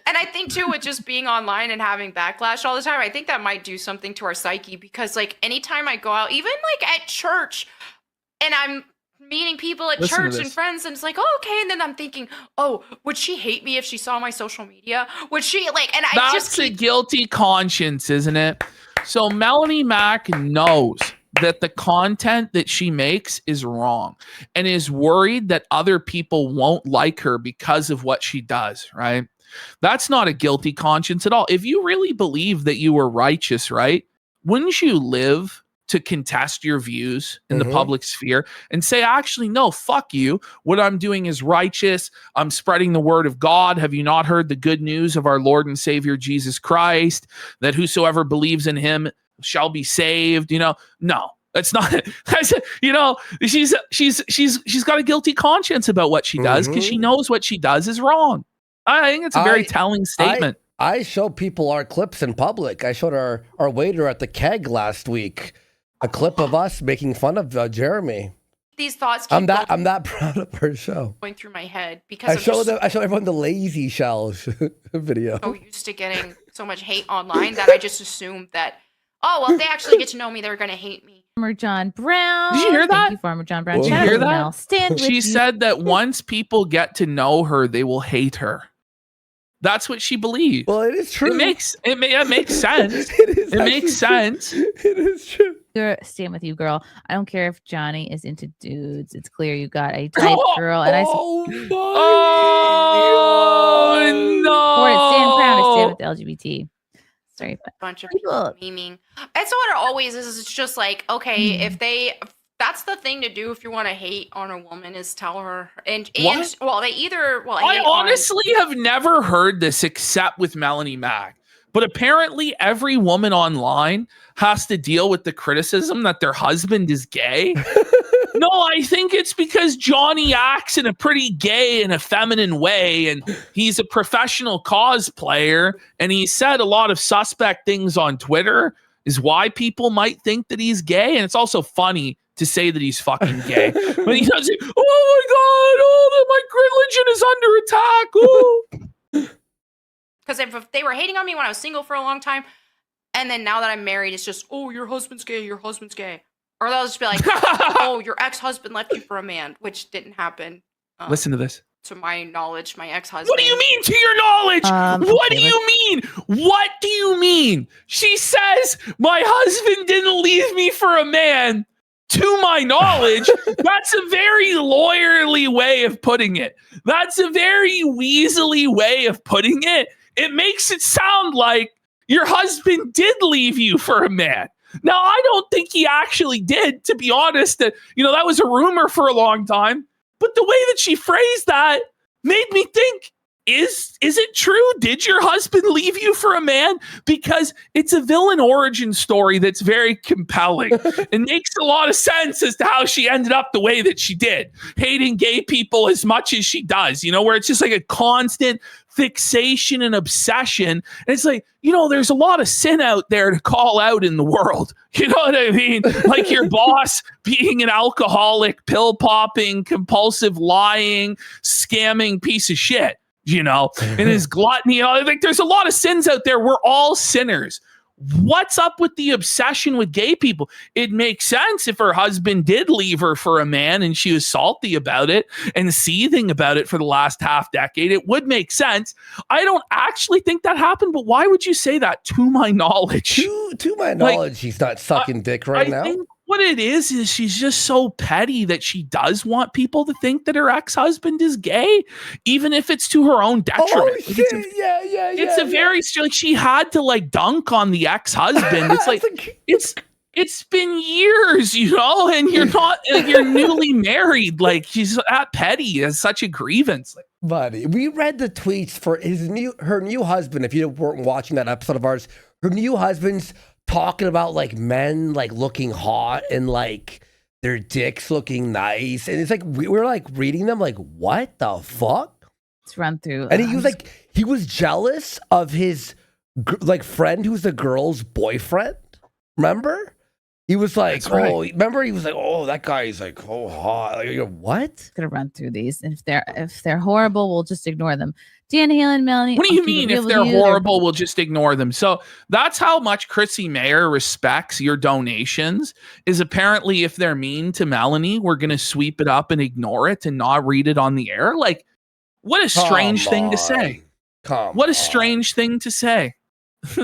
And I think too, with just being online and having backlash all the time, I think that might do something to our psyche because like anytime I go out, even like at church, and I'm meeting people at Listen to church and this. friends, and it's like, oh, okay. And then I'm thinking, oh, would she hate me if she saw my social media? Would she like, and I That's just a keep guilty conscience, isn't it? So Melonie Mac knows that the content that she makes is wrong and is worried that other people won't like her because of what she does, right? That's not a guilty conscience at all. If you really believe that you were righteous, right? Wouldn't you live to contest your views in the Mhm. public sphere and say, actually, no, fuck you. What I'm doing is righteous. I'm spreading the word of God. Have you not heard the good news of our Lord and Savior Jesus Christ, that whosoever believes in him shall be saved? You know, no, that's not, that's, you know, she's got a guilty conscience about what she does because she knows what she does is wrong. I think it's a very telling statement. I show people our clips in public. I showed our waiter at the keg last week a clip of us making fun of Jeremy. these thoughts keep I'm that proud of our show. going through my head because I I'm show just I show everyone the lazy shells video. so used to getting so much hate online that I just assumed that, oh, well, if they actually get to know me, they're going to hate me. Farmer John Brown. Did you hear that? Thank you, Farmer John Brown. Did you Shout out hear to that? Mel. Stand with She you. said that once people get to know her, they will hate her. That's what she believes. Well, it is true. It makes sense. It It actually makes true. sense. It is true. Stand with you, girl. I don't care if Johnny is into dudes. It's clear you got a type, girl. And I Oh support it. Stand proud. I stand Oh, with the LGBT. Sorry, but Bunch of people- people memeing. That's what it always is. It's just like, okay, if they, that's the thing to do if you want to hate on a woman is tell her. And What? well, they either, well, I hate on- honestly have never heard this except with Melonie Mac. But apparently, every woman online has to deal with the criticism that their husband is gay. No, I think it's because Johnny acts in a pretty gay and effeminate way, and he's a professional cosplayer, and he said a lot of suspect things on Twitter, is why people might think that he's gay. And it's also funny to say that he's fucking gay. But he does it, oh my God, oh, my religion is under attack. Oh. Because if they were hating on me when I was single for a long time, and then now that I'm married, it's just, oh, your husband's gay, your husband's gay. Or they'll just be like, oh, your ex-husband left you for a man, which didn't happen. Listen to this. To my knowledge, my ex-husband. What do you mean, to your knowledge? What okay, do you mean? What do you mean? She says, my husband didn't leave me for a man. To my knowledge, that's a very lawyerly way of putting it. That's a very weaselly way of putting it. It makes it sound like your husband did leave you for a man. Now, I don't think he actually did, to be honest. That was a rumor for a long time. But the way that she phrased that made me think, is it true? Did your husband leave you for a man? Because it's a villain origin story that's very compelling. It makes a lot of sense as to how she ended up the way that she did, hating gay people as much as she does, where it's just like a constant fixation and obsession. And it's like, there's a lot of sin out there to call out in the world. You know what I mean? Like your boss being an alcoholic, pill popping, compulsive lying, scamming piece of shit. And his gluttony. Like there's a lot of sins out there. We're all sinners. What's up with the obsession with gay people? It makes sense if her husband did leave her for a man and she was salty about it and seething about it for the last half decade. It would make sense. I don't actually think that happened, but why would you say that? To my knowledge. To my knowledge, he's not sucking dick right now. I think what it is she's just so petty that she does want people to think that her ex-husband is gay, even if it's to her own detriment. Oh, Like, shit. It's a very, like, she had to like dunk on the ex-husband. It's like, it's been years, and you're not, you're newly married. Like, she's that petty as such a grievance. Like, buddy, we read the tweets for her new husband. If you weren't watching that episode of ours, her new husband's talking about like men like looking hot and like their dicks looking nice, and it's like we're like reading them like, what the fuck? Let's run through. And he was jealous of his like friend who's the girl's boyfriend. Remember? He was like, remember? He was like, oh, that guy's like, oh, hot. Like, what? Gonna run through these, and if they're horrible, we'll just ignore them. Dan Halen, Melonie. What do you mean if they're horrible, we'll just ignore them? So that's how much Chrissie Mayr respects your donations, is apparently if they're mean to Melonie, we're going to sweep it up and ignore it and not read it on the air. Like, what a strange thing to say. What a strange thing to say.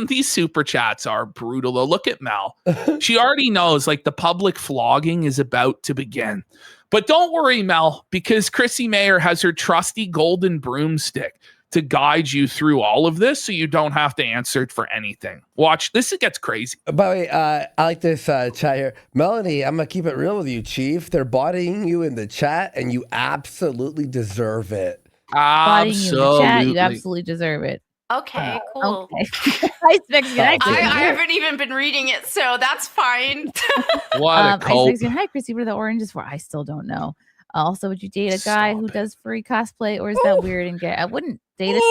These super chats are brutal though. Look at Mel. She already knows like the public flogging is about to begin. But don't worry, Mel, because Chrissie Mayr has her trusty golden broomstick to guide you through all of this, so you don't have to answer it for anything. Watch, this gets crazy. By the way, I like this chat here. Melonie, I'm going to keep it real with you, Chief. They're bodying you in the chat, and you absolutely deserve it. Absolutely. You absolutely deserve it. Okay, cool. Okay. Ice Mexican. I haven't even been reading it, so that's fine. What a cope. Ice Mexican. Hi, Chrissy. What are the oranges for? I still don't know. Also, would you date a guy who does furry cosplay, or is that weird and gay? I wouldn't date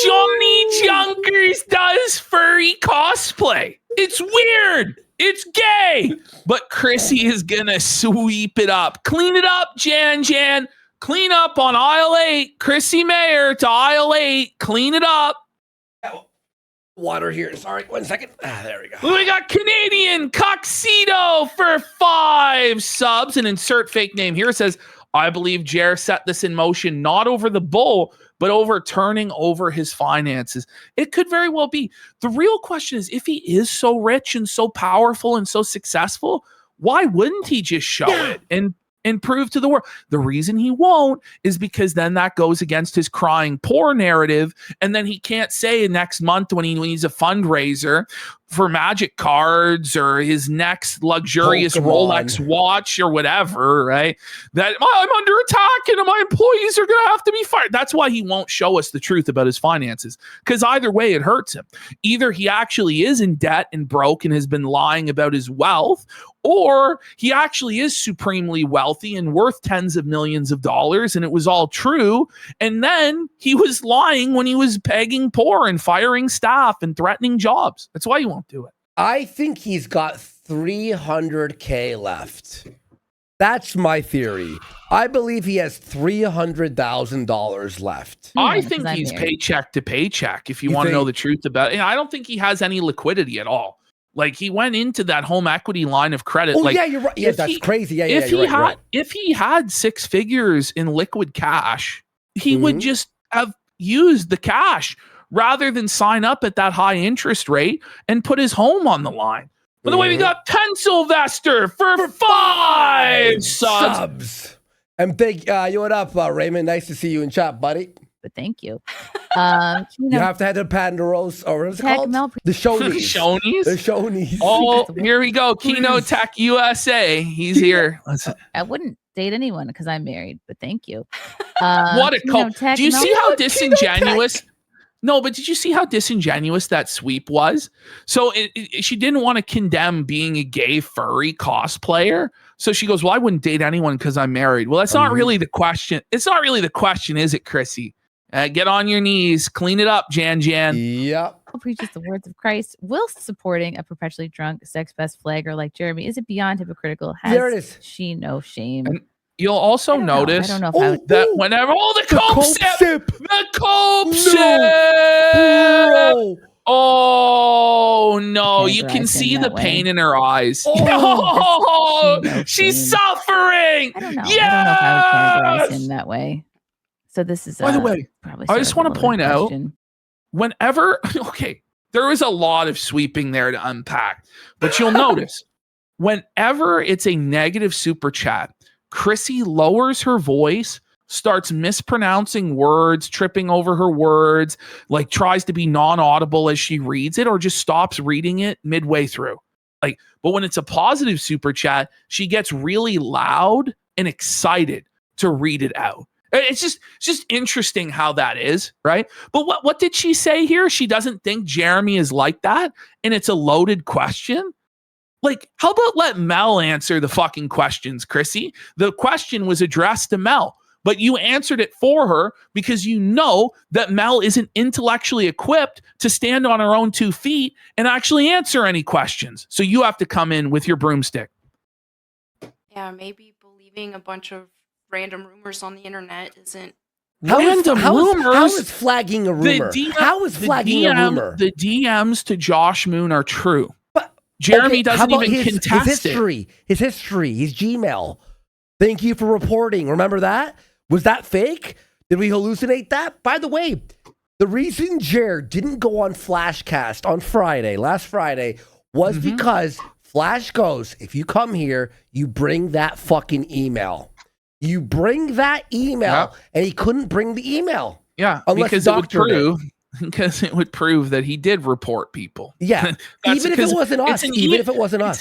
Johnny Junkers does furry cosplay. It's weird. It's gay. But Chrissy is gonna sweep it up. Clean it up, Jan. Clean up on aisle 8. Chrissie Mayr to aisle 8. Clean it up. Water here. Sorry, 1 second. There we go. We got Canadian Coxido for 5 subs. And insert fake name here. It says, I believe Jer set this in motion, not over the bull, but over turning over his finances. It could very well be. The real question is, if he is so rich and so powerful and so successful, why wouldn't he just show it and prove to the world? The reason he won't is because then that goes against his crying poor narrative, and then he can't say next month when he's a fundraiser for magic cards or his next luxurious Rolex watch or whatever, right? That I'm under attack and my employees are going to have to be fired. That's why he won't show us the truth about his finances, because either way it hurts him. Either he actually is in debt and broke and has been lying about his wealth, or he actually is supremely wealthy and worth tens of millions of dollars and it was all true. And then he was lying when he was begging poor and firing staff and threatening jobs. That's why he won't do it. I think he's got $300K left. That's my theory. I believe he has $300,000 left. I think he's paycheck to paycheck, if you want to know the truth about it. And I don't think he has any liquidity at all. Like, he went into that home equity line of credit. Oh, like, yeah, you're right. Yeah, that's crazy. Yeah, if he had 6 figures in liquid cash, he would just have used the cash rather than sign up at that high interest rate and put his home on the line. By the way, we got Penn Sylvester for 5 subs. And big, you what up, Raymond? Nice to see you in chat, buddy. But thank you. You have to head to Pandaros, or what's it called? The Shonies. The Shonies. Oh, here we go. Kino Tech USA. He's here. I wouldn't date anyone because I'm married, but thank you. What a cult. Do you see how disingenuous? No, but did you see how disingenuous that sweep was? So she didn't want to condemn being a gay furry cosplayer. So she goes, well, I wouldn't date anyone because I'm married. Well, that's not really the question. It's not really the question, is it, Chrissy? Get on your knees. Clean it up, Jan. Yep. Preaches the words of Christ whilst supporting a perpetually drunk sex pest flagger like Jeremy. Is it beyond hypocritical? There it is. She no shame? And you'll also notice that whenever the cope sip. Oh no, you can see the pain in her eyes. Oh, she's suffering. I don't know. Yes! I don't know if I would categorize him that way. So this is, by the way, I just want to point out, whenever, there is a lot of sweeping there to unpack, but you'll notice whenever it's a negative super chat, Chrissy lowers her voice, starts mispronouncing words, tripping over her words, like tries to be non-audible as she reads it, or just stops reading it midway through. Like, but when it's a positive super chat, she gets really loud and excited to read it out. It's just interesting how that is, right? But what did she say here? She doesn't think Jeremy is like that, and it's a loaded question. Like, how about let Mel answer the fucking questions, Chrissy? The question was addressed to Mel, but you answered it for her because you know that Mel isn't intellectually equipped to stand on her own 2 feet and actually answer any questions. So you have to come in with your broomstick. Yeah, maybe believing a bunch of random rumors on the internet isn't. How rumors? is flagging a rumor? How is flagging a rumor? The DMs to Josh Moon are true. But Jeremy doesn't even contest his history. His history, his Gmail. Thank you for reporting. Remember that? Was that fake? Did we hallucinate that? By the way, the reason Jared didn't go on Flashcast on Friday, last Friday, was because Flash goes, if you come here, you bring that fucking email. You bring that email, and he couldn't bring the email. Yeah, because it would prove that he did report people. Yeah, even if it wasn't us.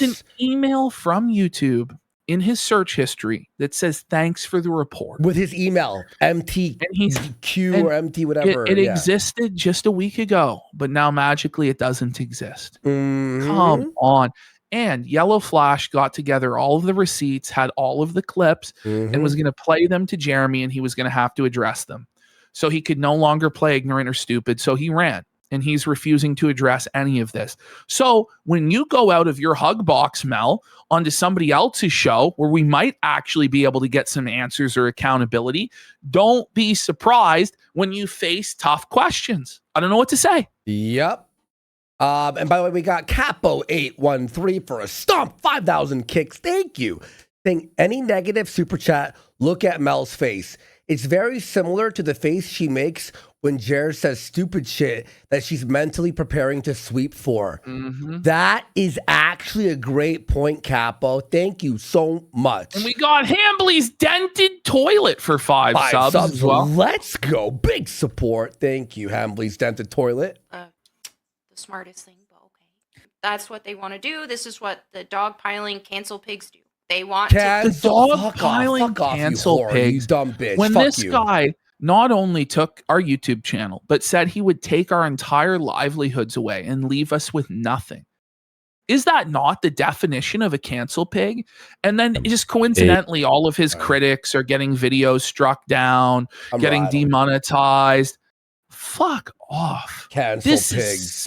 It's an email from YouTube in his search history that says thanks for the report with his email MTQ or MT whatever. It existed just a week ago, but now magically it doesn't exist. Come on. And Yellow Flash got together all of the receipts, had all of the clips, and was going to play them to Jeremy, and he was going to have to address them. So he could no longer play ignorant or stupid, so he ran. And he's refusing to address any of this. So when you go out of your hug box, Mel, onto somebody else's show where we might actually be able to get some answers or accountability, don't be surprised when you face tough questions. I don't know what to say. Yep. And by the way, we got Capo813 for a stomp, 5,000 kicks. Thank you. Saying any negative super chat, look at Mel's face. It's very similar to the face she makes when Jared says stupid shit that she's mentally preparing to sweep for. That is actually a great point, Capo. Thank you so much. And we got Hambly's Dented Toilet for 5 subs as well. Let's go. Big support. Thank you, Hambly's Dented Toilet. The smartest thing, but okay. That's what they want to do. This is what the dog piling cancel pigs do. They want to the dog piling cancel pigs. You dumb bitch. When this guy not only took our YouTube channel, but said he would take our entire livelihoods away and leave us with nothing. Is that not the definition of a cancel pig? And then just coincidentally, all of his critics are getting videos struck down, getting demonetized. Fuck off. Cancel pigs.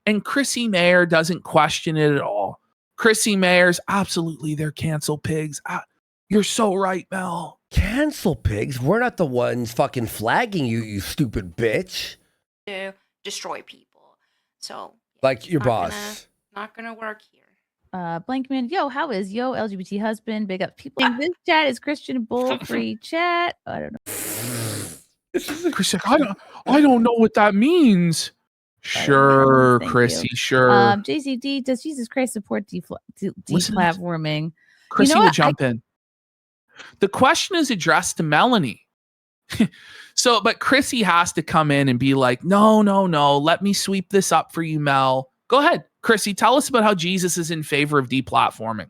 And Chrissie Mayr doesn't question it at all. Chrissie Mayr's absolutely, they're cancel pigs. You're so right, Mel. Cancel pigs? We're not the ones fucking flagging you, you stupid bitch. To destroy people. So like your boss. Not gonna work here. Blankman, yo, how is yo LGBT husband? Big up people. This chat is Christian Bull free chat. I don't know. Chris, I don't know what that means. Sure, Chrissy, sure. JCD, does Jesus Christ support deplatforming? Chrissy will jump in. The question is addressed to Melonie. But Chrissy has to come in and be like, no, let me sweep this up for you, Mel. Go ahead, Chrissy, tell us about how Jesus is in favor of deplatforming.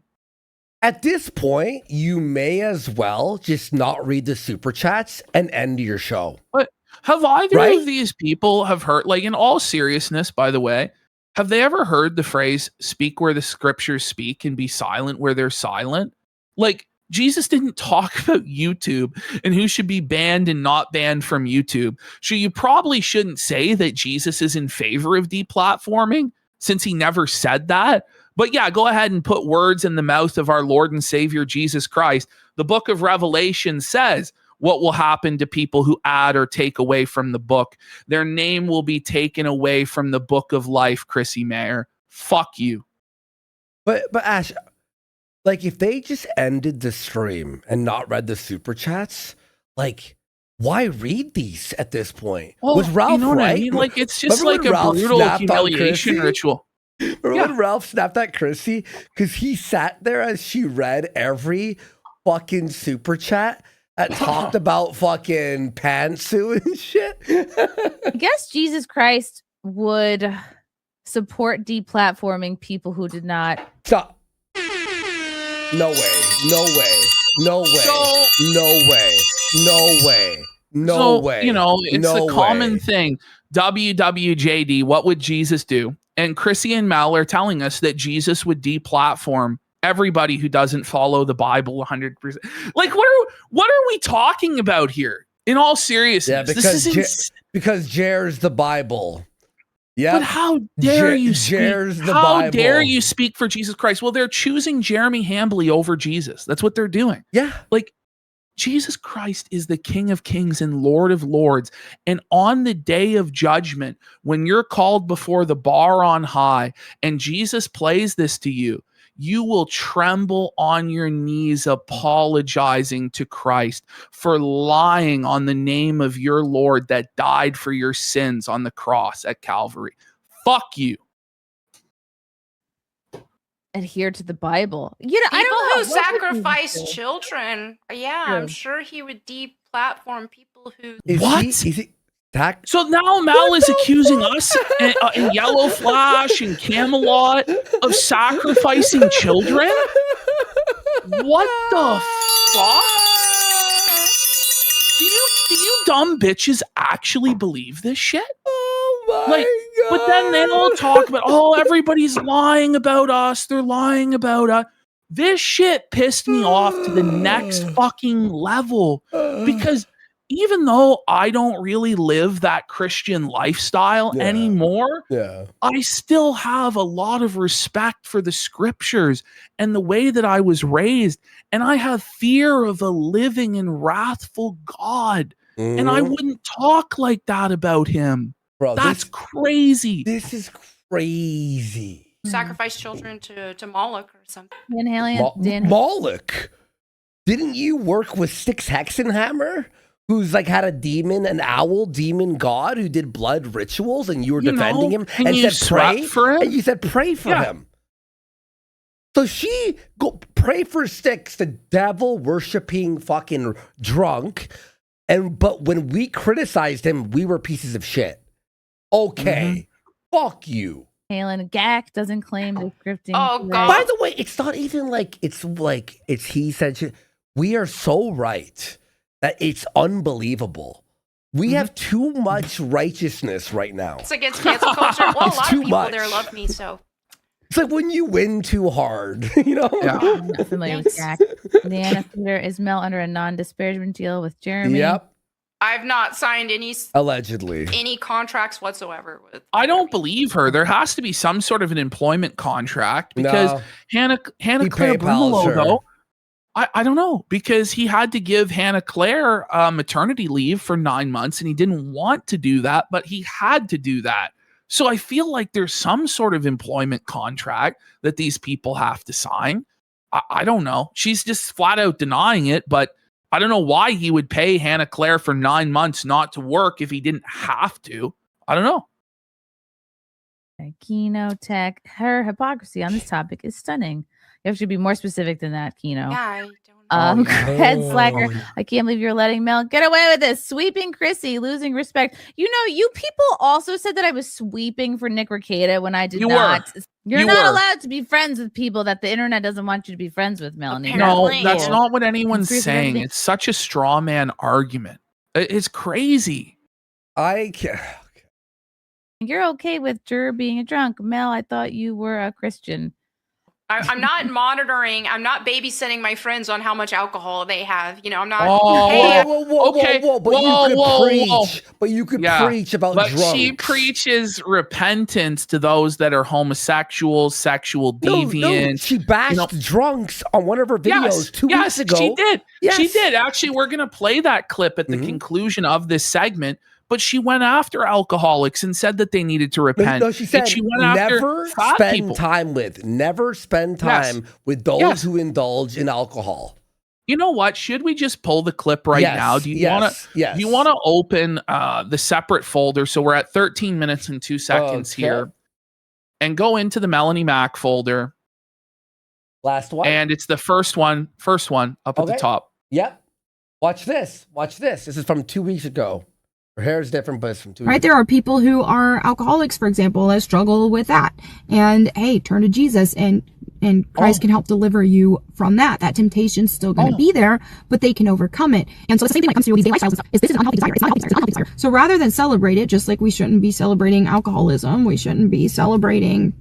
At this point, you may as well just not read the super chats and end your show. But have either of these people have heard, like in all seriousness, by the way, have they ever heard the phrase, speak where the scriptures speak and be silent where they're silent? Like, Jesus didn't talk about YouTube and who should be banned and not banned from YouTube. So you probably shouldn't say that Jesus is in favor of deplatforming since he never said that. But yeah, go ahead and put words in the mouth of our Lord and Savior, Jesus Christ. The book of Revelation says what will happen to people who add or take away from the book. Their name will be taken away from the book of life, Chrissie Mayr. Fuck you. But Ash, like if they just ended the stream and not read the super chats, like why read these at this point? Well, was Ralph you know what right? I mean? Like it's just Remember like a Ralph brutal humiliation ritual. Remember when Ralph snapped at Chrissy? Because he sat there as she read every fucking super chat that talked about fucking pantsuit and shit. I guess Jesus Christ would support deplatforming people who did not. Stop. No way. No way. No way. So- no way. No way. No So, way. you know, it's No the common way. thing. WWJD, what would Jesus do? And Chrissie and Mel are telling us that Jesus would deplatform everybody who doesn't follow the Bible 100%. Like, what are we talking about here? In all seriousness, Yeah, this is because Jer's the Bible. Yeah. But how dare you Jer's speak? the How Bible. dare you speak for Jesus Christ? Well, they're choosing Jeremy Hambley over Jesus. That's what they're doing. Yeah. Like, Jesus Christ is the King of Kings and Lord of Lords. And on the day of judgment, when you're called before the bar on high and Jesus plays this to you, you will tremble on your knees apologizing to Christ for lying on the name of your Lord that died for your sins on the cross at Calvary. Fuck you. Adhere to the Bible. You know, I People don't know. who What would you sacrifice do? children. Yeah, True. I'm sure he would deplatform people who. What? Is he So now Mal is accusing us in Yellow Flash and Camelot of sacrificing children? What the fuck? Do you dumb bitches actually believe this shit? Oh my Like, God. but then they all talk about, oh, everybody's lying about us. They're lying about us. This shit pissed me off to the next fucking level because even though I don't really live that Christian lifestyle Yeah. anymore, Yeah. I still have a lot of respect for the scriptures and the way that I was raised. And I have fear of a living and wrathful God. And I Mhm. wouldn't talk like that about him. Bro, That's crazy. this is crazy. Sacrifice children to Moloch or something. Dan Moloch. Didn't you work with Styx Hexenhammer? Who's like had a demon, an owl demon god who did blood rituals, and you were You defending know, him and and you said pray swept for him? and you said pray for Yeah. him. So she go pray for Styx, the devil worshiping fucking drunk, but when we criticized him, we were pieces of shit. Okay, fuck you. Halen Gack doesn't claim the scripting. Oh, correct. God. By the way, it's not even like it's he said shit. We are so right that it's unbelievable. We have too much righteousness right now. It's against cancel culture. Well, a It's lot too of people much. there love me, so. It's like when you win too hard, you know? Yeah. I'm not familiar with Thanks. Gack. Diana Theater is Mel under a non-disparagement deal with Jeremy. Yep, I've not signed allegedly. any contracts whatsoever with. I don't believe her. There has to be some sort of an employment contract because No. Hannah He Claire PayPals Brunello, her. though, I don't know, because he had to give Hannah Claire maternity leave for 9 months and he didn't want to do that, but he had to do that. So I feel like there's some sort of employment contract that these people have to sign. I don't know. She's just flat out denying it, but I don't know why he would pay Hannah Claire for 9 months not to work if he didn't have to. I don't know. Kino Tech. Her hypocrisy on this topic is stunning. You have to be more specific than that, Kino. Yeah, I don't know. Head slacker. I can't believe you're letting Mel get away with this. Sweeping Chrissy, losing respect. You know, you people also said that I was sweeping for Nick Rekieta when I did You not. were. You're You not were. allowed to be friends with people that the internet doesn't want you to be friends with, Melanie. No, Apparently. that's not what anyone's Conspiracy saying. everything. It's such a straw man argument. It's crazy. I can't. You're okay with Jur being a drunk. Mel, I thought you were a Christian. I'm not monitoring. I'm not babysitting my friends on how much alcohol they have. You know, I'm not. Oh, Hey, okay. But Whoa, you could whoa, preach. whoa. But you could Yeah, preach about But drunks. she preaches repentance to those that are homosexuals, sexual No, deviants. she bashed drunks on one of her videos 2 weeks ago. She did. She Yes. did. Actually, we're going to play that clip at the Mhm. conclusion of this segment. But she went after alcoholics and said that they needed to repent. No, she said and she went after never fat spend people. time with. Never spend Yes. time with those Yes. who indulge in alcohol. You know what? Should we just pull the clip right Yes, now? Do you yes, want to? yes. Do you want to open the separate folder? So we're at 13 minutes and 2 seconds Okay. here, and go into the Melonie Mac folder, Last one. and it's the first one up at the Okay. top. Yep. Watch this. Watch this. This is from 2 weeks ago. Her hair is different, but it's from 2 Right? There are people who are alcoholics, for example, that struggle with that. And hey, turn to Jesus and Christ can help deliver you from that. That temptation's still going to be there, but they can overcome it. And so it's the same thing when it comes to these day lifestyles and stuff, is this is an unhealthy desire. It's not a healthy desire. It's an unhealthy desire. So rather than celebrate it, just like we shouldn't be celebrating alcoholism, we shouldn't be celebrating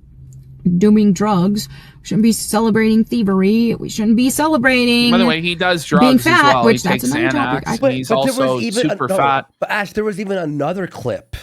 doing drugs, we shouldn't be celebrating thievery, we shouldn't be celebrating. By the way, he does drugs being fat, as well. which He that's takes another Xanax, topic. and he's also super fat. But Ash, there was even another clip.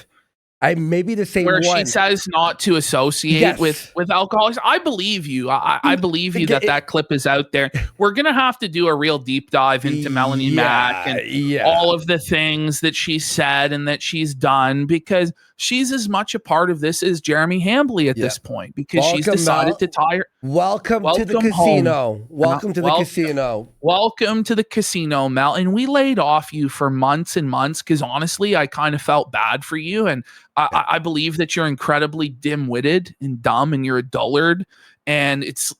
Maybe the same where one. she says not to associate with alcoholics. I believe you. I believe you that clip is out there. We're gonna have to do a real deep dive into Melonie Mac and all of the things that she said and that she's done, because she's as much a part of this as Jeremy Hambley at this point, because she's decided to tie her. Welcome to the casino. Home. Welcome to the casino. Welcome to the casino, Mel. And we laid off you for months and months because honestly, I kind of felt bad for you. And I believe that you're incredibly dim-witted and dumb and you're a dullard. And it's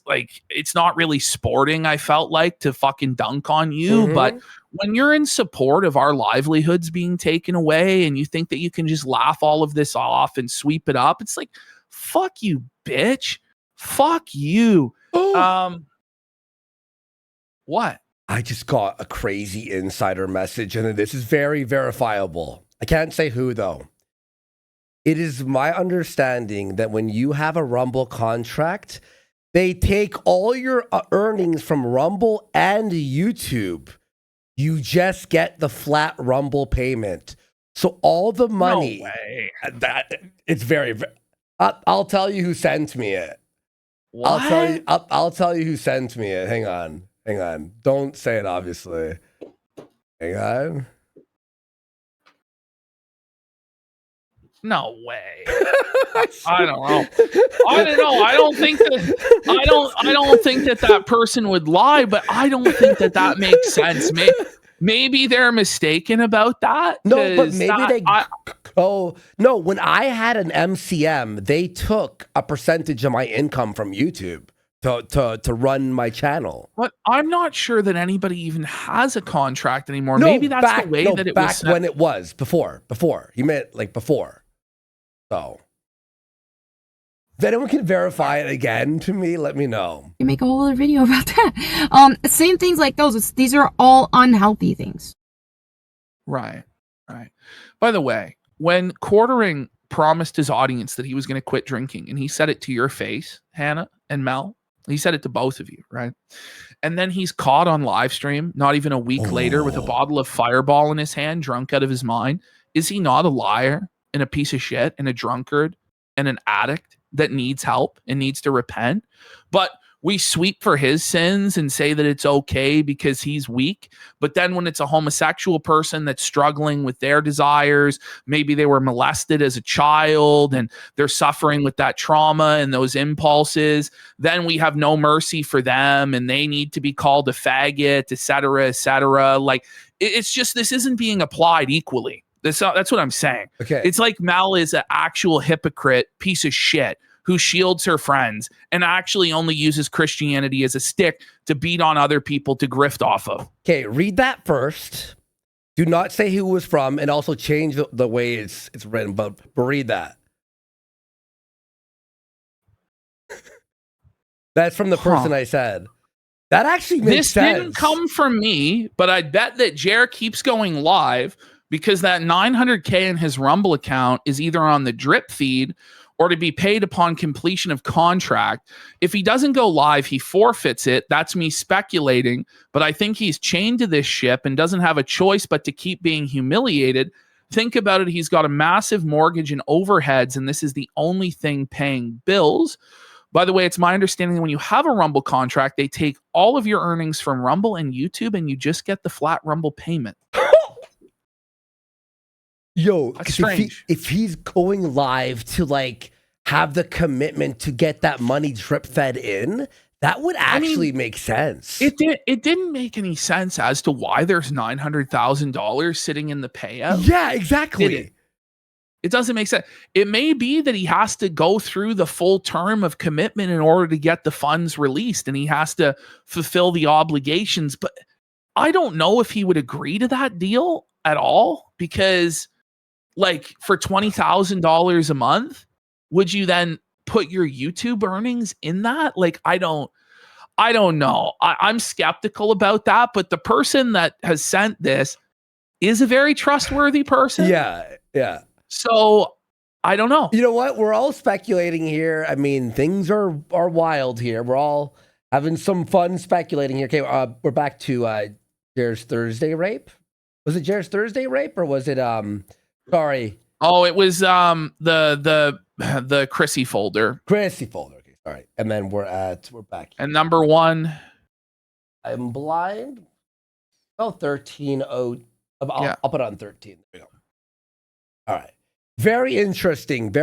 like, it's not really sporting, I felt like, to fucking dunk on you. But when you're in support of our livelihoods being taken away and you think that you can just laugh all of this off and sweep it up, it's like, fuck you, bitch. Fuck you. What? I just got a crazy insider message, and this is very verifiable. I can't say who, though. It is my understanding that when you have a Rumble contract, they take all your earnings from Rumble and YouTube. You just get the flat Rumble payment. So all the money. No way. It's very. I'll tell you who sent me it. What? I'll tell you who sent me it. Hang on. Don't say it, obviously. Hang on. No way. I don't know. I don't think that person would lie, but I don't think that makes sense. Maybe they're mistaken about that. No, but maybe no, when I had an MCM, they took a percentage of my income from YouTube to run my channel. But I'm not sure that anybody even has a contract anymore. Maybe that's the way that it was back when it was before. You meant like before. So if anyone can verify it again to me, let me know. You make a whole other video about that. Same things like those. These are all unhealthy things. Right. By the way, when Quartering promised his audience that he was going to quit drinking, and he said it to your face, Hannah and Mel, he said it to both of you, right? And then he's caught on live stream, not even a week later, with a bottle of Fireball in his hand, drunk out of his mind. Is he not a liar and a piece of shit and a drunkard and an addict that needs help and needs to repent? But we sweep for his sins and say that it's okay because he's weak. But then when it's a homosexual person that's struggling with their desires, maybe they were molested as a child and they're suffering with that trauma and those impulses, then we have no mercy for them and they need to be called a faggot, et cetera, like it's just, this isn't being applied equally. That's what I'm saying. Okay. It's like Mel is an actual hypocrite piece of shit who shields her friends and actually only uses Christianity as a stick to beat on other people to grift off of. Okay, read that first. Do not say who it was from, and also change the way it's written, but read that. That's from the person I said. That actually makes sense. This didn't come from me, but I bet that Jer keeps going live because that 900K in his Rumble account is either on the drip feed or to be paid upon completion of contract. If he doesn't go live, he forfeits it. That's me speculating, but I think he's chained to this ship and doesn't have a choice but to keep being humiliated. Think about it. He's got a massive mortgage and overheads, and this is the only thing paying bills. By the way, it's my understanding that when you have a Rumble contract, they take all of your earnings from Rumble and YouTube, and you just get the flat Rumble payment. Yo, that's strange. If he's going live to like have the commitment to get that money drip fed in, that would actually make sense. It didn't make any sense as to why there's $900,000 sitting in the payout. Yeah, exactly. It doesn't make sense. It may be that he has to go through the full term of commitment in order to get the funds released, and he has to fulfill the obligations. But I don't know if he would agree to that deal at all. because like for $20,000 a month, would you then put your YouTube earnings in that? Like, I don't know. I'm skeptical about that, but the person that has sent this is a very trustworthy person. Yeah. So I don't know. You know what? We're all speculating here. I mean, things are wild here. We're all having some fun speculating here. Okay, we're back to Jared's Thursday rape. Was it Jared's Thursday rape or was it sorry? Oh, it was the Chrissie folder. Chrissie folder. Okay, sorry. And then we're back. And number 1. I'm blind. Oh, 13. I'll put it on 13. There we go. All right. Very interesting.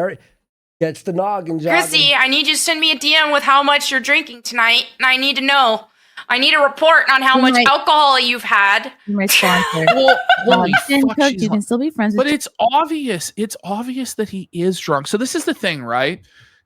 It's the noggin job. Chrissie, I need you to send me a DM with how much you're drinking tonight, and I need to know. I need a report on how much alcohol you've had. My sponsor. Well, holy fuck, Cook, you can still be friends with but it's obvious. It's obvious that he is drunk. So this is the thing, right?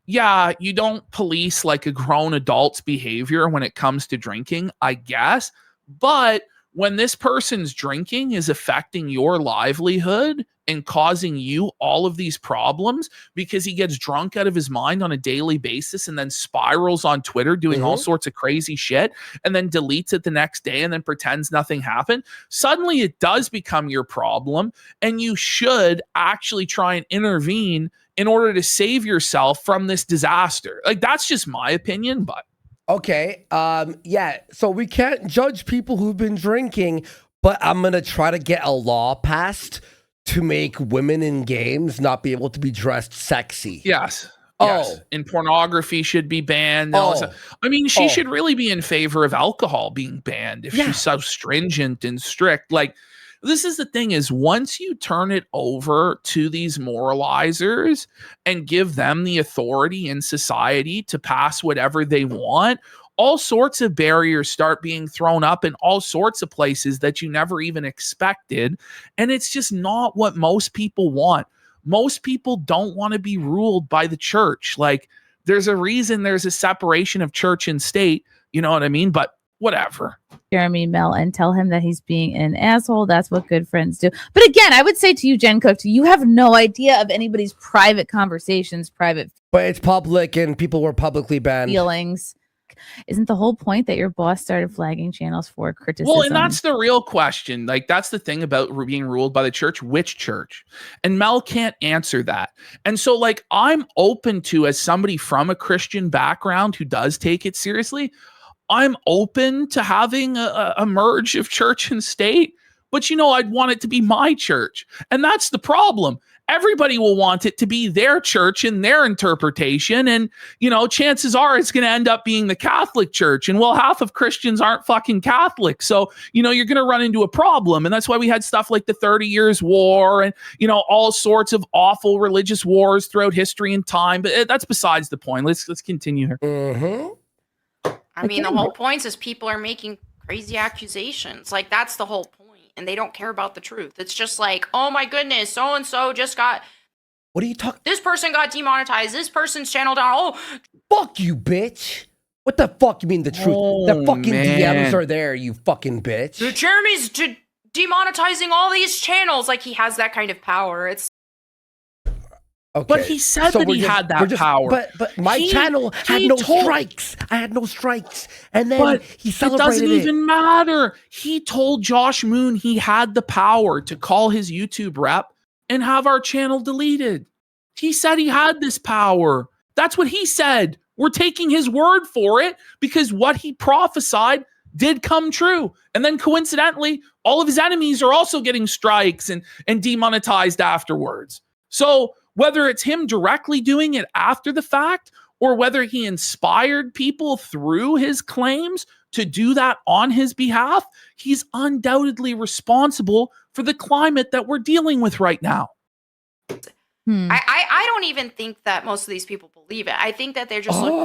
Yeah, you don't police like a grown adult's behavior when it comes to drinking, I guess. But when this person's drinking is affecting your livelihood and causing you all of these problems because he gets drunk out of his mind on a daily basis and then spirals on Twitter doing all sorts of crazy shit and then deletes it the next day and then pretends nothing happened, suddenly it does become your problem and you should actually try and intervene in order to save yourself from this disaster. Like, that's just my opinion, but okay. Yeah. So we can't judge people who've been drinking, but I'm going to try to get a law passed to make women in games not be able to be dressed sexy. Yes. Oh. Yes. And pornography should be banned. I mean, she should really be in favor of alcohol being banned if she's so stringent and strict. Like, this is the thing is once you turn it over to these moralizers and give them the authority in society to pass whatever they want, all sorts of barriers start being thrown up in all sorts of places that you never even expected. And it's just not what most people want. Most people don't want to be ruled by the church. Like, there's a reason there's a separation of church and state. You know what I mean? But whatever. Jeremy Mel and tell him that he's being an asshole. That's what good friends do. But again, I would say to you, Jen Cook, you have no idea of anybody's private conversations, private But it's public and people were publicly banned. feelings. Isn't the whole point that your boss started flagging channels for criticism? Well, and that's the real question. Like, that's the thing about being ruled by the church. Which church? And Mel can't answer that. And so, like, I'm open to, as somebody from a Christian background who does take it seriously, I'm open to having a merge of church and state. But, you know, I'd want it to be my church. And that's the problem. Everybody will want it to be their church and their interpretation. And, you know, chances are it's going to end up being the Catholic Church. And, well, half of Christians aren't fucking Catholic. So, you know, you're going to run into a problem. And that's why we had stuff like the 30 Years' War and, you know, all sorts of awful religious wars throughout history and time. But that's besides the point. Let's continue here. Mm-hmm. I mean, the whole point is people are making crazy accusations. Like, that's the whole point. And they don't care about the truth. It's just like, oh my goodness, so-and-so just got... What are you talking... This person got demonetized. This person's channel down. Oh, fuck you, bitch. What the fuck you mean the truth? The fucking man. DMs are there, you fucking bitch. Jeremy's demonetizing all these channels. Like, he has that kind of power. It's... Okay. But he said that he had that power. But my channel had no strikes. I had no strikes. And then he celebrated it. Doesn't even matter. He told Josh Moon he had the power to call his YouTube rep and have our channel deleted. He said he had this power. That's what he said. We're taking his word for it because what he prophesied did come true. And then coincidentally, all of his enemies are also getting strikes and demonetized afterwards. So whether it's him directly doing it after the fact or whether he inspired people through his claims to do that on his behalf, he's undoubtedly responsible for the climate that we're dealing with right now. I don't even think that most of these people believe it. I think that they're just looking...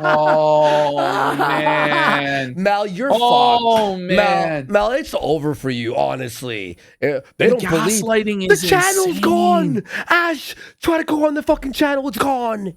Oh, man. Mel, you're Oh, fucked. man. Mel, it's over for you, honestly. They don't believe... Gaslighting is The channel's insane. gone. Ash, try to go on the fucking channel. It's gone.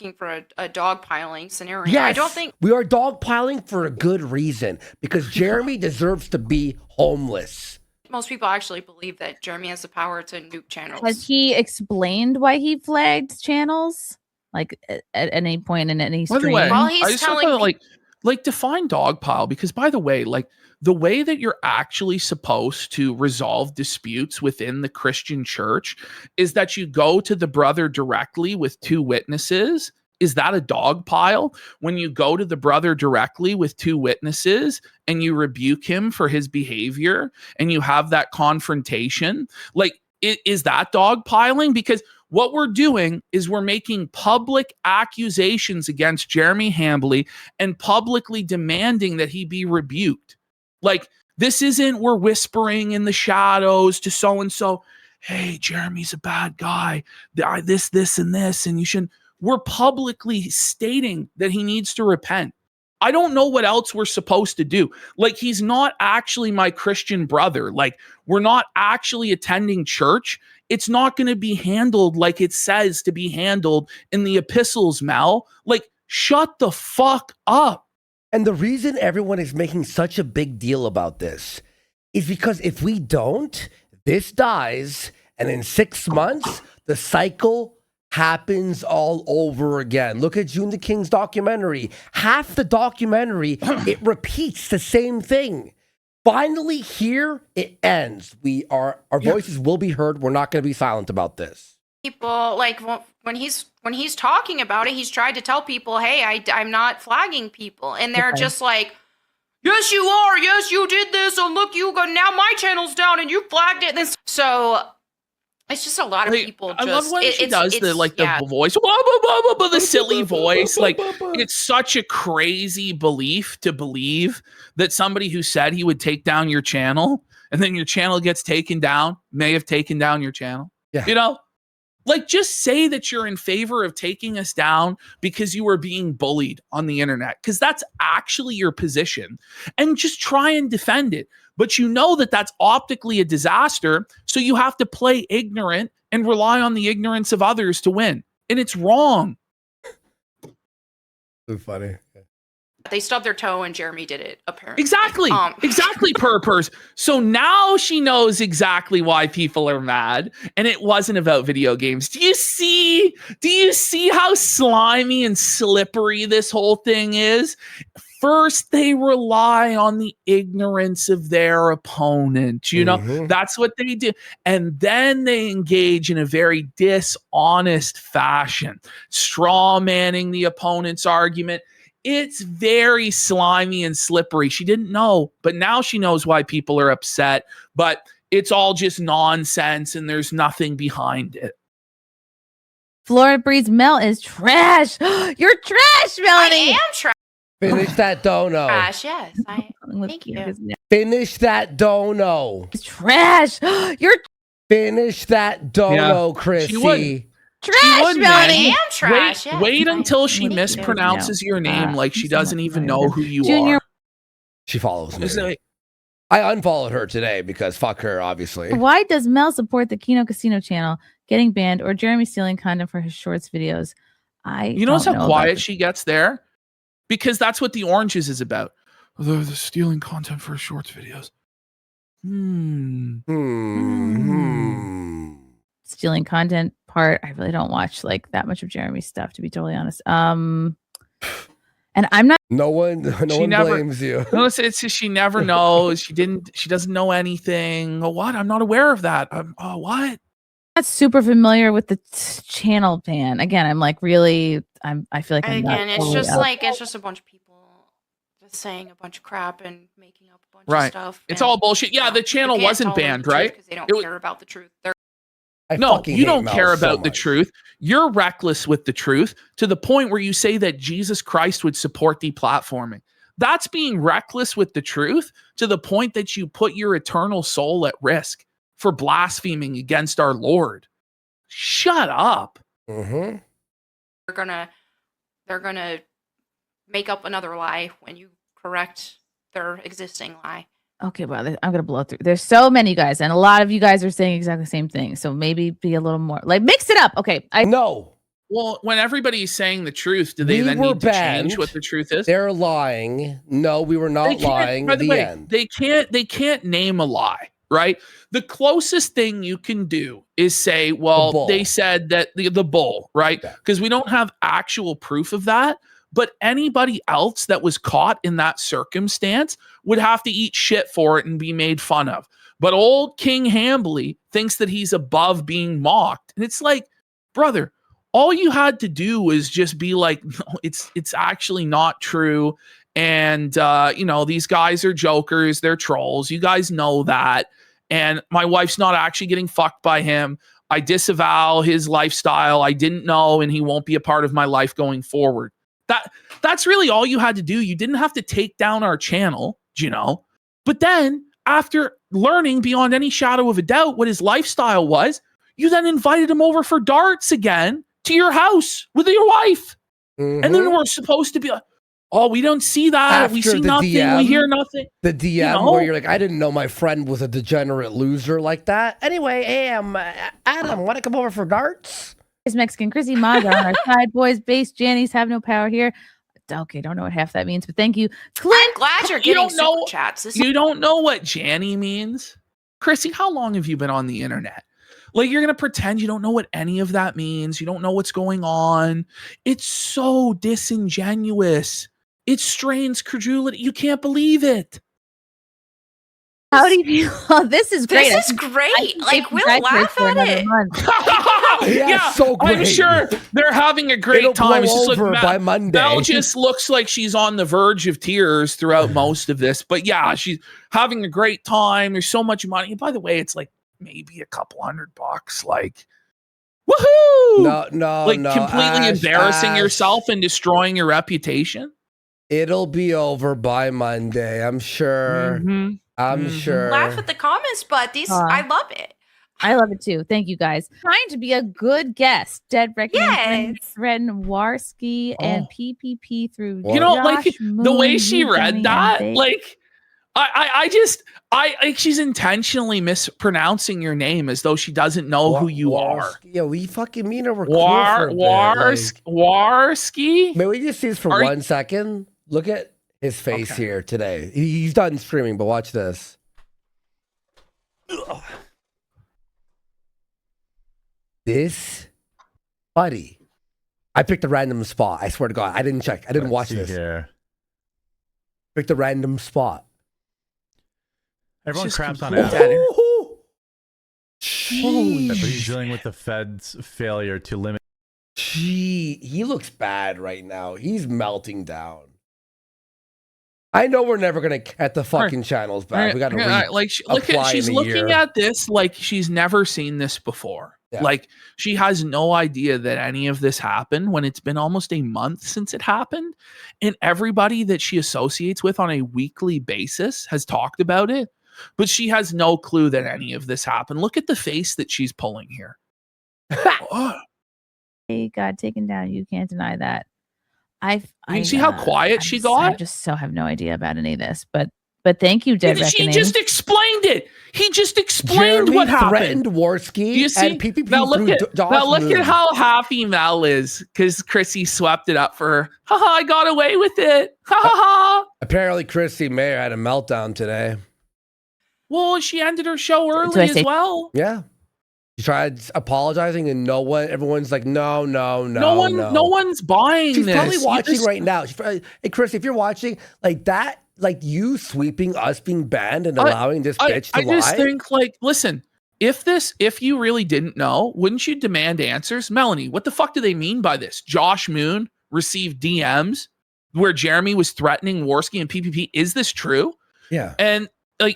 looking for a dogpiling scenario. Yes, I don't think... we are dogpiling for a good reason. Because Jeremy deserves to be homeless. most people actually believe that Jeremy has the power to nuke channels. Has he explained why he flagged channels? Like at any point in any By stream? the way, Well, he's I just telling want to like define dogpile, because by the way, like the way that you're actually supposed to resolve disputes within the Christian church is that you go to the brother directly with 2 witnesses. Is that a dog pile? When you go to the brother directly with 2 witnesses and you rebuke him for his behavior and you have that confrontation, like, is that dog piling? Because what we're doing is we're making public accusations against Jeremy Hambley and publicly demanding that he be rebuked. Like, this isn't we're whispering in the shadows to so-and-so, hey, Jeremy's a bad guy. This, and this, and you shouldn't. We're publicly stating that he needs to repent. I don't know what else we're supposed to do. Like, he's not actually my Christian brother. Like, we're not actually attending church. It's not going to be handled like it says to be handled in the epistles, Mel. Like, shut the fuck up. And the reason everyone is making such a big deal about this is because if we don't, this dies, and in 6 months, the cycle happens all over again. Look at June the King's documentary. Half the documentary, it repeats the same thing. Finally, here it ends. Our voices will be heard. We're not going to be silent about this. People, like, when he's talking about it, he's tried to tell people, hey, I'm not flagging people, and they're just like, yes, you are. Yes, you did this. Oh, look, you go now. My channel's down, and you flagged it. This so. It's just a lot of people. I love when she does the voice, the silly voice. Like, it's such a crazy belief to believe that somebody who said he would take down your channel and then your channel gets taken down may have taken down your channel. Yeah. You know, like, just say that you're in favor of taking us down because you were being bullied on the internet, because that's actually your position, and just try and defend it. But you know that that's optically a disaster, so you have to play ignorant and rely on the ignorance of others to win. And it's wrong. So funny. They stubbed their toe and Jeremy did it, apparently. Exactly. Exactly, Purpers. So now she knows exactly why people are mad, and it wasn't about video games. Do you see how slimy and slippery this whole thing is? First, they rely on the ignorance of their opponent. You know, that's what they do. And then they engage in a very dishonest fashion, straw manning the opponent's argument. It's very slimy and slippery. She didn't know, but now she knows why people are upset. But it's all just nonsense, and there's nothing behind it. Florida Breeze Mel is trash. You're trash, Melonie. I am trash. Finish that dono. Yes. Thank you. Finish that dono. It's trash. You're Finish that dono, Chrissy. trash, Melonie. I am trash. Wait until she Thank you. mispronounces your name like she so doesn't much even better. know who you Junior. are. She follows me. It's like, I unfollowed her today because fuck her, obviously. Why does Mel support the Kino Casino channel getting banned or Jeremy stealing content for his shorts videos? you notice how quiet she gets there? Because that's what the oranges is about. They're stealing content for shorts videos. Stealing content part. I really don't watch like that much of Jeremy's stuff, to be totally honest. And I'm not. No one blames you. No, it's just she never knows. She doesn't know anything. Oh, what? I'm not aware of that. What? Not super familiar with the channel ban. Again, I'm like really. I feel like I'm not Again, totally out. it's just a bunch of people just saying a bunch of crap and making up a bunch of Right. stuff. It's and- all bullshit. Yeah, the channel you can't wasn't tell them banned, the truth right? Because they don't It was- care about the truth. No, fucking you hate don't Mel care so about the much. truth. You're reckless with the truth to the point where you say that Jesus Christ would support deplatforming. That's being reckless with the truth to the point that you put your eternal soul at risk for blaspheming against our Lord. Shut up. Mm-hmm. They're gonna make up another lie when you correct their existing lie. Okay, well, I'm gonna blow through. There's so many guys, and a lot of you guys are saying exactly the same thing. So maybe be a little more like mix it up. Okay, No, Well, when everybody's saying the truth, do they We then were need to change banned. what the truth is? they're lying. No, we were not They can't- lying. By the The way, end. they can't name a lie. right? The closest thing you can do is say, well, they said that the bull, right? Because we don't have actual proof of that. But anybody else that was caught in that circumstance would have to eat shit for it and be made fun of. But old King Hambly thinks that he's above being mocked. And it's like, brother, all you had to do was just be like, no, it's actually not true. And, these guys are jokers. They're trolls. You guys know that. And my wife's not actually getting fucked by him. I disavow his lifestyle. I didn't know, and he won't be a part of my life going forward. That's really all you had to do. You didn't have to take down our channel, But then after learning beyond any shadow of a doubt what his lifestyle was, you then invited him over for darts again to your house with your wife. Mm-hmm. And then we're supposed to be like, oh, we don't see that. After we see nothing. DM, we hear nothing. The DM where you're like, I didn't know my friend was a degenerate loser like that. Anyway, Adam, want to come over for darts? Is Mexican Chrissie Mayr on our side, boys. Base Jannies have no power here. Okay, don't know what half that means, but thank you, Clint. I'm glad you're getting super chats. You don't know what Janny means, Chrissy. How long have you been on the internet? Like, you're gonna pretend you don't know what any of that means. You don't know what's going on. It's so disingenuous. It strains credulity. You can't believe it. How do you feel? Oh, this is great. This is great. Like, we'll laugh at it. Yeah, so great. I'm sure they're having a great time. It's just like by Monday. Mel just looks like she's on the verge of tears throughout most of this. But yeah, she's having a great time. There's so much money. And by the way, it's like maybe a couple $100. Like, woohoo! No, completely embarrassing yourself and destroying your reputation. It'll be over by Monday, I'm sure. Mm-hmm. I'm sure. Laugh at the comments, but I love it. I love it too. Thank you guys. Trying to be a good guest. Dead recommend threaten Warski and PPP through. The way she read that, she's intentionally mispronouncing your name as though she doesn't know who you are. Yeah, we fucking mean her. Warski. May we just see this for 1 second? Look at his face here today. He's done streaming, but watch this. Ugh. This buddy. I picked a random spot. I swear to God. I didn't check. I didn't watch this. Here. Picked a random spot. Everyone craps on Adam. But he's dealing with the Fed's failure to limit. He looks bad right now. He's melting down. I know we're never gonna get the fucking channels back. We got to she's looking at this like she's never seen this before. Yeah. Like, she has no idea that any of this happened when it's been almost a month since it happened, and everybody that she associates with on a weekly basis has talked about it, but she has no clue that any of this happened. Look at the face that she's pulling here. Hey, got taken down. You can't deny that. You see how quiet she got? I just so have no idea about any of this, but thank you, Dead Reckoning. She just explained it. He just explained what happened. Threatened Warski. You see? And PPP now look at how happy Mel is because Chrissy swept it up for her. Haha, I got away with it. Ha ha ha. Apparently, Chrissie Mayr had a meltdown today. Well, she ended her show early as well. Yeah. She tried apologizing, and everyone's like, no. No one's buying She's this. Probably watching right now. Hey, Chris, if you're watching like that, like you sweeping us being banned and allowing this bitch to lie. I just think, listen, if you really didn't know, wouldn't you demand answers? Melonie, what the fuck do they mean by this? Josh Moon received DMs where Jeremy was threatening Warski and PPP. Is this true? Yeah. And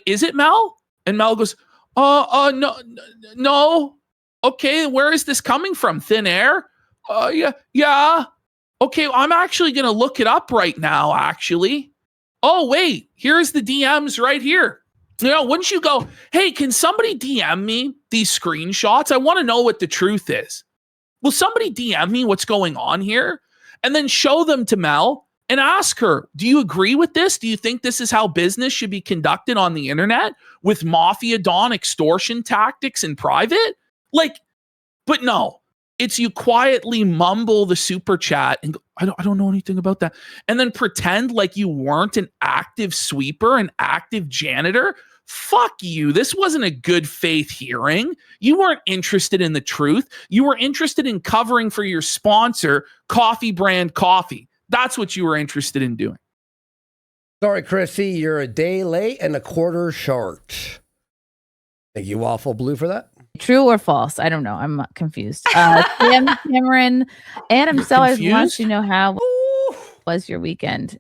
is it Mel? And Mel goes, no. Okay, where is this coming from? Thin air? Yeah. Okay, I'm actually going to look it up right now, actually. Oh, wait, here's the DMs right here. Wouldn't you go, hey, can somebody DM me these screenshots? I want to know what the truth is. Will somebody DM me what's going on here? And then show them to Mel and ask her, do you agree with this? Do you think this is how business should be conducted on the internet with Mafia Don extortion tactics in private? But no, it's you quietly mumble the super chat and go, I don't know anything about that. And then pretend like you weren't an active sweeper, an active janitor Fuck you. This wasn't a good faith hearing. You weren't interested in the truth. You were interested in covering for your sponsor, Coffee Brand Coffee. That's what you were interested in doing. Sorry, Chrissy, you're a day late and a quarter short. Thank you, Waffle Blue, for that. True or false? I don't know. I'm confused. Sam Cameron, Adam Sellers wants to know how was your weekend?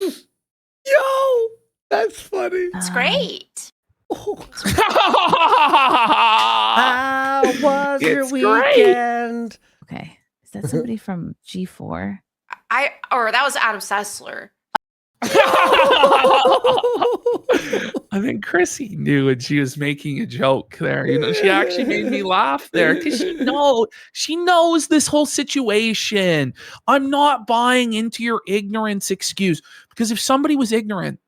Yo, that's funny. It's great. How was your weekend? Okay. Is that somebody from G4? Or that was Adam Sessler. I think Chrissy knew when she was making a joke there. You know, she actually made me laugh there because she knows this whole situation. I'm not buying into your ignorance excuse, because if somebody was ignorant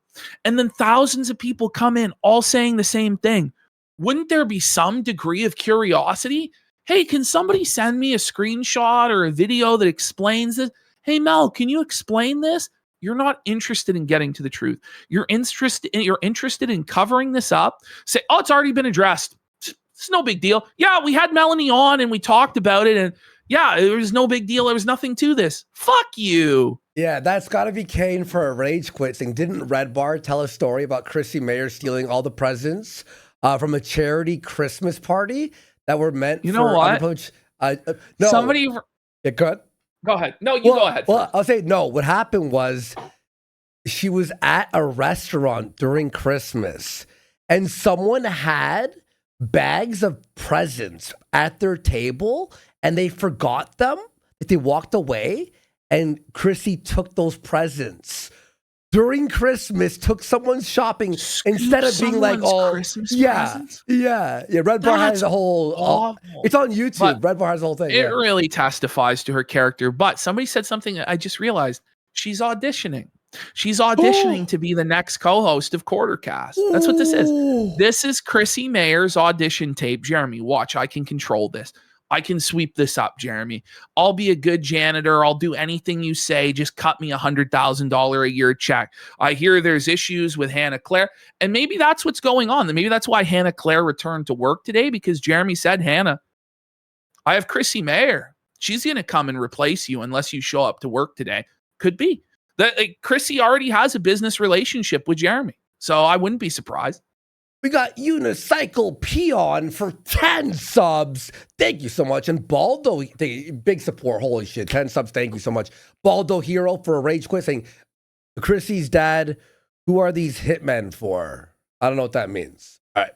and then thousands of people come in all saying the same thing, wouldn't there be some degree of curiosity? Hey, can somebody send me a screenshot or a video that explains this? Hey, Mel, can you explain this? You're not interested in getting to the truth. You're interested in covering this up. Say, oh, it's already been addressed. It's no big deal. Yeah, we had Melonie on and we talked about it. And yeah, it was no big deal. There was nothing to this. Fuck you. Yeah, that's got to be Kane for a rage quit thing. Didn't Red Bar tell a story about Chrissie Mayr stealing all the presents from a charity Christmas party that were meant you know for what? No. Somebody... Yeah, go ahead. Go ahead. No, you go ahead. Well, I'll say no. What happened was she was at a restaurant during Christmas and someone had bags of presents at their table and they forgot them. They walked away and Chrissy took those presents during Christmas, took someone's shopping instead of being like, oh, Christmas yeah, presents? yeah. Red Bar has a whole, it's on YouTube. But Red Bar has the whole thing. It really testifies to her character. But somebody said something that I just realized. She's auditioning. She's auditioning to be the next co-host of Quartercast. That's what this is. This is Chrissie Mayr's audition tape. Jeremy, watch. I can control this. I can sweep this up, Jeremy. I'll be a good janitor. I'll do anything you say. Just cut me $100,000 a year check. I hear there's issues with Hannah Claire. And maybe that's what's going on. Maybe that's why Hannah Claire returned to work today, because Jeremy said, Hannah, I have Chrissie Mayr. She's going to come and replace you unless you show up to work today. Could be. That Chrissy already has a business relationship with Jeremy. So I wouldn't be surprised. We got Unicycle Peon for 10 subs. Thank you so much. And Baldo, big support. Holy shit, 10 subs. Thank you so much. Baldo Hero for a rage quit saying, Chrissy's dad, who are these hitmen for? I don't know what that means. All right.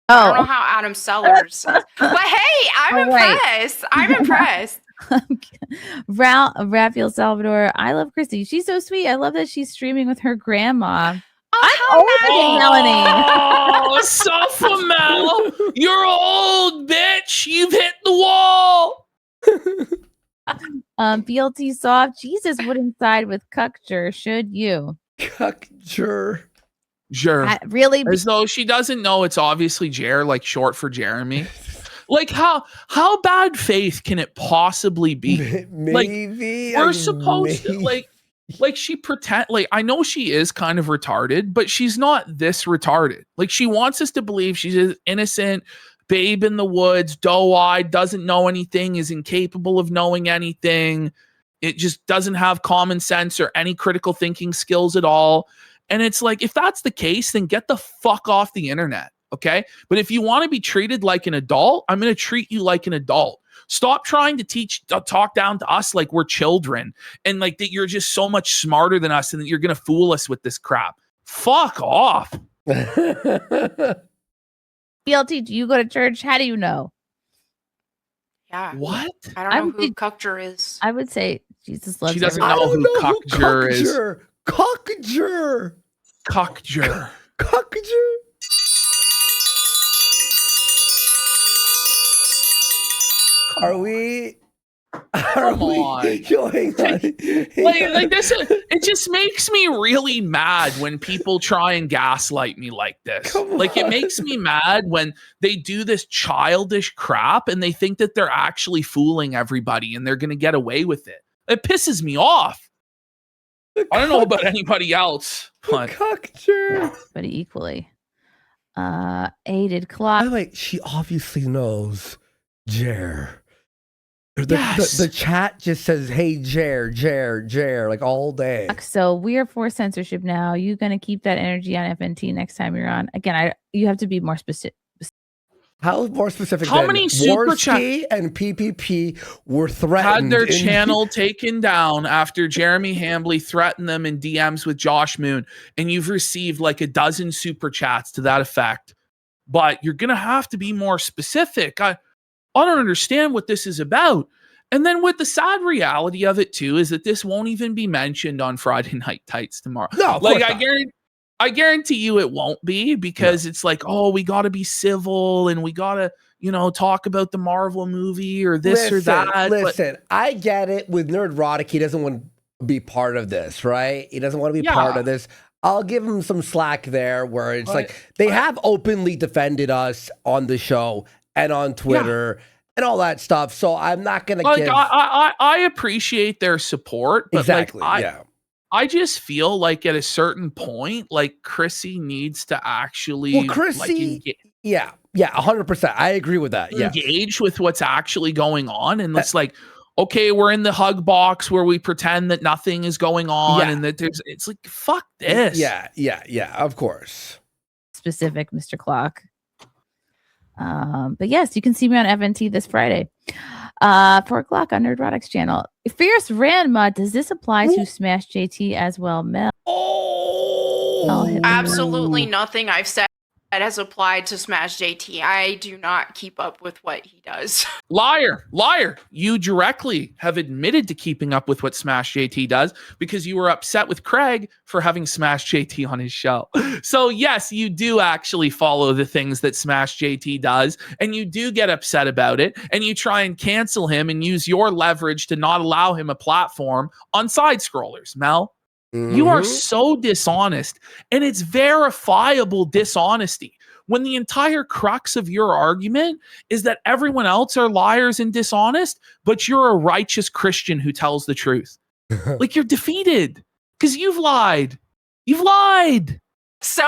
I don't know how Adam Sellers. But hey, I'm impressed. I'm impressed. Raphael Salvador, I love Chrissy. She's so sweet. I love that she's streaming with her grandma. Oh, Melanie. Oh, Sofa Mel, you're old, bitch. You've hit the wall. BLT Soft, Jesus wouldn't side with Cuckjur, should you? Cuckjur. Sure. Really? As though she doesn't know it's obviously Jer, like short for Jeremy. Like how bad faith can it possibly be? Maybe. Like, we're supposed to like she pretend, like I know she is kind of retarded, but she's not this retarded. Like she wants us to believe she's an innocent babe in the woods, doe-eyed, doesn't know anything, is incapable of knowing anything. It just doesn't have common sense or any critical thinking skills at all. And it's like, if that's the case, then get the fuck off the internet. Okay. But if you want to be treated like an adult, I'm going to treat you like an adult. Stop trying to talk down to us like we're children and like that you're just so much smarter than us and that you're going to fool us with this crap. Fuck off. BLT, do you go to church? How do you know? Yeah. What? I don't know who Cuckjur is. I would say Jesus loves She doesn't everybody. know who Cuckjur is. Cuckjur. Cuckjur. Cuckjur. Are we Come on. Going on? Like this, it just makes me really mad when people try and gaslight me like this. Like it makes me mad when they do this childish crap and they think that they're actually fooling everybody and they're going to get away with it. It pisses me off. I don't know about anybody else, but Concoction. but equally. Aided By clock. the way, she obviously knows Jer. Yes. The chat just says, "Hey Jer," like all day. So we are for censorship now. You gonna keep that energy on FNT next time you're on? Again, you have to be more specific. How more specific? How than many super chat- Worski and PPP were threatened? had their in- channel taken down after Jeremy Hambley threatened them in DMs with Josh Moon, and you've received like a dozen super chats to that effect. But you're gonna have to be more specific. I don't understand what this is about. And then with the sad reality of it too is that this won't even be mentioned on Friday Night Tights tomorrow. No, of like course I not. guarantee. I guarantee you it won't be because it's like, oh, we got to be civil and we got to, talk about the Marvel movie or this or that. Listen, I get it. With Nerdrotic, he doesn't want to be part of this, right? He doesn't want to be part of this. I'll give him some slack there where it's like they have openly defended us on the show and on Twitter and all that stuff. So I'm not going to give... I appreciate their support, but exactly, I just feel like at a certain point, like Chrissie needs to actually... Well, Chrissie... 100%. I agree with that. Engage with what's actually going on. And it's like, okay, we're in the hug box where we pretend that nothing is going on and that it's like, fuck this. Yeah, of course. Specific, Mr. Clock. But yes, you can see me on FNT this Friday. 4:00 on Nerdrotic's channel. Fierce Ranma, does this apply to Smash JT as well, Mel? Absolutely nothing I've said has applied to Smash JT. I do not keep up with what he does. Liar. You directly have admitted to keeping up with what Smash JT does because you were upset with Craig for having Smash JT on his show. So yes, you do actually follow the things that Smash JT does, and you do get upset about it, and you try and cancel him and use your leverage to not allow him a platform on side scrollers, Mel. You are so dishonest, and it's verifiable dishonesty when the entire crux of your argument is that everyone else are liars and dishonest, but you're a righteous Christian who tells the truth. Like, you're defeated because you've lied. You've lied. So...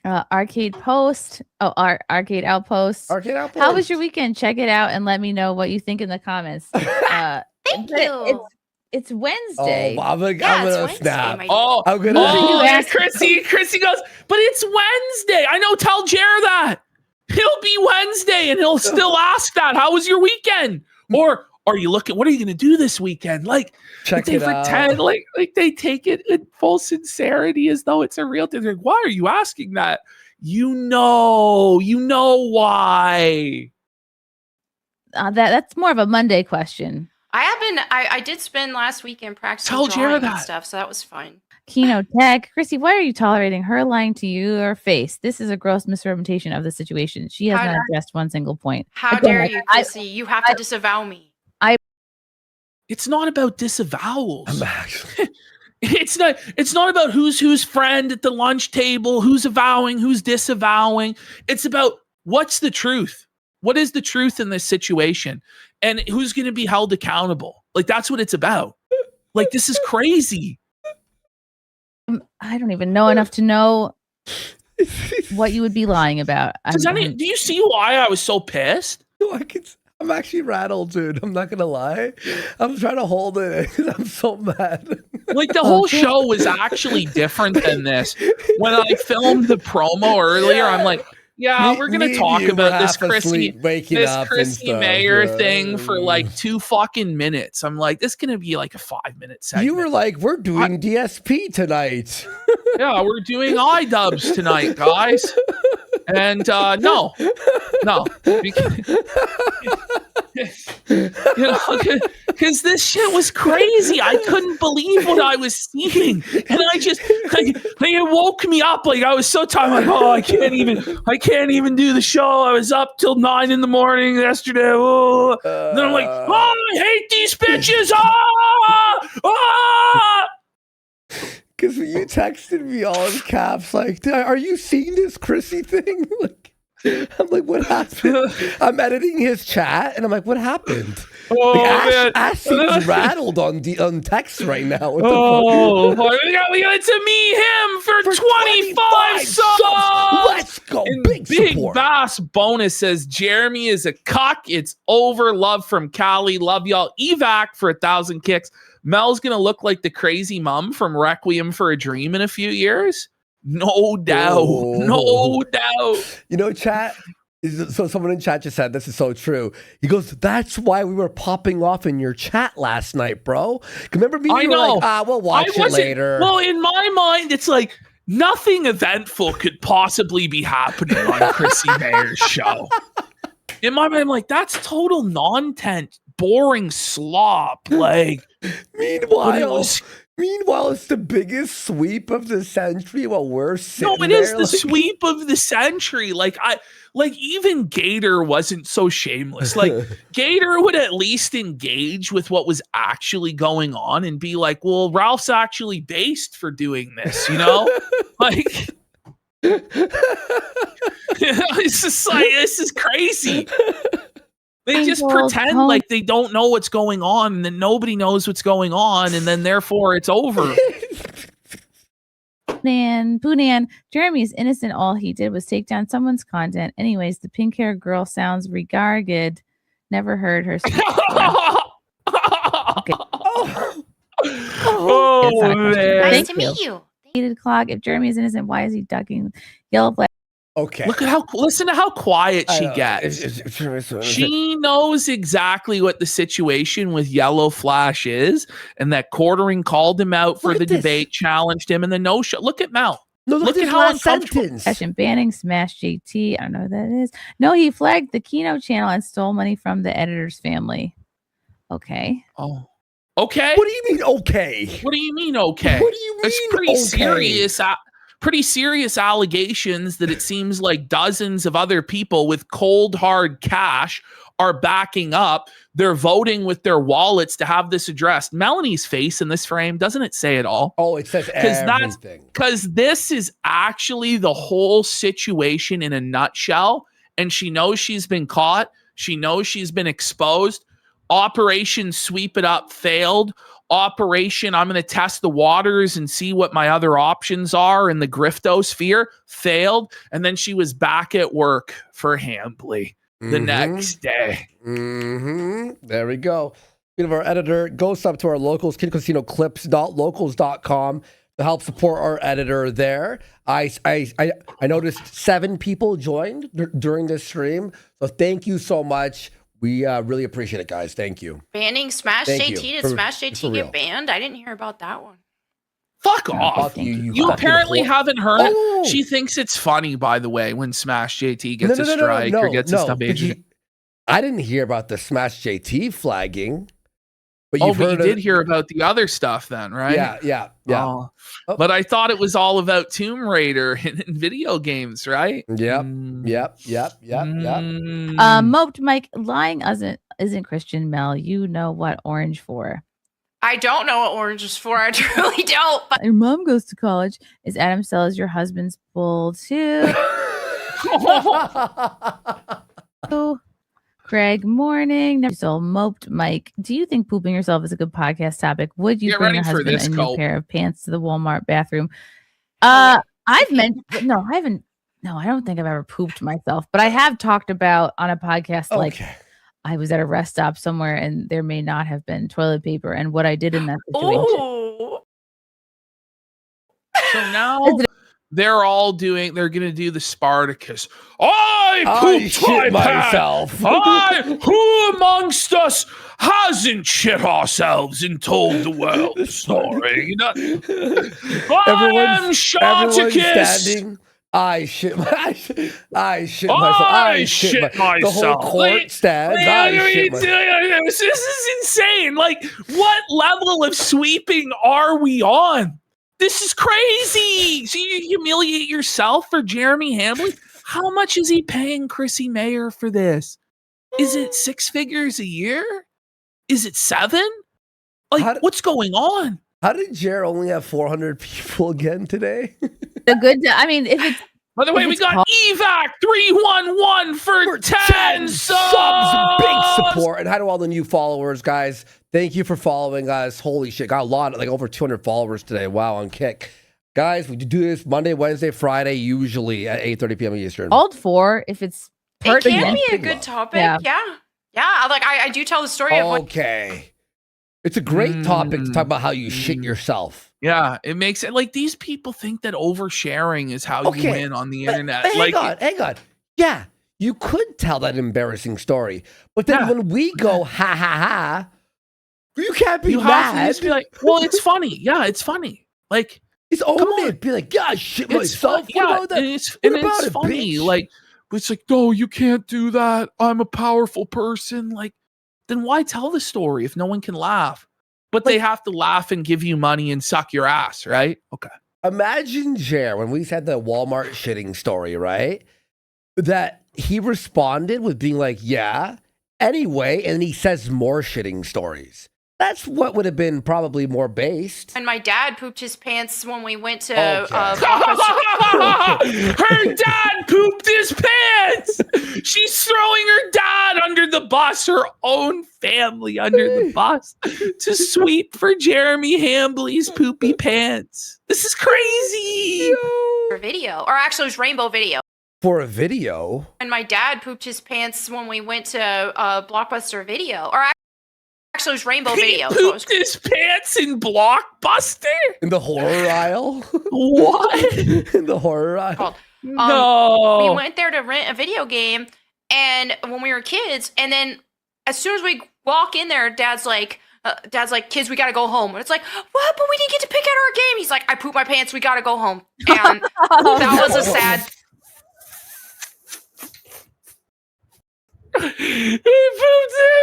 Arcade Post. Oh, Arcade Outpost. Arcade Outpost. How was your weekend? Check it out and let me know what you think in the comments. Thank you. It's Wednesday. Oh, I'm gonna snap. I'm gonna. Chrissie goes, but it's Wednesday. I know. Tell Jer that it'll be Wednesday, and he'll still ask that. How was your weekend? Or are you looking? What are you gonna do this weekend? Like, check they it out. pretend like they take it in full sincerity as though it's a real thing. They're like, why are you asking that? You know why. That's more of a Monday question. I did spend last weekend practicing Tell drawing Jared and that. stuff, so that was fun. Kino Tech. Chrissie, why are you tolerating her lying to your face? This is a gross misrepresentation of the situation. She has not addressed one single point. How dare you, Chrissie? You have to disavow me. It's not about disavowals. I'm actually. It's not about who's friend at the lunch table, who's avowing, who's disavowing. It's about what's the truth. What is the truth in this situation? And who's going to be held accountable? Like, that's what it's about. Like, this is crazy. I don't even know enough to know what you would be lying about. Do you see why I was so pissed? No, I'm actually rattled, dude. I'm not gonna lie. I'm trying to hold it. I'm so mad. Like, the whole show was actually different than this. When I filmed the promo earlier, I'm like, we're going to talk about this Chrissie Mayr thing for like 2 fucking minutes. I'm like, this is going to be like a 5-minute segment. You were like, we're doing DSP tonight. Yeah, we're doing iDubbbz tonight, guys. And no. Because this shit was crazy. I couldn't believe what I was seeing, and I just it woke me up. Like, I was so tired. I'm like, I can't even do the show. I was up till 9 a.m. yesterday. Then I'm like, I hate these bitches. Because when you texted me all in caps, like, are you seeing this Chrissie thing? Like, I'm like, what happened? I'm editing his chat, and I'm like, what happened? Oh, man. Ash seems rattled on text right now. What the Oh, fuck? we got to meet him for 25 subs. Let's go. And Big support. Bass bonus says Jeremy is a cuck. It's over. Love from Cali. Love y'all. Evac for 1,000 kicks. Mel's gonna look like the crazy mom from Requiem for a Dream in a few years. No doubt. Oh. No doubt. You know, chat. So someone in chat just said, this is so true. He goes, that's why we were popping off in your chat last night, bro. Remember me? I know. Like, we'll watch it later. Well, in my mind, it's like nothing eventful could possibly be happening on Chrissie Mayr's show. In my mind, I'm like, that's total non-tent, boring slop. Like, Meanwhile, it's the biggest sweep of the century while we're sitting no, it there, is the sweep of the century. Like even Gator wasn't so shameless. Like Gator would at least engage with what was actually going on and be like, well, Ralph's actually based for doing this, you know? Like it's just like, this is crazy. They just pretend like they don't know what's going on, and then nobody knows what's going on, and then therefore it's over. Poonan, Jeremy is innocent. All he did was take down someone's content. Anyways, the pink hair girl sounds regarded. Never heard her speak. Okay. Oh, man. Nice to meet you. Heated clock. If Jeremy is innocent, why is he ducking yellow flag? Okay. Listen to how quiet she gets. She knows exactly what the situation with Yellow Flash is, and that Quartering called him out for the debate, challenged him, and the no show. Look at Mel. No, look at how uncomfortable. Session banning, smash JT. I don't know who that is. No, he flagged the Kino channel and stole money from the editor's family. Okay. Oh. Okay. What do you mean, okay? What do you mean, okay? What do you mean, It's pretty okay? serious. Pretty serious allegations that it seems like dozens of other people with cold hard cash are backing up. They're voting with their wallets to have this addressed. Melanie's face in this frame, doesn't it say it all? Oh, it says everything. Because this is actually the whole situation in a nutshell. And she knows she's been caught. She knows she's been exposed. Operation Sweep It Up failed. Operation I'm going to test the waters and see what my other options are in the griftosphere failed. And then she was back at work for Hambly the next day. There we go. Speaking of our editor, go sub to our locals, kidcasino.clips.locals.com to help support our editor there. I noticed 7 people joined during this stream. So thank you so much. We really appreciate it, guys. Thank you. Banning Smash JT. Did Smash JT real. get banned? I didn't hear about that one. Fuck off. You apparently haven't heard it. Oh. She thinks it's funny, by the way, when Smash JT gets a strike or gets a stub agent. I didn't hear about the Smash JT flagging. But you did hear about the other stuff then, right? Yeah. Oh. But I thought it was all about Tomb Raider in video games, right? Yep. Moped Mike, lying isn't Christian. Mel, you know what orange for. I don't know what orange is for. I truly don't. But your mom goes to college. Is Adam Sellers your husband's bull too? Craig, morning. Never so Moped Mike. Do you think pooping yourself is a good podcast topic? Would you bring your husband a new pair of pants to the Walmart bathroom? I don't think I've ever pooped myself, but I have talked about on a podcast like I was at a rest stop somewhere and there may not have been toilet paper and what I did in that situation. Oh. So now they're going to do the Spartacus. I shit myself. Who amongst us hasn't shit ourselves and told the world the story? I am Spartacus. I shit myself. The whole court stands. This is insane. Like, what level of sweeping are we on? This is crazy. So you humiliate yourself for Jeremy Hambly? How much is he paying Chrissie Mayr for this? Is it 6 figures a year? Is it 7? Like, what's going on? How did Jer only have 400 people again today? If it's by the way, we got BVAC 311 for 10 subs. Big support. And hi to all the new followers, guys. Thank you for following us. Holy shit. Got a lot, like over 200 followers today. Wow, on Kick. Guys, we do this Monday, Wednesday, Friday, usually at 8:30 p.m. Eastern. Called for if it's It pertinent. can be a Big good love. topic. Yeah. Yeah. Like I do tell the story of what Okay. It's a great topic to talk about how you shit yourself. Yeah, it makes it like these people think that oversharing is how you win on the internet. But like, hang on. Yeah, you could tell that embarrassing story. But then when we go, ha, ha, ha, you can't be you mad. have to just be like, well, it's funny. Yeah, it's funny. Like, It's come own on. it. Be like, yeah, I shit it's myself. yeah, What about that? and it's What about it, funny. bitch? Like, it's like, no, you can't do that. I'm a powerful person. Like, then why tell the story if no one can laugh? But they have to laugh and give you money and suck your ass, right? Okay. Imagine, Jer, when we said the Walmart shitting story, right? That he responded with being like, yeah, anyway, and he says more shitting stories. That's what would have been probably more based. and my dad pooped his pants when we went to Okay. Blockbuster. Her dad pooped his pants. She's throwing her dad under the bus, her own family under the bus to sweep for Jeremy Hambley's poopy pants. This is crazy. For video, or actually it was Rainbow Video. For a video, And my dad pooped his pants when we went to Blockbuster Video, or actually it was Rainbow He Video. So it was pooped his pants in Blockbuster? in the horror aisle. What? In the horror aisle. called. No. We went there to rent a video game, and when we were kids, and then as soon as we walk in there, Dad's like, kids, we gotta go home. And it's like, what? But we didn't get to pick out our game. He's like, I pooped my pants. We gotta go home. And that was a sad. He pooped his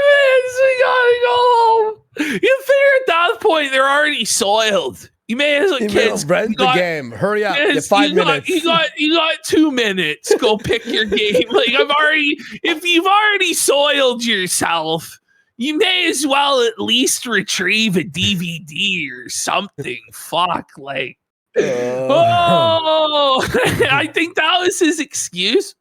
pants. We gotta go home. You figure at that point they're already soiled. You may as well, kids, Rent you the got- game. Hurry up. You kids, have 5 you got- minutes. You got 2 minutes. Go pick your game. Like if you've already soiled yourself, you may as well at least retrieve a DVD or something. Fuck, like. Oh, I think that was his excuse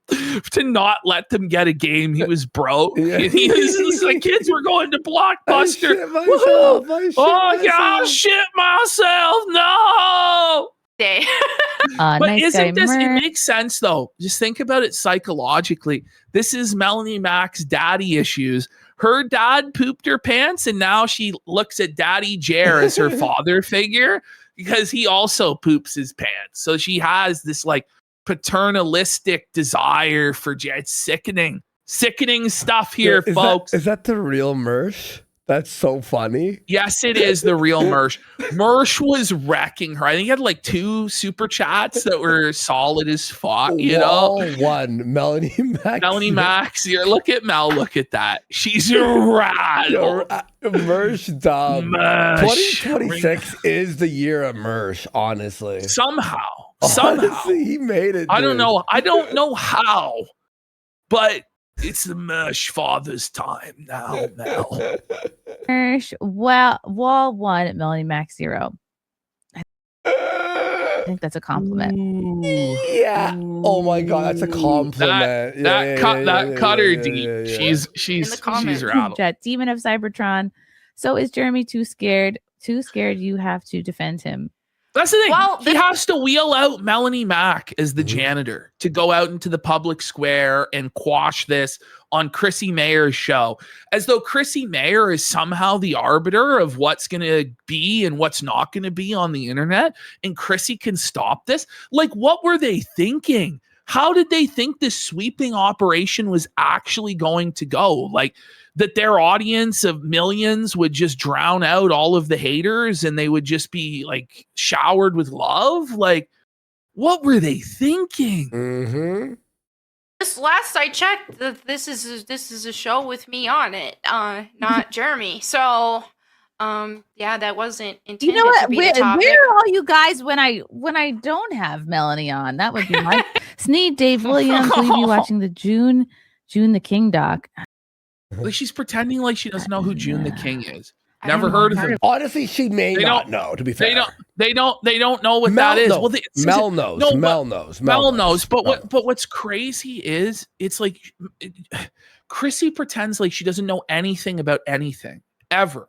to not let them get a game. He was broke. Yeah. And he was like, kids, we're going to I Blockbuster. shit myself. I shit Oh, yeah, I'll myself. shit myself. No. Day. But Nice guy, isn't this, it Mer. makes sense though. Just think about it psychologically. This is Melonie Mac's daddy issues. Her dad pooped her pants, and now she looks at Daddy Jer as her father figure because he also poops his pants. So she has this like paternalistic desire for Jer. It's sickening. Sickening stuff here, Is folks. Is that the real Mersh? That's so funny. Yes, it is the real Mersh. Mersh was wrecking her. I think he had like 2 super chats that were solid as fuck, you know? Wall one, Melonie Mac. Melonie Mac, look at Mel, look at that. She's rattled. Mersh dumb. Mersh. 2026 is the year of Mersh, honestly. Somehow. Honestly, he made it. I don't dude. know. I don't know how, but it's the Mersh father's time now, Mel. Well, wall 1 at Melonie Mac 0. I think that's a compliment. Yeah. Oh my god, that's a compliment. That cut her deep. She's comments. rattled. Chat, Demon of Cybertron. So is Jeremy too scared? Too scared you have to defend him. That's the thing. Well, he has to wheel out Melonie Mac as the janitor to go out into the public square and quash this on Chrissie Mayr's show, as though Chrissie Mayr is somehow the arbiter of what's going to be and what's not going to be on the internet, and Chrissie can stop this. Like, what were they thinking? How did they think this sweeping operation was actually going to go? Like, that their audience of millions would just drown out all of the haters and they would just be like showered with love? Like, what were they thinking? Mm-hmm. This last I checked, this is a show with me on it, not Jeremy. So, yeah, that wasn't intended You know what? to be Where, the topic. where are all you guys when I don't have Melonie on? That would be my Sneed Dave Williams. Will you be watching the June the King doc? Like, she's pretending like she doesn't know who June the King is. I Never haven't heard of him. Honestly, she may They not don't- know, to be fair. They don't know what that is. Well, Mel knows. No, Mel knows. Mel knows. But what's crazy is it's like Chrissy pretends like she doesn't know anything about anything ever.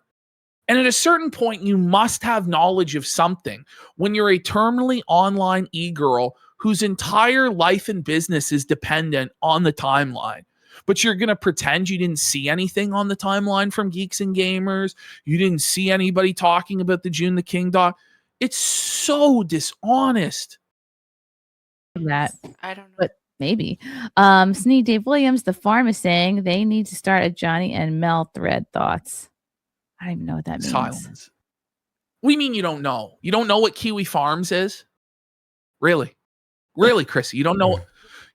And at a certain point, you must have knowledge of something when you're a terminally online e-girl whose entire life and business is dependent on the timeline. But you're going to pretend you didn't see anything on the timeline from Geeks and Gamers. You didn't see anybody talking about the June the King doc. It's so dishonest. That I don't know. but maybe. Sneed Dave Williams, the farm is saying they need to start a Johnny and Mel thread. Thoughts? I don't even know what that means. Silence. What do you mean you don't know? You don't know what Kiwi Farms is? Really, Chrissy? You don't know?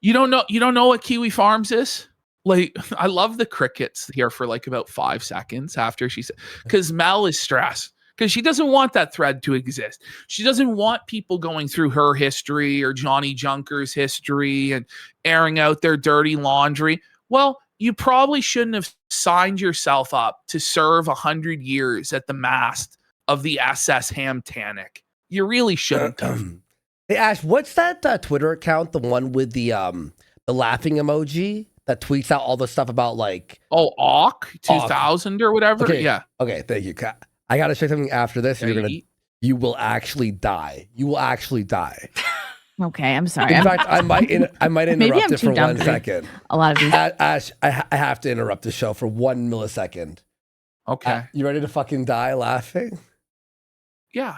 You don't know what Kiwi Farms is? Like, I love the crickets here for like about 5 seconds after she said, because Mel is stressed. Because she doesn't want that thread to exist. She doesn't want people going through her history or Johnny Junker's history and airing out their dirty laundry. Well, you probably shouldn't have signed yourself up to serve 100 years at the mast of the SS Hamtanic. You shouldn't have. Hey, Ash, what's that Twitter account? The one with the laughing emoji that tweets out all the stuff about like... Oh, Awk 2000 or whatever? Okay. Yeah. Okay, thank you. I got to say something after this. You will actually die. You will actually die. Okay, I'm sorry. In fact, I might interrupt it for 1 second. A lot of these. Ash, I have to interrupt the show for 1 millisecond. Okay. You ready to fucking die laughing? Yeah.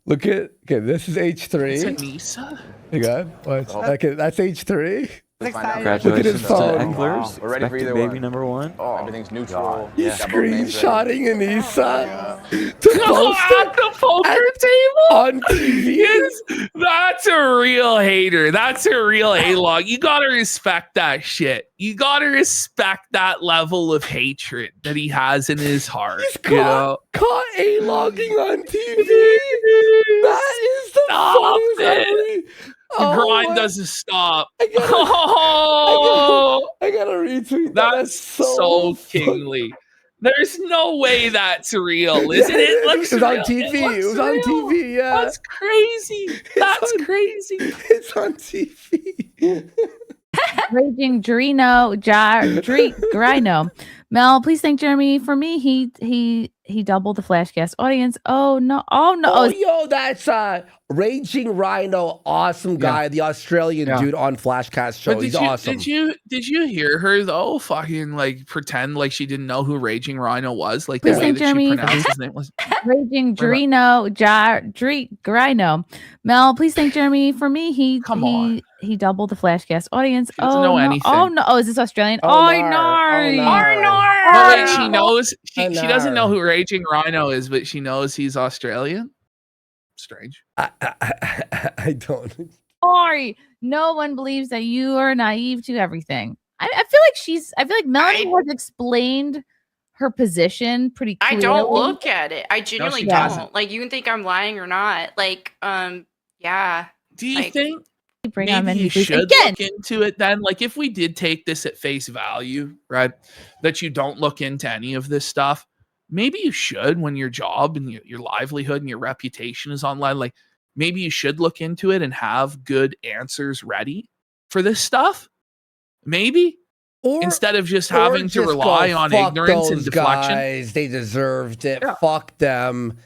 Okay, this is H3. Is it Nisa? Hang on. Okay, that's H3. Congratulations Look at his phone. to Englers. Wow. We're ready for either Baby one. number one. Oh, everything's neutral. He's screenshotting Anissa to Oh, post at the poker table? on TV. Yes, that's a real hater. That's a real A-log. You gotta respect that shit. You gotta respect that level of hatred that he has in his heart. He's you know? caught A-logging on TV. That is the Stop funniest it. The grind my- doesn't stop. I gotta retweet that. That's so kingly. There's no way that's real, isn't it? It looks It was on real. TV. It was on real. TV, yeah. That's crazy. That's crazy. It's on TV. Raging Grino. Mel, please thank Jeremy for me. He doubled the Flashcast audience. Oh no. Oh, yo, that's Raging Rhino, awesome guy, the Australian dude on Flashcast show. He's awesome. Did you hear her though? Fucking like pretend like she didn't know who Raging Rhino was, like Please the way thank that Jeremy she pronounced his name was. Raging Grino. Mel, please thank Jeremy for me. He doubled the Flashcast audience. She doesn't know anything. Oh no. Oh, is this Australian? Oh, no. No, wait, she knows. She doesn't know who Raging Rhino is, but she knows he's Australian. Strange. I don't. Sorry. No one believes that you are naive to everything. I feel like Melanie has explained her position pretty clearly. I don't look at it. I genuinely she don't. doesn't. Like, you can think I'm lying or not. Like, yeah. Do you Like- think Bring on maybe menu you please. should Again. look into it then? Like, if we did take this at face value, right, that you don't look into any of this stuff, maybe you should when your job and your livelihood and your reputation is online. Like, maybe you should look into it and have good answers ready for this stuff. Maybe. Or instead of just having to rely on ignorance and deflection. Guys, they deserved it. Yeah. Fuck them.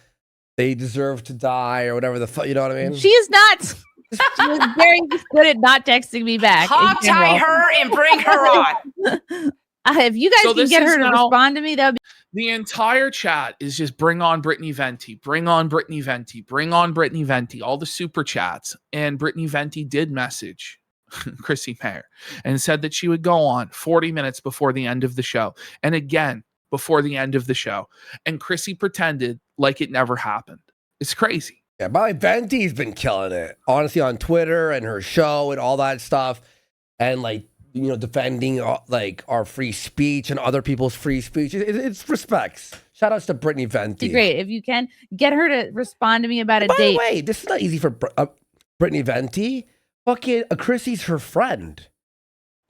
They deserve to die or whatever the fuck. You know what I mean? She is not. She was very good at not texting me back. Hog tie her and bring her on. If you guys So can this get is her to now- respond to me, that would be The entire chat is just bring on Brittany Venti, bring on Brittany Venti, bring on Brittany Venti, all the super chats. And Brittany Venti did message Chrissie Mayr and said that she would go on 40 minutes before the end of the show. And again, before the end of the show. And Chrissie pretended like it never happened. It's crazy. Yeah, by Venti's been killing it. Honestly, on Twitter and her show and all that stuff. And like, you know, defending like our free speech and other people's free speech. It's respects. Shout outs to Brittany Venti. great. If you can get her to respond to me about a By date. the way, this is not easy for Brittany Venti. Fucking Chrissie's her friend.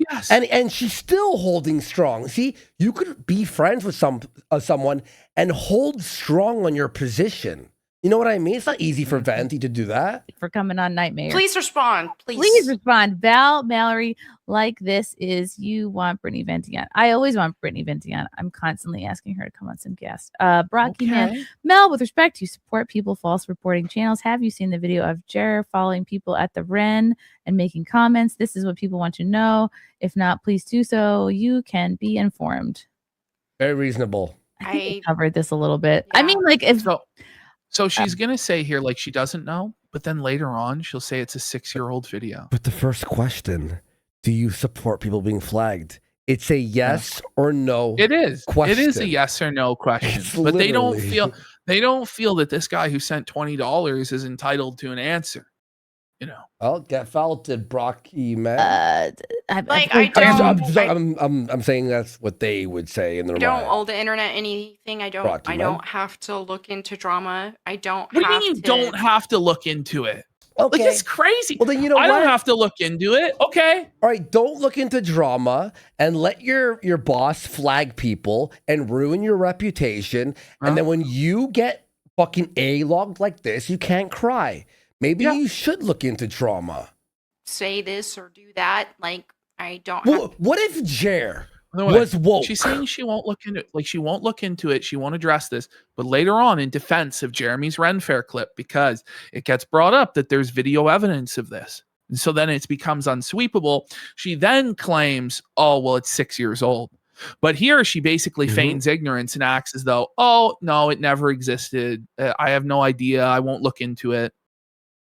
Yes. And she's still holding strong. See, you could be friends with someone and hold strong on your position. You know what I mean? It's not easy for Venti to do that. For coming on Nightmare. Please respond. Please respond. Val, Mallory, like this is you want Brittany Venti on. I always want Brittany Venti on. I'm constantly asking her to come on some guests. Brocky Man, Mel, with respect, you support people false reporting channels. Have you seen the video of Jer following people at the Ren and making comments? This is what people want to know. If not, please do so. You can be informed. Very reasonable. I think we covered this a little bit. Yeah. I mean, like if So she's going to say here, like, she doesn't know, but then later on, she'll say it's a 6-year-old video. But the first question, do you support people being flagged? It's a yes or no. It is. Question. It is a yes or no question. It's But they don't literally- feel that this guy who sent $20 is entitled to an answer. You know. Well, get faulted, Brocky man. I'm saying that's what they would say in their I don't mind. owe the internet anything. I don't. Brocky, I man. don't have to look into drama. I don't. What do you have mean you to, don't have to look into it? Okay. Like, it's crazy. Well, then you know I what? don't have to look into it. Okay. All right, don't look into drama and let your boss flag people and ruin your reputation. And then when you get fucking A-logged like this, you can't cry. Maybe you should look into drama. say this or do that. Like I don't. Well, what if Jer No, was woke? She's saying she won't look into it. Like, she won't look into it. She won't address this. But later on, in defense of Jeremy's Ren Fair clip, because it gets brought up that there's video evidence of this. And so then it becomes unsweepable. She then claims, oh, well, it's 6 years old. But here she basically feigns ignorance and acts as though, oh, no, it never existed. I have no idea. I won't look into it.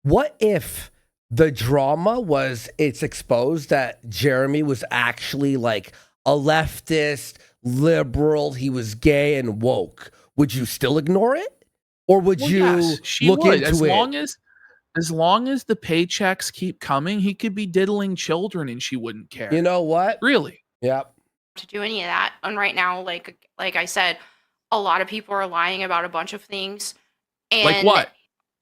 What if the drama was it's exposed that Jeremy was actually like a leftist, liberal, he was gay and woke? Would you still ignore it? Or would Yes, she look would. into As long as the paychecks keep coming, he could be diddling children and she wouldn't care. You know what? Really? Yep. to do any of that. And right now, like I said, a lot of people are lying about a bunch of things. And Like what?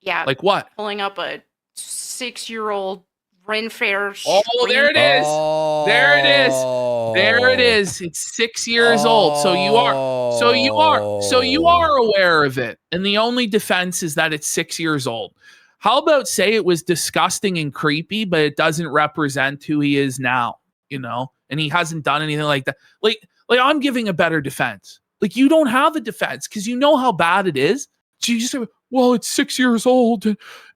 Yeah. Like what? Pulling up a 6-year-old Ren Fair. Oh, there it is. There it is. There it is. It's 6 years old. So you are aware of it. And the only defense is that it's 6 years old. How about say it was disgusting and creepy, but it doesn't represent who he is now, you know? And he hasn't done anything like that. Like I'm giving a better defense. Like, you don't have a defense because you know how bad it is. So you just say, well, it's 6 years old.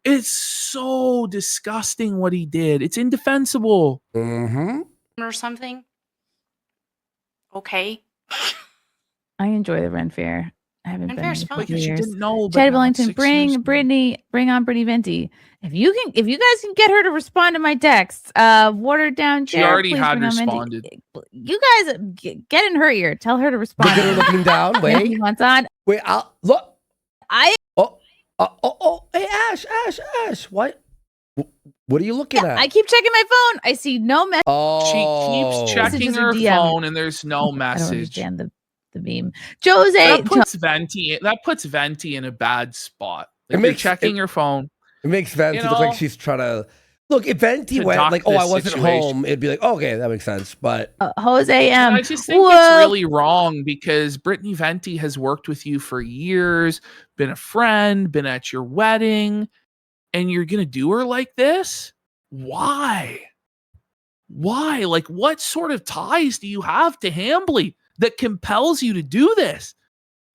It's so disgusting what he did. It's indefensible. Mm-hmm. Or something. Okay. I enjoy the Ren Fair. I haven't Ren been Fair's in fun. a Like, few she years. didn't know. Chad Billington, bring on Brittany Venti. If you guys can get her to respond to my texts, watered down. She Jared, already please had bring on Venti. responded. You guys get in her ear. Tell her to respond. Look at her looking down. When Wait. he wants on. Wait, I'll look. I Hey, Ash. What? What are you looking at? I keep checking my phone. I see no message. Oh, She keeps checking Messages her or DM. phone and there's no I don't message. understand the meme. Jose, That puts Venti in a bad spot. Like, you're checking your phone. It makes Venti You look like know, she's trying to look. If Venti to went dock like, "Oh, this I wasn't situation. home," it'd be like, "Okay, that makes sense." But Jose M. I just think it's really wrong because Brittany Venti has worked with you for years, been a friend, been at your wedding, and you're going to do her like this? Why? Like, what sort of ties do you have to Hambly that compels you to do this?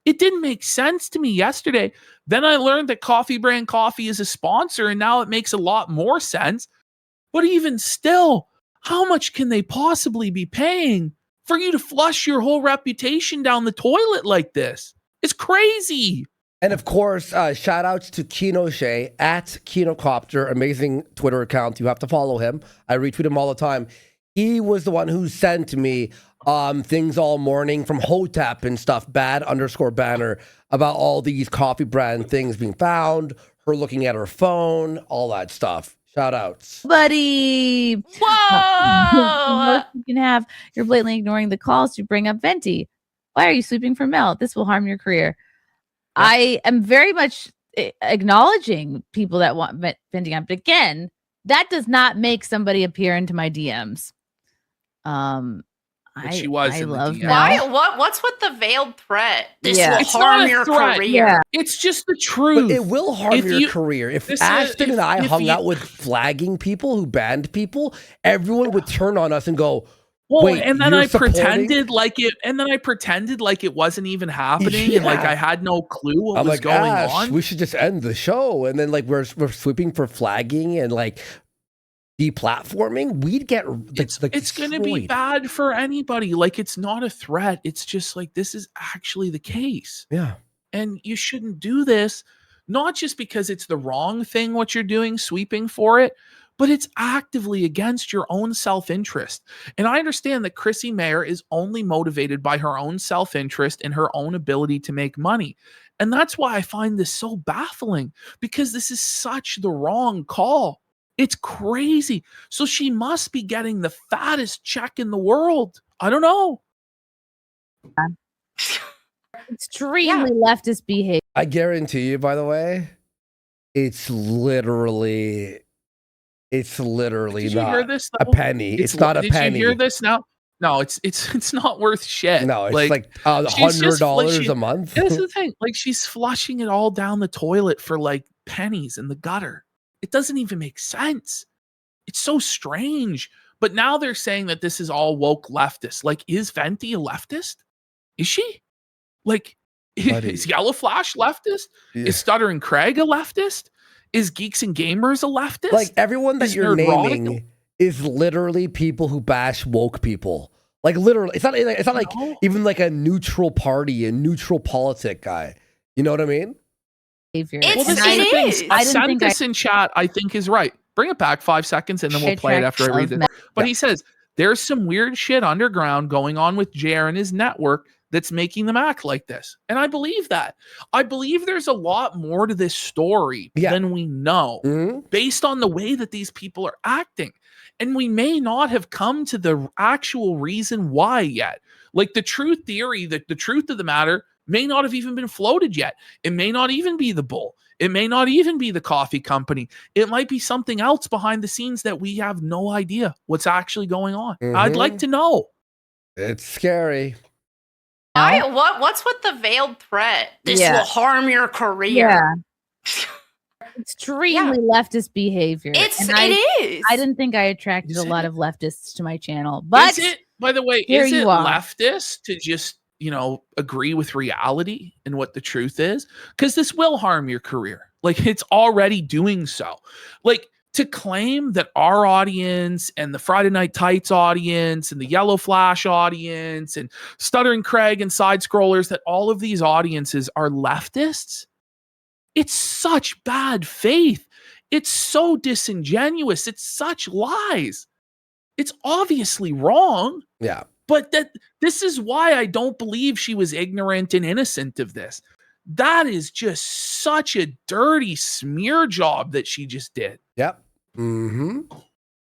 It didn't make sense to me yesterday. Then I learned that Coffee Brand Coffee is a sponsor, and now it makes a lot more sense. But even still, how much can they possibly be paying for you to flush your whole reputation down the toilet like this? It's crazy. and of course, shout outs to Kino Shea at Kinocopter, amazing Twitter account. You have to follow him. I retweet him all the time. He was the one who sent me things all morning from Hotep and stuff, bad_banner, about all these coffee brand things being found, her looking at her phone, all that stuff. Shout outs. buddy. Whoa! You can have. You're blatantly ignoring the calls to bring up Venti. Why are you sleeping for Mel? This will harm your career. I am very much acknowledging people that want Venti on, but again, that does not make somebody appear into my DMs. But she was I in the love DM. Mel. Why? What's with the veiled threat? This Yeah. will It's harm not a your threat. career. Yeah. It's just the truth. But it will harm If your you- career. If this is- Ashton and I if hung you- out with flagging people who banned people, everyone would turn on us and go, Well, wait, and then you're I supporting? pretended like it, and then I pretended like it wasn't even happening, and like Yeah. I had no clue what I'm was like, going Ash, on. we should just end the show. And then like we're sweeping for flagging and like deplatforming. We'd get It's going to be destroyed. bad for anybody. Like it's not a threat. It's just like this is actually the case, Yeah. and you shouldn't do this. Not just because it's the wrong thing what you're doing, sweeping for it, but it's actively against your own self-interest. And I understand that Chrissie Mayr is only motivated by her own self-interest and her own ability to make money. And that's why I find this so baffling, because this is such the wrong call. It's crazy. So she must be getting the fattest check in the world. I don't know. Extremely leftist behavior. I guarantee you, by the way, it's literally Did you not hear this? a though? penny. It's not a Did penny. you hear this now? No, it's not worth shit. No, it's like she's just $100 flushing- a month. This is the thing. Like she's flushing it all down the toilet for like pennies in the gutter. It doesn't even make sense. It's so strange. But now they're saying that this is all woke leftist. Like, is Venti a leftist? Is she? Like, Buddy. is Yellow Flash leftist? Yeah. Is Stuttering Craig a leftist? Is Geeks and Gamers a leftist? Like everyone that Is you're Nerdrotic naming is literally people who bash woke people. Like literally, it's not like No. even like a neutral party, a neutral politic guy. You know what I mean? behavior. It's- Well, this And is the it thing. is. I didn't Sent think this in chat, I think is right. Bring it back 5 seconds and then we'll play it after I read it. But he says, there's some weird shit underground going on with Jer and his network that's making them act like this. And I believe that. I believe there's a lot more to this story Yeah. than we know Mhm. based on the way that these people are acting. And we may not have come to the actual reason why yet. Like the truth theory, that the truth of the matter may not have even been floated yet. It may not even be the bull. It may not even be the coffee company. It might be something else behind the scenes that we have no idea what's actually going on. I'd like to know. It's scary. What's with the veiled threat? This Yeah. will harm your career. Extremely leftist behavior. And It is. I didn't think I attracted Is a lot it? of leftists to my channel, but Is it, by the way, here is it you are. leftist to just, agree with reality and what the truth is? Because this will harm your career. Like it's already doing so. Like to claim that our audience and the Friday Night Tights audience and the Yellow Flash audience and Stuttering Craig and Side Scrollers, that all of these audiences are leftists, it's such bad faith. It's so disingenuous. It's such lies. It's obviously wrong. Yeah. But this is why I don't believe she was ignorant and innocent of this. That is just such a dirty smear job that she just did. Yep. Mm-hmm.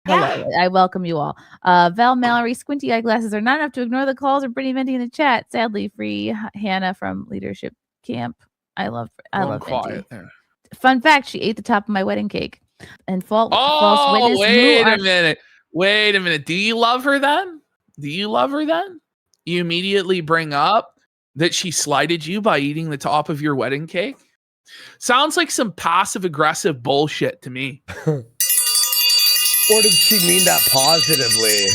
hello, I welcome you all. Val Mallory, squinty eyeglasses are not enough to ignore the calls of Brittany Venti in the chat. Sadly, free Hannah from Leadership Camp. I love Venti. Quiet there. Fun fact: she ate the top of my wedding cake. And false Oh, witness. wait a minute. Wait a minute. Do you love her then? You immediately bring up that she slighted you by eating the top of your wedding cake? Sounds like some passive aggressive bullshit to me. Or did she mean that positively?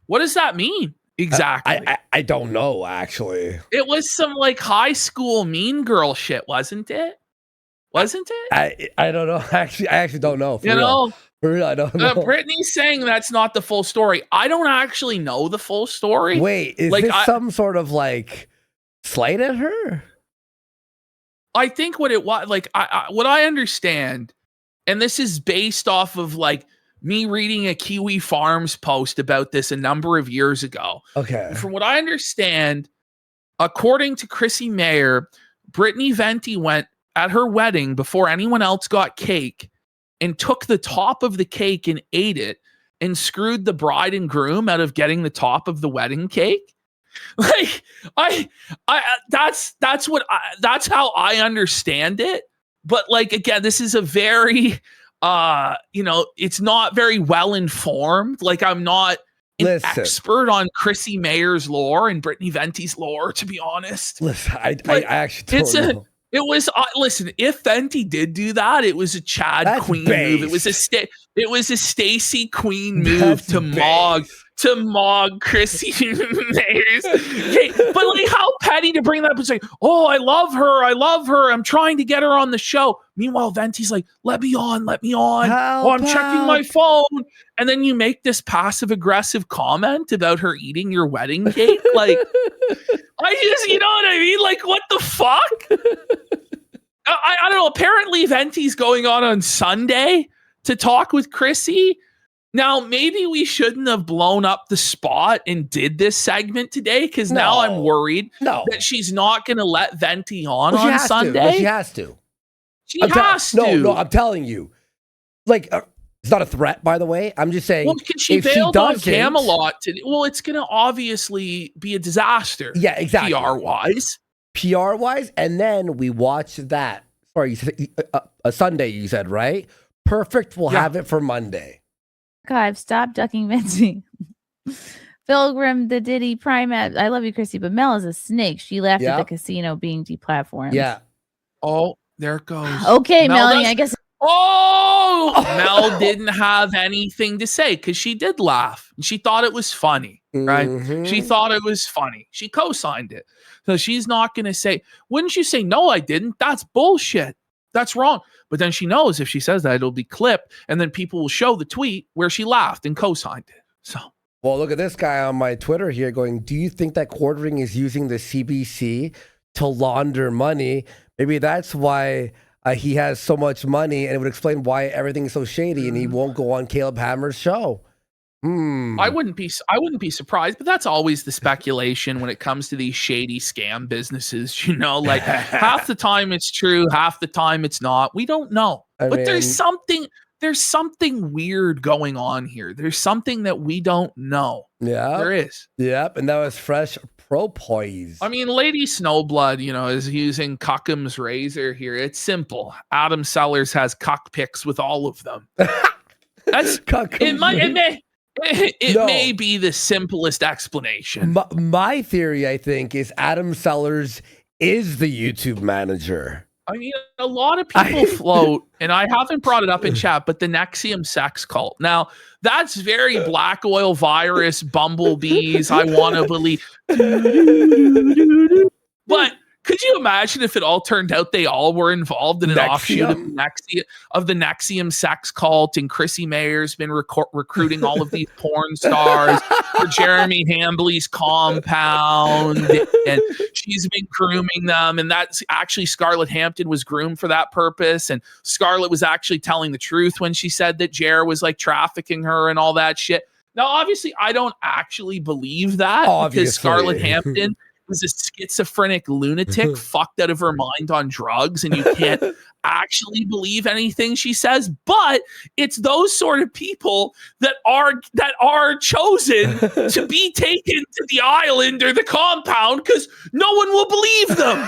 What does that mean exactly? I don't know, actually. It was some like high school mean girl shit, wasn't it? Wasn't it? I don't know. I actually don't know. For You real. know, For real, I don't know. Brittany's saying that's not the full story. I don't actually know the full story. Wait, is Like, this some sort of like slight at her? I think what it was, like, what I understand, and this is based off of like me reading a Kiwi Farms post about this a number of years ago. Okay. From what I understand, according to Chrissie Mayr, Brittany Venti went at her wedding before anyone else got cake and took the top of the cake and ate it and screwed the bride and groom out of getting the top of the wedding cake. Like that's how I understand it. But like, again, this is a very it's not very well informed. Like, I'm not an expert on Chrissie Mayr's lore and Brittany Venti's lore, to be honest. Listen, I actually don't know. It was listen. If Venti did do that, it was a Chad Queen move. It was a Stacey Queen move to Mog Chrissie Mayrs. Okay, but like, how petty to bring that up and say, "Oh, I love her. I'm trying to get her on the show." Meanwhile, Venti's like, "Let me on. Help, I'm checking my phone." And then you make this passive aggressive comment about her eating your wedding cake. Like, you know what I mean? Like, what the fuck? I don't know. Apparently, Venti's going on Sunday to talk with Chrissy. Now, maybe we shouldn't have blown up the spot and did this segment today, because now I'm worried that she's not going to let Venti on Sunday. She has to. She has to. No, I'm telling you. Like, it's not a threat, by the way. I'm just saying. Well, because she bailed on Camelot today. Well, it's going to obviously be a disaster. Yeah, exactly. PR-wise. And then we watch that. Sorry, you said, a Sunday, you said, right? Perfect. We'll have it for Monday. God, stop ducking Venti. Pilgrim, the Diddy, Prime. I love you, Chrissy, but Mel is a snake. She left at the casino being deplatformed. Yeah. Oh, there it goes. Okay, Melanie, I guess. Oh, Mel didn't have anything to say because she did laugh. She thought it was funny, right? Mm-hmm. She thought it was funny. She co-signed it. So she's not going to say, wouldn't you say, no, I didn't? That's bullshit. That's wrong. But then she knows if she says that, it'll be clipped. And then people will show the tweet where she laughed and co-signed it. So. Well, look at this guy on my Twitter here going, do you think that Quartering is using the CBC to launder money? Maybe that's why he has so much money, and it would explain why everything is so shady and he won't go on Caleb Hammer's show. I wouldn't be surprised, but that's always the speculation when it comes to these shady scam businesses. You know, like half the time it's true, half the time it's not. We don't know, but there's something weird going on here. There's something that we don't know. Yeah, there is. Yep, and that was fresh propoise. I mean, Lady Snowblood, is using Cuckham's razor here. It's simple. Adam Sellers has cuck pics with all of them. That's It may be the simplest explanation. My theory, I think, is Adam Sellers is the YouTube manager. I mean, a lot of people float, and I haven't brought it up in chat, but the Nexium sex cult. Now, that's very Black Oil Virus, bumblebees, I want to believe. But could you imagine if it all turned out they all were involved in an offshoot of the Nexium sex cult, and Chrissie Mayr's been recruiting all of these porn stars for Jeremy Hambley's compound, and she's been grooming them, and that's actually Scarlett Hampton was groomed for that purpose, and Scarlett was actually telling the truth when she said that Jer was like trafficking her and all that shit. Now, obviously, I don't actually believe that because Scarlett Hampton was a schizophrenic lunatic fucked out of her mind on drugs, and you can't actually believe anything she says. But it's those sort of people that are chosen to be taken to the island or the compound because no one will believe them,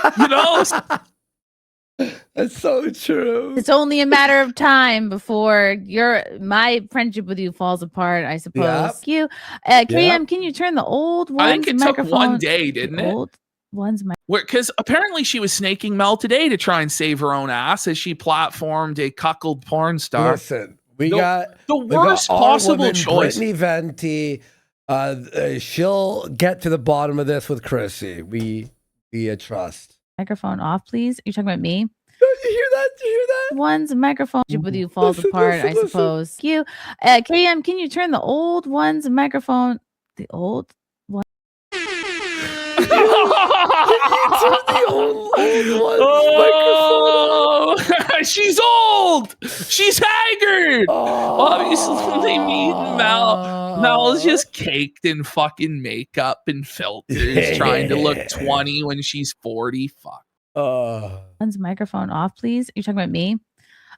That's so true. It's only a matter of time before my friendship with you falls apart, I suppose. Yep. KM, can you turn the old one's I think it took one day, didn't it? Old one's because apparently she was snaking Mel today to try and save her own ass as she platformed a cuckold porn star. Listen, we got the worst possible choice. Brittany Venti. She'll get to the bottom of this with Chrissy. We trust. Microphone off, please. Are you talking about me? Did you hear that? One's microphone with you falls apart, I suppose. KM, can you turn the old one's microphone? The old one. She's old. She's haggard. Obviously, Mel is just caked in fucking makeup and filters, trying to look 20 when she's 40. Fuck. One's microphone off, please. Are you talking about me?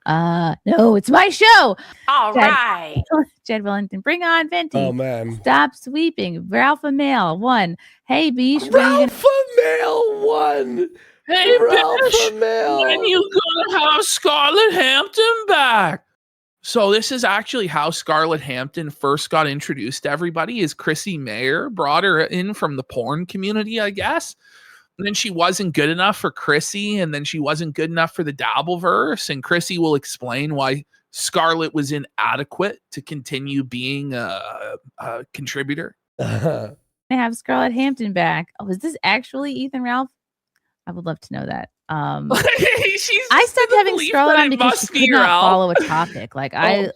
No, it's my show. All right. Jed Wellington, bring on Venti. Oh man. Stop sweeping. Ralpha Mail 1. Hey Beach. Ralpha Mail 1. Hey Ralpha bitch, Mail. when you gonna have Scarlett Hampton back? So this is actually how Scarlett Hampton first got introduced to everybody. Is Chrissie Mayr brought her in from the porn community, I guess. And then she wasn't good enough for Chrissie, and then she wasn't good enough for the Dabbleverse. And Chrissie will explain why Scarlett was inadequate to continue being a contributor. I have Scarlett Hampton back. Oh, is this actually Ethan Ralph? I would love to know that. I stopped having Scarlett on because she could not follow a topic. Like I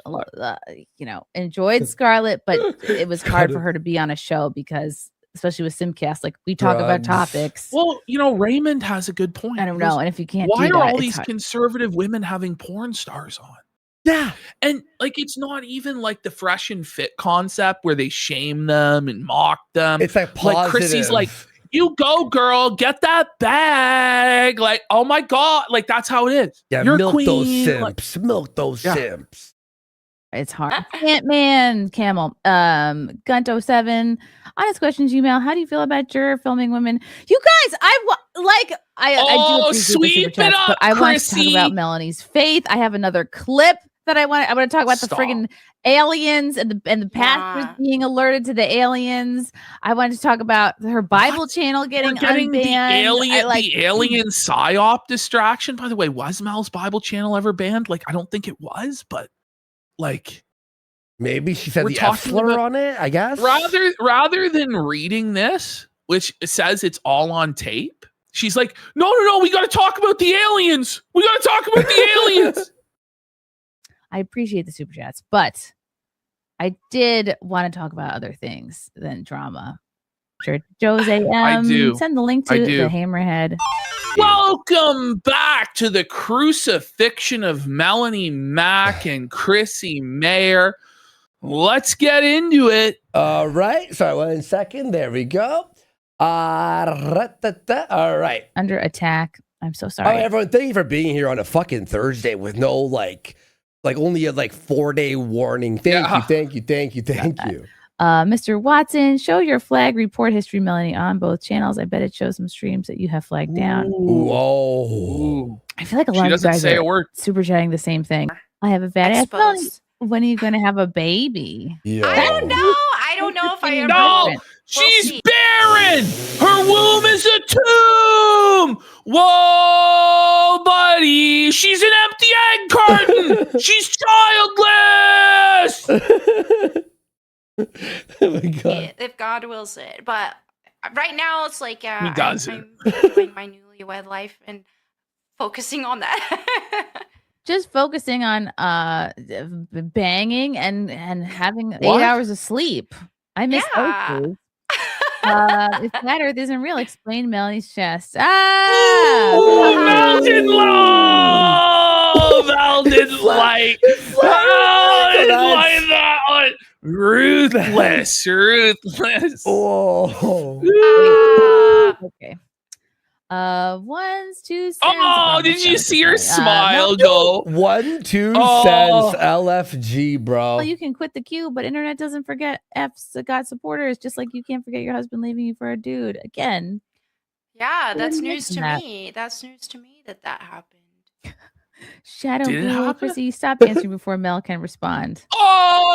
enjoyed Scarlett, but it was hard for her to be on a show because, especially with Simcast, like we talk about topics. Well, Raymond has a good point. I don't know, and if you can't, why do are that, all these conservative women having porn stars on? Yeah. And like, it's not even like the fresh and fit concept where they shame them and mock them. It's like positive. Like Chrissy's like, you go, girl, get that bag. Like, oh my God. Like, that's how it is. Yeah, You're milk queen. those simps. Milk those simps. It's hard. Ant-Man, Camel, Gunto7. Honest questions, email. How do you feel about juror filming women? You guys, I do appreciate sweep the super chats, it up, but I want to talk Chrissy. about Melanie's faith. I have another clip that I want to talk about the friggin' aliens and the pastors being alerted to the aliens. I wanted to talk about her Bible channel getting the unbanned. the alien psyop distraction. By the way, was Mel's Bible channel ever banned? Like, I don't think it was, but like, maybe she said we're the F talking slur about- on it, I guess. Rather than reading this, which says it's all on tape, she's like, no, we got to talk about the aliens. We got to talk about the aliens. I appreciate the super chats, but I did want to talk about other things than drama. Sure, Joe's AM. I do. Send the link to the Hammerhead. Welcome back to the crucifixion of Melonie Mac and Chrissie Mayr. Let's get into it. All right. Sorry, 1 second. There we go. All right. Under attack. I'm so All sorry. right, everyone. Thank you for being here on a fucking Thursday with no like only a 4-day warning. Thank you. Mr. Watson, show your flag report history, Melanie, on both channels. I bet it shows some streams that you have flagged down. Whoa. I feel like a lot of you guys are super chatting the same thing. I have a badass Melanie. When are you going to have a baby? Yo. I don't know. I don't know if I ever. No, she's barren. Her womb is a tomb. Whoa, buddy. She's an empty egg carton. She's childless. Oh my God. If God wills it. But right now, it's like He does I'm enjoying my newlywed life and focusing on that. Just focusing on banging and having 8 hours of sleep. I miss those two. If flat Earth isn't real, explain Melanie's chest. Mel didn't love. Mel didn't like. Mel didn't like that one. Ruthless. Oh. Okay. 1, 2 cents. Oh, did you see her smile go? 1, 2 Oh. cents LFG, bro. Well, you can quit the queue, but internet doesn't forget F's got supporters, just like you can't forget your husband leaving you for a dude. Again. Yeah, that's news to that. me. That's news to me that happened. Shadow Did it Blue, happen? Chrissy, stop answering before Mel can respond. Oh!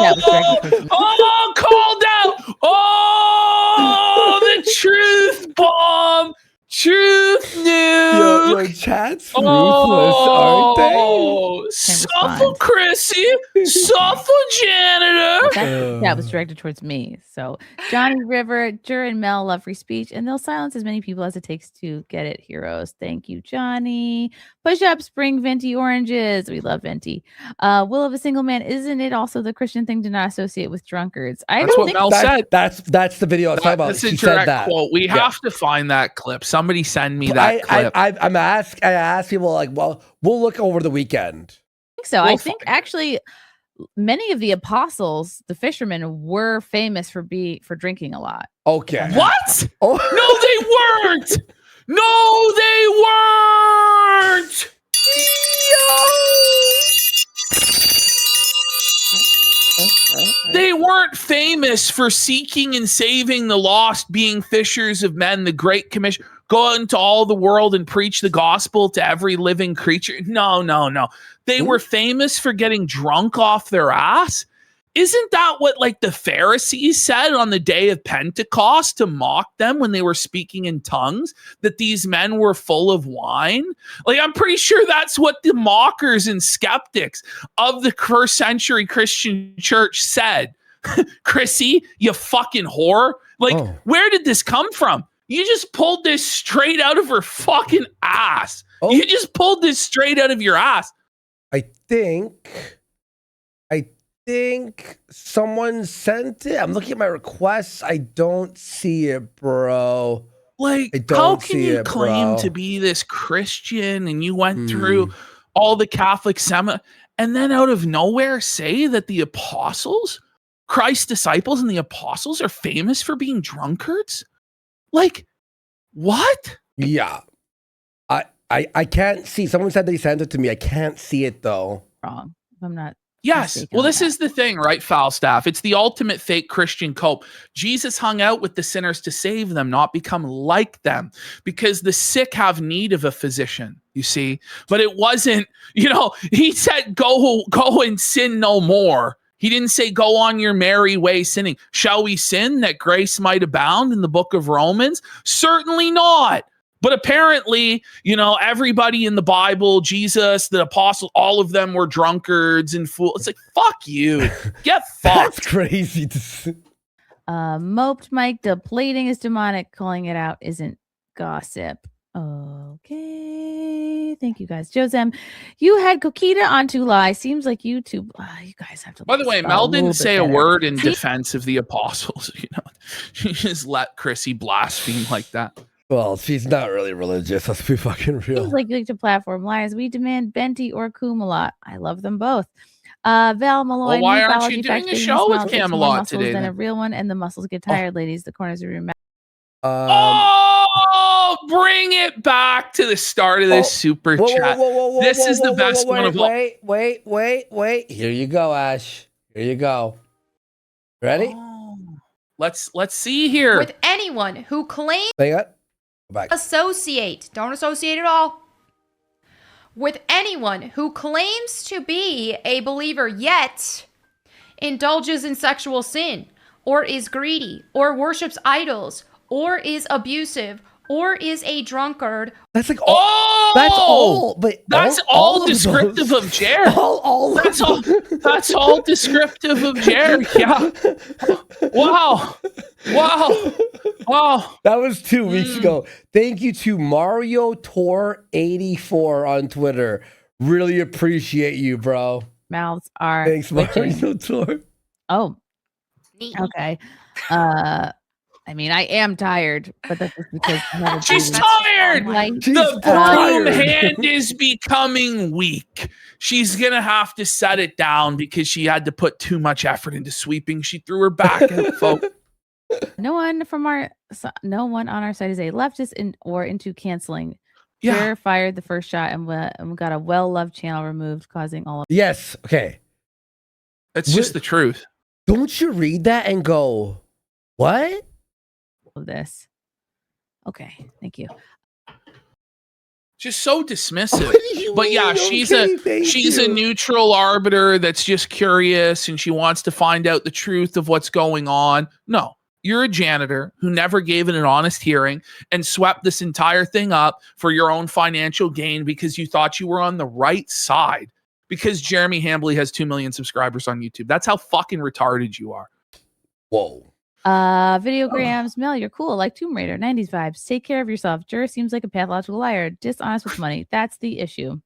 That was very Oh, called out! Oh, the truth bomb! Truth news! Yo, chat's ruthless, aren't they? Oh, suffer Chrissy, suffer janitor. That was directed towards me. So Johnny River, Jur and Mel love free speech, and they'll silence as many people as it takes to get it, heroes. Thank you, Johnny. Push up, spring venti oranges. We love venti. Will of a single man. Isn't it also the Christian thing to not associate with drunkards? That's what Mel said. That's the video I was talking about. That's a She said direct that. quote. We have to find that clip. Somebody send me that clip. I ask people well, we'll look over the weekend. I think so. We'll I think actually many of the apostles, the fishermen, were famous for drinking a lot. Okay. What? Oh. No, they weren't. No, they weren't. They weren't famous for seeking and saving the lost, being fishers of men, the Great Commission. go out into all the world and preach the gospel to every living creature. No. They were famous for getting drunk off their ass. Isn't that what like the Pharisees said on the day of Pentecost to mock them when they were speaking in tongues, that these men were full of wine? Like, I'm pretty sure that's what the mockers and skeptics of the first century Christian church said. Chrissy, you fucking whore. Like, where did this come from? You just pulled this straight out of her fucking ass. You just pulled this straight out of your ass. I think someone sent it. I'm looking at my requests. I don't see it, bro. Like, how can you claim to be this Christian and you went through all the Catholic and then out of nowhere say that the apostles, Christ's disciples and the apostles, are famous for being drunkards? Like, what? Yeah. I can't see. Someone said they sent it to me. I can't see it though. Wrong. I'm not. Yes. Well, this is the thing, right, Falstaff? It's the ultimate fake Christian cope. Jesus hung out with the sinners to save them, not become like them, because the sick have need of a physician, you see. But it wasn't, he said, go and sin no more. He didn't say, go on your merry way sinning. Shall we sin that grace might abound in the book of Romans? Certainly not. But apparently, everybody in the Bible, Jesus, the apostles, all of them were drunkards and fools. It's like, fuck you. Get fucked. That's crazy. Moped Mike, depleting is demonic. Calling it out isn't gossip. Okay. Thank you guys. Josem, you had Coquita on To Lie. Seems like YouTube. You guys have to. By the way, Mel didn't say a word in defense of the apostles. She just let Chrissy blaspheme like that. Well, she's not really religious. Let's be fucking real. Seems like you like to platform liars. We demand Benti or Kumalot. I love them both. Val Malloy. Well, why aren't you doing a show with Camelot today? Than a real one, and the muscles get tired, ladies. The corners of your mouth. Bring it back to the start of this super chat. This is the best one of all. Wait. Here you go, Ash. Here you go. Ready? Let's see here. With anyone who claims back. Don't associate at all. With anyone who claims to be a believer yet indulges in sexual sin, or is greedy, or worships idols, or is abusive, or is a drunkard. That's like all. That's all. But that's all descriptive of Jer. That's all descriptive of Jer. Yeah. Wow. That was 2 weeks ago. Thank you to Mario Tor 84 on Twitter. Really appreciate you, bro. Mouths are. Thanks, Mario Tor. Oh. Okay. I mean, I am tired, but that's just because she's tired. The broom hand is becoming weak. She's gonna have to set it down because she had to put too much effort into sweeping. She threw her back out, folks. No one on our side is a leftist or into canceling. Yeah. Jer fired the first shot and got a well-loved channel removed, causing all of. Yes. Okay. That's just the truth. Don't you read that and go, what? Of this. Okay, thank you. Just so dismissive. But yeah, she's a neutral arbiter that's just curious and she wants to find out the truth of what's going on. No, you're a janitor who never gave it an honest hearing and swept this entire thing up for your own financial gain because you thought you were on the right side because Jeremy Hambley has 2 million subscribers on YouTube. That's how fucking retarded you are. Whoa. Videograms, Mel, you're cool, like Tomb Raider, 90s vibes. Take care of yourself. Jer seems like a pathological liar, dishonest with money. That's the issue.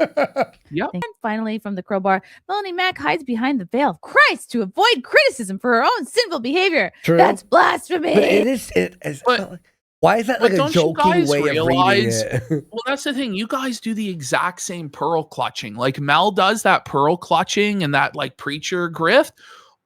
Yep. And finally, from the crowbar, Melonie Mac hides behind the veil of Christ to avoid criticism for her own sinful behavior. True. That's blasphemy. But it is. Why is that like a joking way of reading it? Well, that's the thing. You guys do the exact same pearl clutching. Like Mel does that pearl clutching and that like preacher grift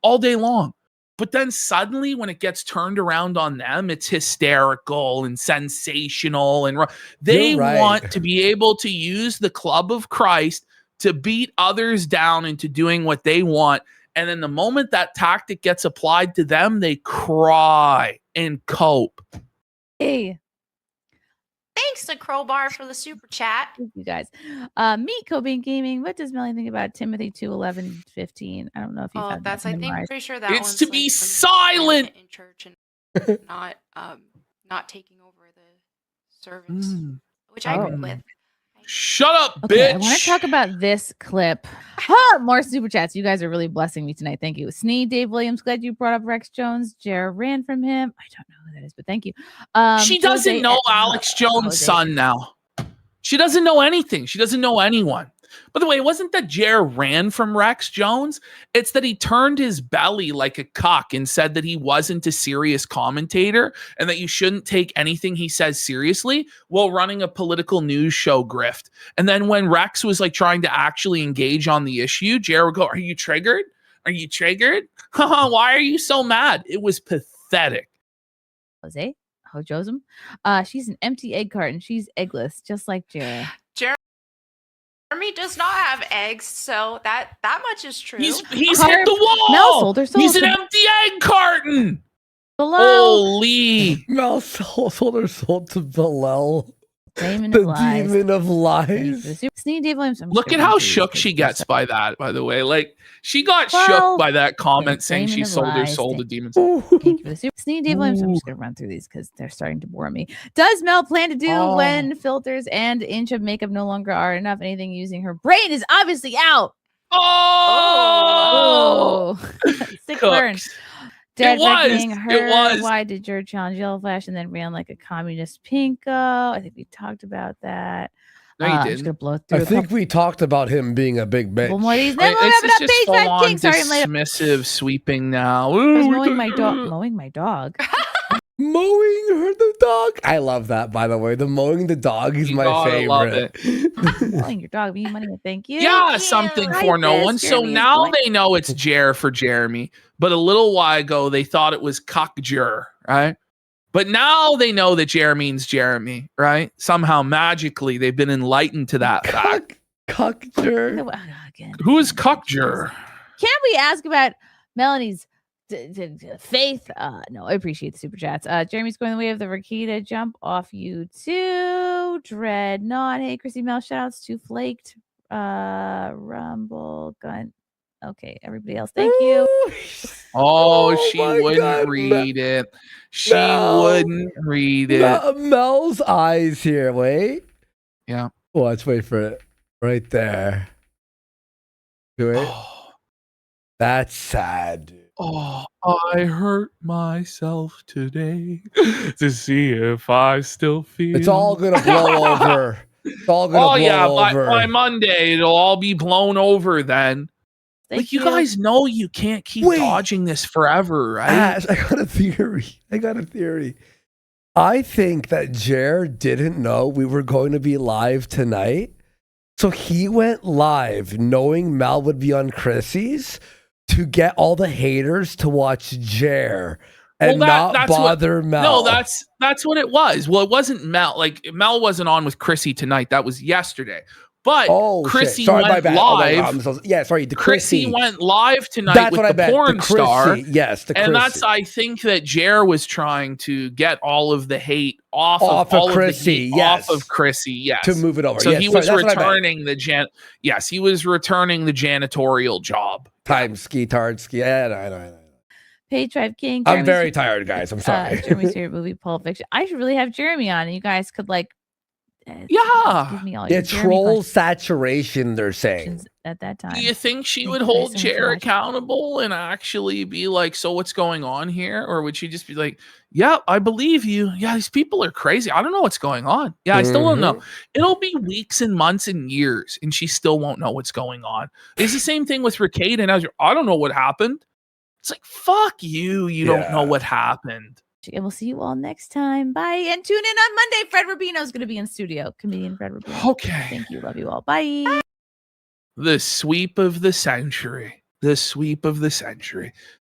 all day long. But then suddenly when it gets turned around on them, it's hysterical and sensational. And they want to be able to use the club of Christ to beat others down into doing what they want. And then the moment that tactic gets applied to them, they cry and cope. Hey, Thanks to Crowbar for the super chat. Thank you guys. Meet Cobain Gaming. What does Melanie think about Timothy 2:11:15? I don't know if you've had That's that I think memorized. pretty sure that It's one's to like be when you're silent. in church and not taking over the service, which I agree with. Shut up, Okay, bitch. I want to talk about this clip. More super chats. You guys are really blessing me tonight. Thank you. Sneed, Dave Williams, glad you brought up Rex Jones. Jer ran from him. I don't know who that is, but thank you. She doesn't Jose- know Alex Jones' Jose- son now. She doesn't know anything. She doesn't know anyone. By the way, it wasn't that Jer ran from Rex Jones. It's that he turned his belly like a cock and said that he wasn't a serious commentator and that you shouldn't take anything he says seriously while running a political news show grift. And then when Rex was like trying to actually engage on the issue, Jer would go, "Are you triggered? Are you triggered? Why are you so mad?" It was pathetic. Jose Hojosum. She's an empty egg carton. She's eggless, just like Jerry. Jeremy does not have eggs, so that much is true. He's Carter- hit the wall. Mel sold her soul He's an to- empty egg carton. Below. Holy. Mel sold her soul to Bilal, Demon the of lies. demon of Thank you lies. for the super- Sneed, Dave Williams. I'm just Look gonna at how read these shook because she they're gets so- by that, by the way. Like, she got Well, shook by that comment saying Damon she of sold her lies, soul to thank- demons. Thank you for the super. Sneed, Dave Williams. I'm just going to run through these because they're starting to bore me. Does Mel plan to do when filters and inch of makeup no longer are enough? Anything using her brain is obviously out. Oh! Sick burn. Cooks. Dead It was. reckoning her. It was. Why did Jared challenge Yellow Flash and then ran like a communist pinko? I think we talked about that. No, you I'm just didn't. gonna blow through I a think couple we talked about him being a big bitch. more of these. Right, Then we'll wrap it this is up. just Page full 5 on King. Sorry, I'm late. dismissive sweeping now. I was Ooh, mowing my dog. Mowing my dog. Mowing her the dog. I love that, by the way. The mowing the dog is You my gotta love favorite. Mowing your dog. Me money. Thank you. Yeah, something Hi, for no sis. one. So Jeremy is now going- they know it's Jer for Jeremy. But a little while ago, they thought it was Cuckjer, right? But now they know that Jer means Jeremy, right? Somehow magically they've been enlightened to that fact. Cuckjer. Again. Who is Cuckjer? Can we ask about Melanie's faith? No, I appreciate the super chats. Jeremy's going the way of the Rakita. Jump off you too. Dreadnought. Hey, Chrissy Mel. Shoutouts to Flaked. Rumble Gun. Okay, everybody else. Thank you. Oh, Oh she my wouldn't God, read it. She Mel. wouldn't read it. Mel's eyes here. Wait. Yeah. Oh, let's wait for it. Right there. Do it. That's sad, dude. Oh, I hurt myself today to see if I still feel. It's all gonna blow over. It's all gonna Oh blow yeah, over. by Monday it'll all be blown over. Then, Thank like you guys know, you can't keep Wait. dodging this forever, right? Ash, I got a theory. I think that Jer didn't know we were going to be live tonight. So he went live knowing Mel would be on Chrissy's to get all the haters to watch Jer and not bother Mel. No, that's what it was. Well, it wasn't Mel. Like Mel wasn't on with Chrissy tonight. That was yesterday. But Chrissy shit. Sorry, my went bad. Oh my live. God, sorry, the Chrissy Chrissy went live tonight That's with what I the meant. porn The star. Chrissy. Yes, the And Chrissy. that's, I think that Jer was trying to get all of the hate off of all Chrissy, of the heat yes. off of Chrissy, yes. to move it over. So Yes, he sorry, was that's what I meant. returning he was returning the janitorial job. Time ski, tard ski. Yeah, I know. Page 5 King. I'm Jeremy's very tired, guys. I'm sorry. Jeremy's favorite movie, Pulp Fiction. I should really have Jeremy on, and you guys could like, Yeah. give me all your Yeah, Jeremy troll saturation, they're saying. questions at that time. Do you think she Thank would you guys hold so much for Jer watching. accountable and actually be like, so what's going on here? Or would she just be like, yeah, I believe you. Yeah, these people are crazy. I don't know what's going on. Yeah, I still don't know. It'll be weeks and months and years, and she still won't know what's going on. It's the same thing with Rakate and Ezra. I don't know what happened. It's like, fuck you. You don't know Yeah. what happened. And we'll see you all next time. Bye. And tune in on Monday. Fred Rubino is going to be in studio. Comedian Fred Rubino. Okay. Thank you. Love you all. Bye. The sweep of the century. The sweep of the century.